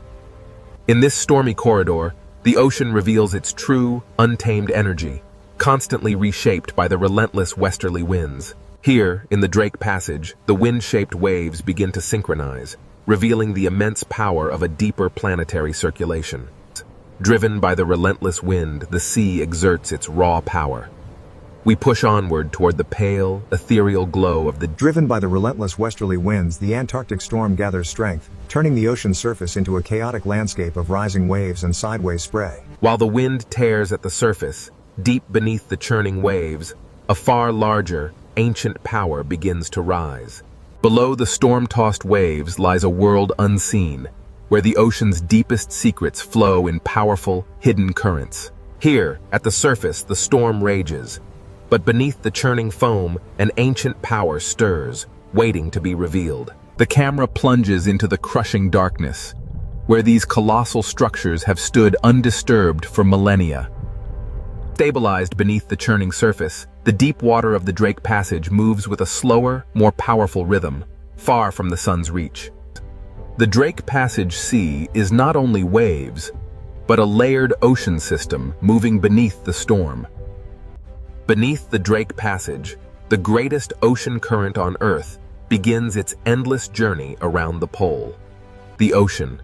In this stormy corridor, the ocean reveals its true, untamed energy, constantly reshaped by the relentless westerly winds. Here, in the Drake Passage, the wind-shaped waves begin to synchronize, revealing the immense power of a deeper planetary circulation. Driven by the relentless wind, the sea exerts its raw power. We push onward toward the pale, ethereal glow of the... Driven by the relentless westerly winds, the Antarctic storm gathers strength, turning the ocean surface into a chaotic landscape of rising waves and sideways spray. While the wind tears at the surface, deep beneath the churning waves, a far larger, ancient power begins to rise. Below the storm-tossed waves lies a world unseen, where the ocean's deepest secrets flow in powerful, hidden currents. Here, at the surface, the storm rages, but beneath the churning foam, an ancient power stirs, waiting to be revealed. The camera plunges into the crushing darkness, where these colossal structures have stood undisturbed for millennia. Stabilized beneath the churning surface, the deep water of the Drake Passage moves with a slower, more powerful rhythm, far from the sun's reach. The Drake Passage Sea is not only waves, but a layered ocean system moving beneath the storm. Beneath the Drake Passage, the greatest ocean current on Earth begins its endless journey around the pole. The ocean.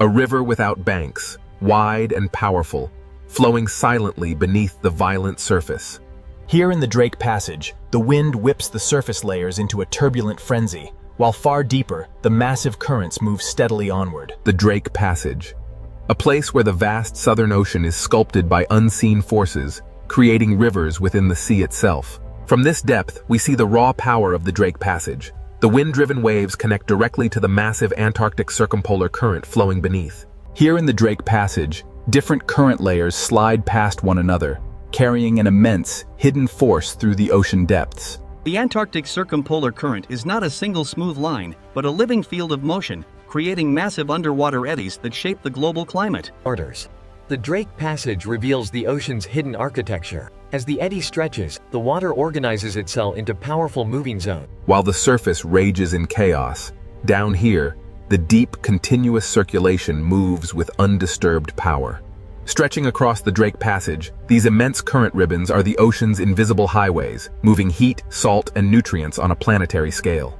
A river without banks, wide and powerful, flowing silently beneath the violent surface. Here in the Drake Passage, the wind whips the surface layers into a turbulent frenzy, while far deeper, the massive currents move steadily onward. The Drake Passage, a place where the vast Southern Ocean is sculpted by unseen forces, creating rivers within the sea itself. From this depth, we see the raw power of the Drake Passage. The wind-driven waves connect directly to the massive Antarctic circumpolar current flowing beneath. Here in the Drake Passage, different current layers slide past one another, carrying an immense, hidden force through the ocean depths. The Antarctic circumpolar current is not a single smooth line, but a living field of motion, creating massive underwater eddies that shape the global climate. The Drake Passage reveals the ocean's hidden architecture. As the eddy stretches, the water organizes itself into powerful moving zones. While the surface rages in chaos, down here, the deep, continuous circulation moves with undisturbed power. Stretching across the Drake Passage, these immense current ribbons are the ocean's invisible highways, moving heat, salt, and nutrients on a planetary scale.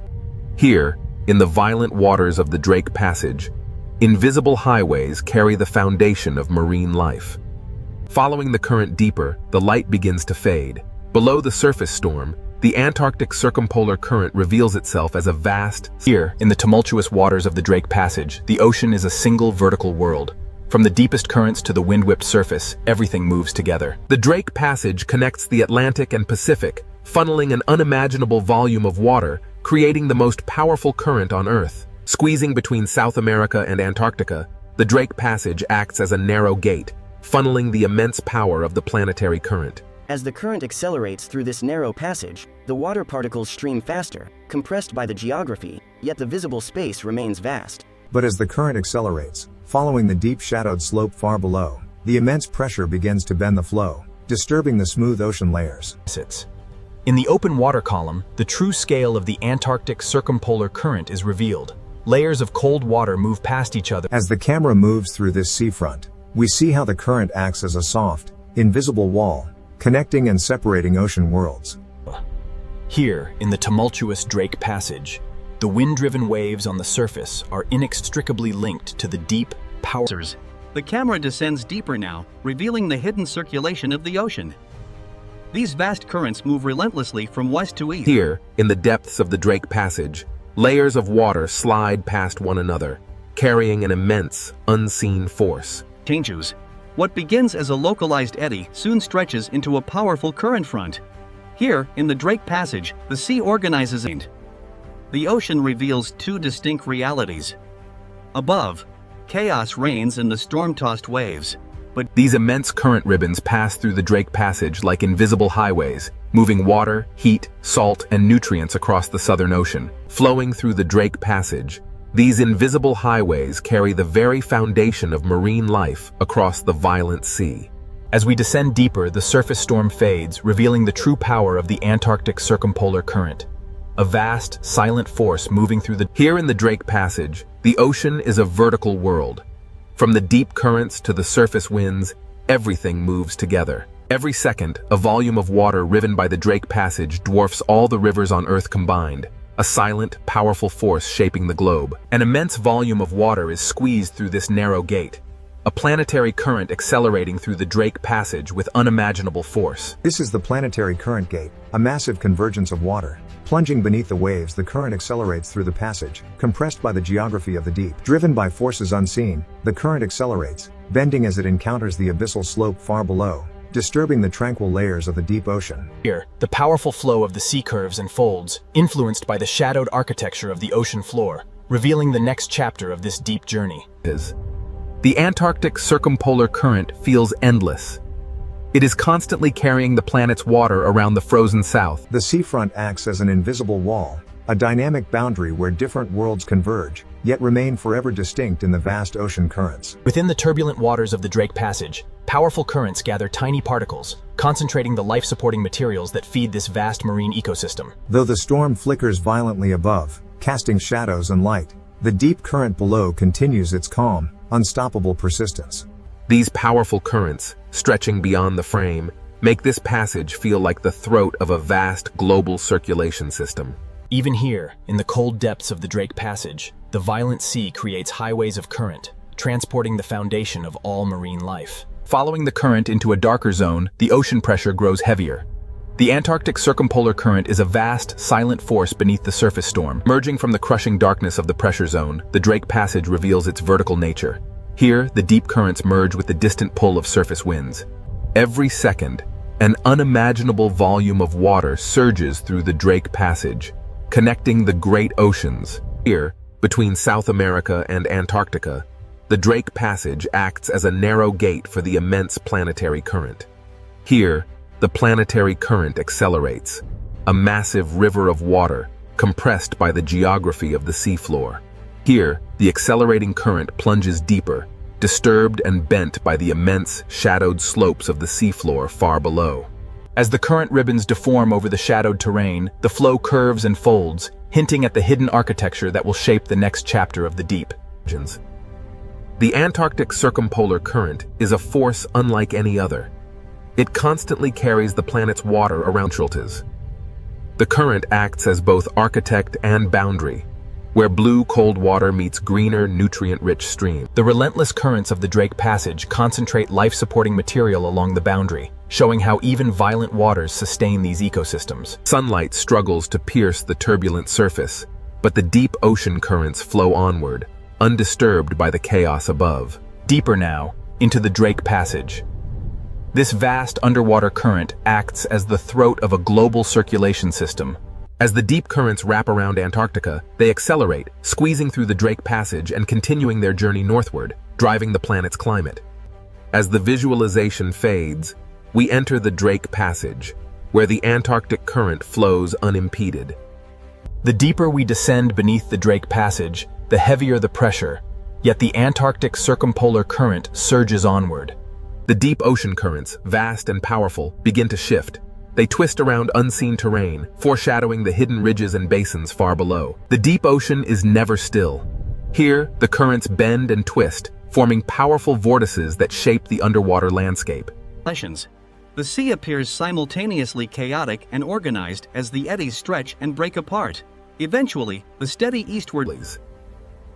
Here, in the violent waters of the Drake Passage, invisible highways carry the foundation of marine life. Following the current deeper, the light begins to fade. Below the surface storm, the Antarctic circumpolar current reveals itself as a vast... Here, in the tumultuous waters of the Drake Passage, the ocean is a single vertical world. From the deepest currents to the wind-whipped surface, everything moves together. The Drake Passage connects the Atlantic and Pacific, funneling an unimaginable volume of water, creating the most powerful current on Earth. Squeezing between South America and Antarctica, the Drake Passage acts as a narrow gate, funneling the immense power of the planetary current. As the current accelerates through this narrow passage, the water particles stream faster, compressed by the geography, yet the visible space remains vast. But as the current accelerates, following the deep shadowed slope far below, the immense pressure begins to bend the flow, disturbing the smooth ocean layers. In the open water column, the true scale of the Antarctic circumpolar current is revealed. Layers of cold water move past each other. As the camera moves through this seafront, we see how the current acts as a soft, invisible wall, connecting and separating ocean worlds. Here, in the tumultuous Drake Passage, the wind-driven waves on the surface are inextricably linked to the deep powers. The camera descends deeper now, revealing the hidden circulation of the ocean. These vast currents move relentlessly from west to east. Here, in the depths of the Drake Passage, layers of water slide past one another, carrying an immense, unseen force. Changes. What begins as a localized eddy soon stretches into a powerful current front. Here, in the Drake Passage, the sea organizes and the ocean reveals two distinct realities. Above, chaos reigns in the storm-tossed waves. But these immense current ribbons pass through the Drake Passage like invisible highways, moving water, heat, salt, and nutrients across the Southern Ocean. Flowing through the Drake Passage, these invisible highways carry the very foundation of marine life across the violent sea. As we descend deeper, the surface storm fades, revealing the true power of the Antarctic circumpolar current. A vast, silent force moving through the... Here in the Drake Passage, the ocean is a vertical world. From the deep currents to the surface winds, everything moves together. Every second, a volume of water riven by the Drake Passage dwarfs all the rivers on Earth combined, a silent, powerful force shaping the globe. An immense volume of water is squeezed through this narrow gate, a planetary current accelerating through the Drake Passage with unimaginable force. This is the planetary current gate, a massive convergence of water. Plunging beneath the waves, the current accelerates through the passage, compressed by the geography of the deep. Driven by forces unseen, the current accelerates, bending as it encounters the abyssal slope far below, disturbing the tranquil layers of the deep ocean. Here, the powerful flow of the sea curves and folds, influenced by the shadowed architecture of the ocean floor, revealing the next chapter of this deep journey. The Antarctic circumpolar current feels endless. It is constantly carrying the planet's water around the frozen south. The seafront acts as an invisible wall, a dynamic boundary where different worlds converge, yet remain forever distinct in the vast ocean currents. Within the turbulent waters of the Drake Passage, powerful currents gather tiny particles, concentrating the life-supporting materials that feed this vast marine ecosystem. Though the storm flickers violently above, casting shadows and light, the deep current below continues its calm, unstoppable persistence. These powerful currents, stretching beyond the frame, make this passage feel like the throat of a vast global circulation system. Even here, in the cold depths of the Drake Passage, the violent sea creates highways of current, transporting the foundation of all marine life. Following the current into a darker zone, the ocean pressure grows heavier. The Antarctic circumpolar current is a vast, silent force beneath the surface storm. Emerging from the crushing darkness of the pressure zone, the Drake Passage reveals its vertical nature. Here, the deep currents merge with the distant pull of surface winds. Every second, an unimaginable volume of water surges through the Drake Passage, connecting the great oceans. Here, between South America and Antarctica, the Drake Passage acts as a narrow gate for the immense planetary current. Here, the planetary current accelerates, a massive river of water compressed by the geography of the seafloor. Here, the accelerating current plunges deeper, disturbed and bent by the immense, shadowed slopes of the seafloor far below. As the current ribbons deform over the shadowed terrain, the flow curves and folds, hinting at the hidden architecture that will shape the next chapter of the deep. The Antarctic Circumpolar Current is a force unlike any other. It constantly carries the planet's water around shelters. The current acts as both architect and boundary, where blue cold water meets greener, nutrient-rich stream. The relentless currents of the Drake Passage concentrate life-supporting material along the boundary, showing how even violent waters sustain these ecosystems. Sunlight struggles to pierce the turbulent surface, but the deep ocean currents flow onward, undisturbed by the chaos above. Deeper now, into the Drake Passage. This vast underwater current acts as the throat of a global circulation system. As the deep currents wrap around Antarctica, they accelerate, squeezing through the Drake Passage and continuing their journey northward, driving the planet's climate. As the visualization fades, we enter the Drake Passage, where the Antarctic current flows unimpeded. The deeper we descend beneath the Drake Passage, the heavier the pressure, yet the Antarctic Circumpolar Current surges onward. The deep ocean currents, vast and powerful, begin to shift. They twist around unseen terrain, foreshadowing the hidden ridges and basins far below. The deep ocean is never still. Here, the currents bend and twist, forming powerful vortices that shape the underwater landscape. The sea appears simultaneously chaotic and organized as the eddies stretch and break apart. Eventually, the steady eastward.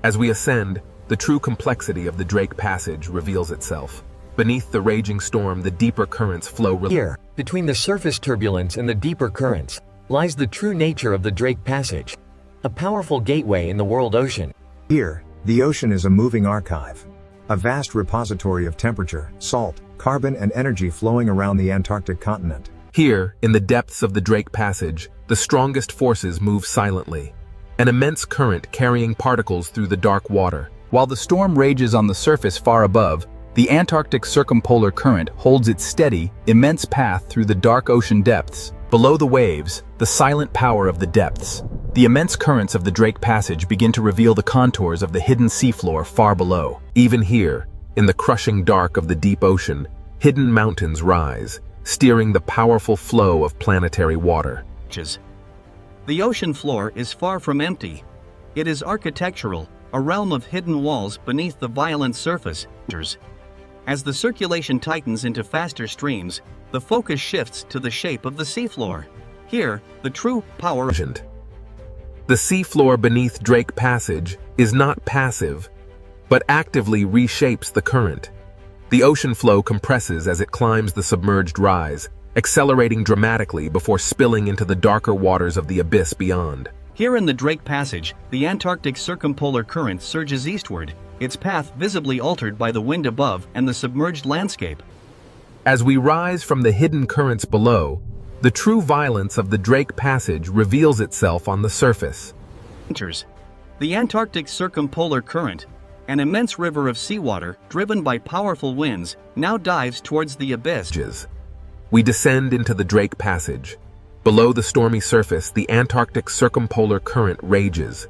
As we ascend, the true complexity of the Drake Passage reveals itself. Beneath the raging storm, the deeper currents flow. Here, between the surface turbulence and the deeper currents, lies the true nature of the Drake Passage, a powerful gateway in the world ocean. Here, the ocean is a moving archive, a vast repository of temperature, salt, carbon and energy flowing around the Antarctic continent. Here, in the depths of the Drake Passage, the strongest forces move silently, an immense current carrying particles through the dark water. While the storm rages on the surface far above, the Antarctic Circumpolar Current holds its steady, immense path through the dark ocean depths. Below the waves, the silent power of the depths. The immense currents of the Drake Passage begin to reveal the contours of the hidden seafloor far below. Even here, in the crushing dark of the deep ocean, hidden mountains rise, steering the powerful flow of planetary water. The ocean floor is far from empty. It is architectural, a realm of hidden walls beneath the violent surface. As the circulation tightens into faster streams, the focus shifts to the shape of the seafloor. Here, the true power. The seafloor beneath Drake Passage is not passive, but actively reshapes the current. The ocean flow compresses as it climbs the submerged rise, accelerating dramatically before spilling into the darker waters of the abyss beyond. Here in the Drake Passage, the Antarctic Circumpolar Current surges eastward, its path visibly altered by the wind above and the submerged landscape. As we rise from the hidden currents below, the true violence of the Drake Passage reveals itself on the surface. The Antarctic Circumpolar Current, an immense river of seawater driven by powerful winds, now dives towards the abyss. We descend into the Drake Passage. Below the stormy surface, the Antarctic Circumpolar Current rages.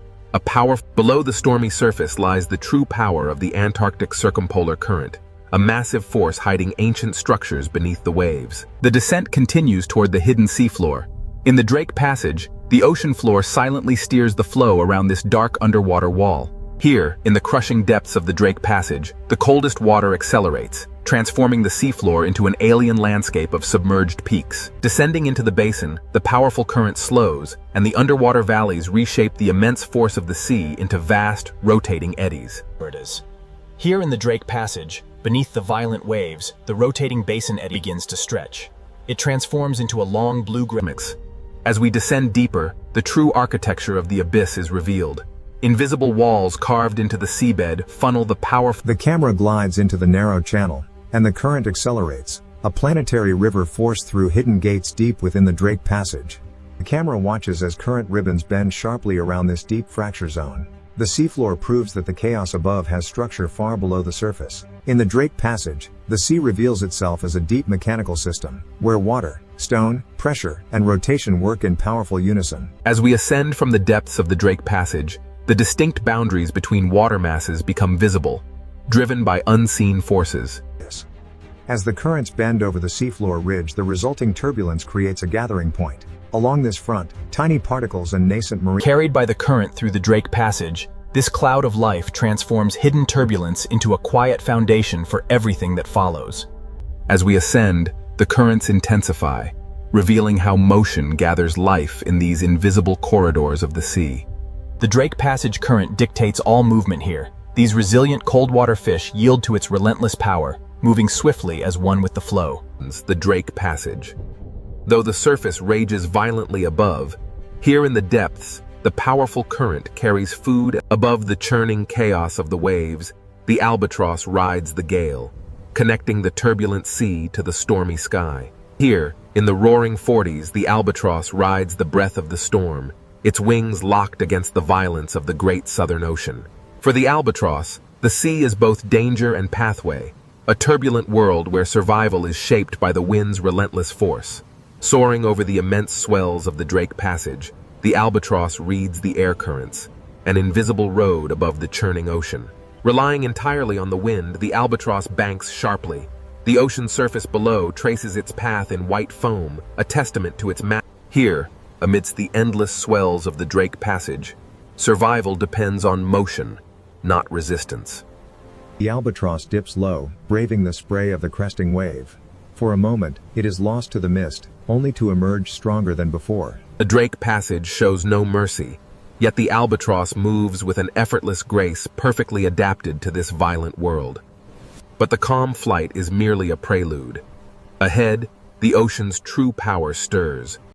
Below the stormy surface lies the true power of the Antarctic Circumpolar Current, a massive force hiding ancient structures beneath the waves. The descent continues toward the hidden seafloor. In the Drake Passage, the ocean floor silently steers the flow around this dark underwater wall. Here, in the crushing depths of the Drake Passage, the coldest water accelerates, transforming the seafloor into an alien landscape of submerged peaks. Descending into the basin, the powerful current slows, and the underwater valleys reshape the immense force of the sea into vast, rotating eddies. Here in the Drake Passage, beneath the violent waves, the rotating basin eddy begins to stretch. It transforms into a long blue mix. As we descend deeper, the true architecture of the abyss is revealed. Invisible walls carved into the seabed funnel the powerful. The camera glides into the narrow channel, and the current accelerates, a planetary river forced through hidden gates deep within the Drake Passage. The camera watches as current ribbons bend sharply around this deep fracture zone. The seafloor proves that the chaos above has structure far below the surface. In the Drake Passage, the sea reveals itself as a deep mechanical system, where water, stone, pressure, and rotation work in powerful unison. As we ascend from the depths of the Drake Passage, the distinct boundaries between water masses become visible, driven by unseen forces. As the currents bend over the seafloor ridge, the resulting turbulence creates a gathering point. Along this front, tiny particles and nascent marine carried by the current through the Drake Passage, This cloud of life transforms hidden turbulence into a quiet foundation for everything that follows. As we ascend, the currents intensify, revealing how motion gathers life in these invisible corridors of the sea. The Drake Passage current dictates all movement here. These resilient cold-water fish yield to its relentless power, moving swiftly as one with the flow. The Drake Passage. Though the surface rages violently above, here in the depths, the powerful current carries food above the churning chaos of the waves. The albatross rides the gale, connecting the turbulent sea to the stormy sky. Here, in the roaring 40s, the albatross rides the breath of the storm, its wings locked against the violence of the great Southern Ocean. For the albatross, the sea is both danger and pathway, a turbulent world where survival is shaped by the wind's relentless force. Soaring over the immense swells of the Drake Passage, the albatross reads the air currents, an invisible road above the churning ocean. Relying entirely on the wind, the albatross banks sharply. The ocean surface below traces its path in white foam, a testament to its Here, amidst the endless swells of the Drake Passage, survival depends on motion, not resistance. The albatross dips low, braving the spray of the cresting wave. For a moment, it is lost to the mist, only to emerge stronger than before. The Drake Passage shows no mercy, yet the albatross moves with an effortless grace perfectly adapted to this violent world. But the calm flight is merely a prelude. Ahead, the ocean's true power stirs,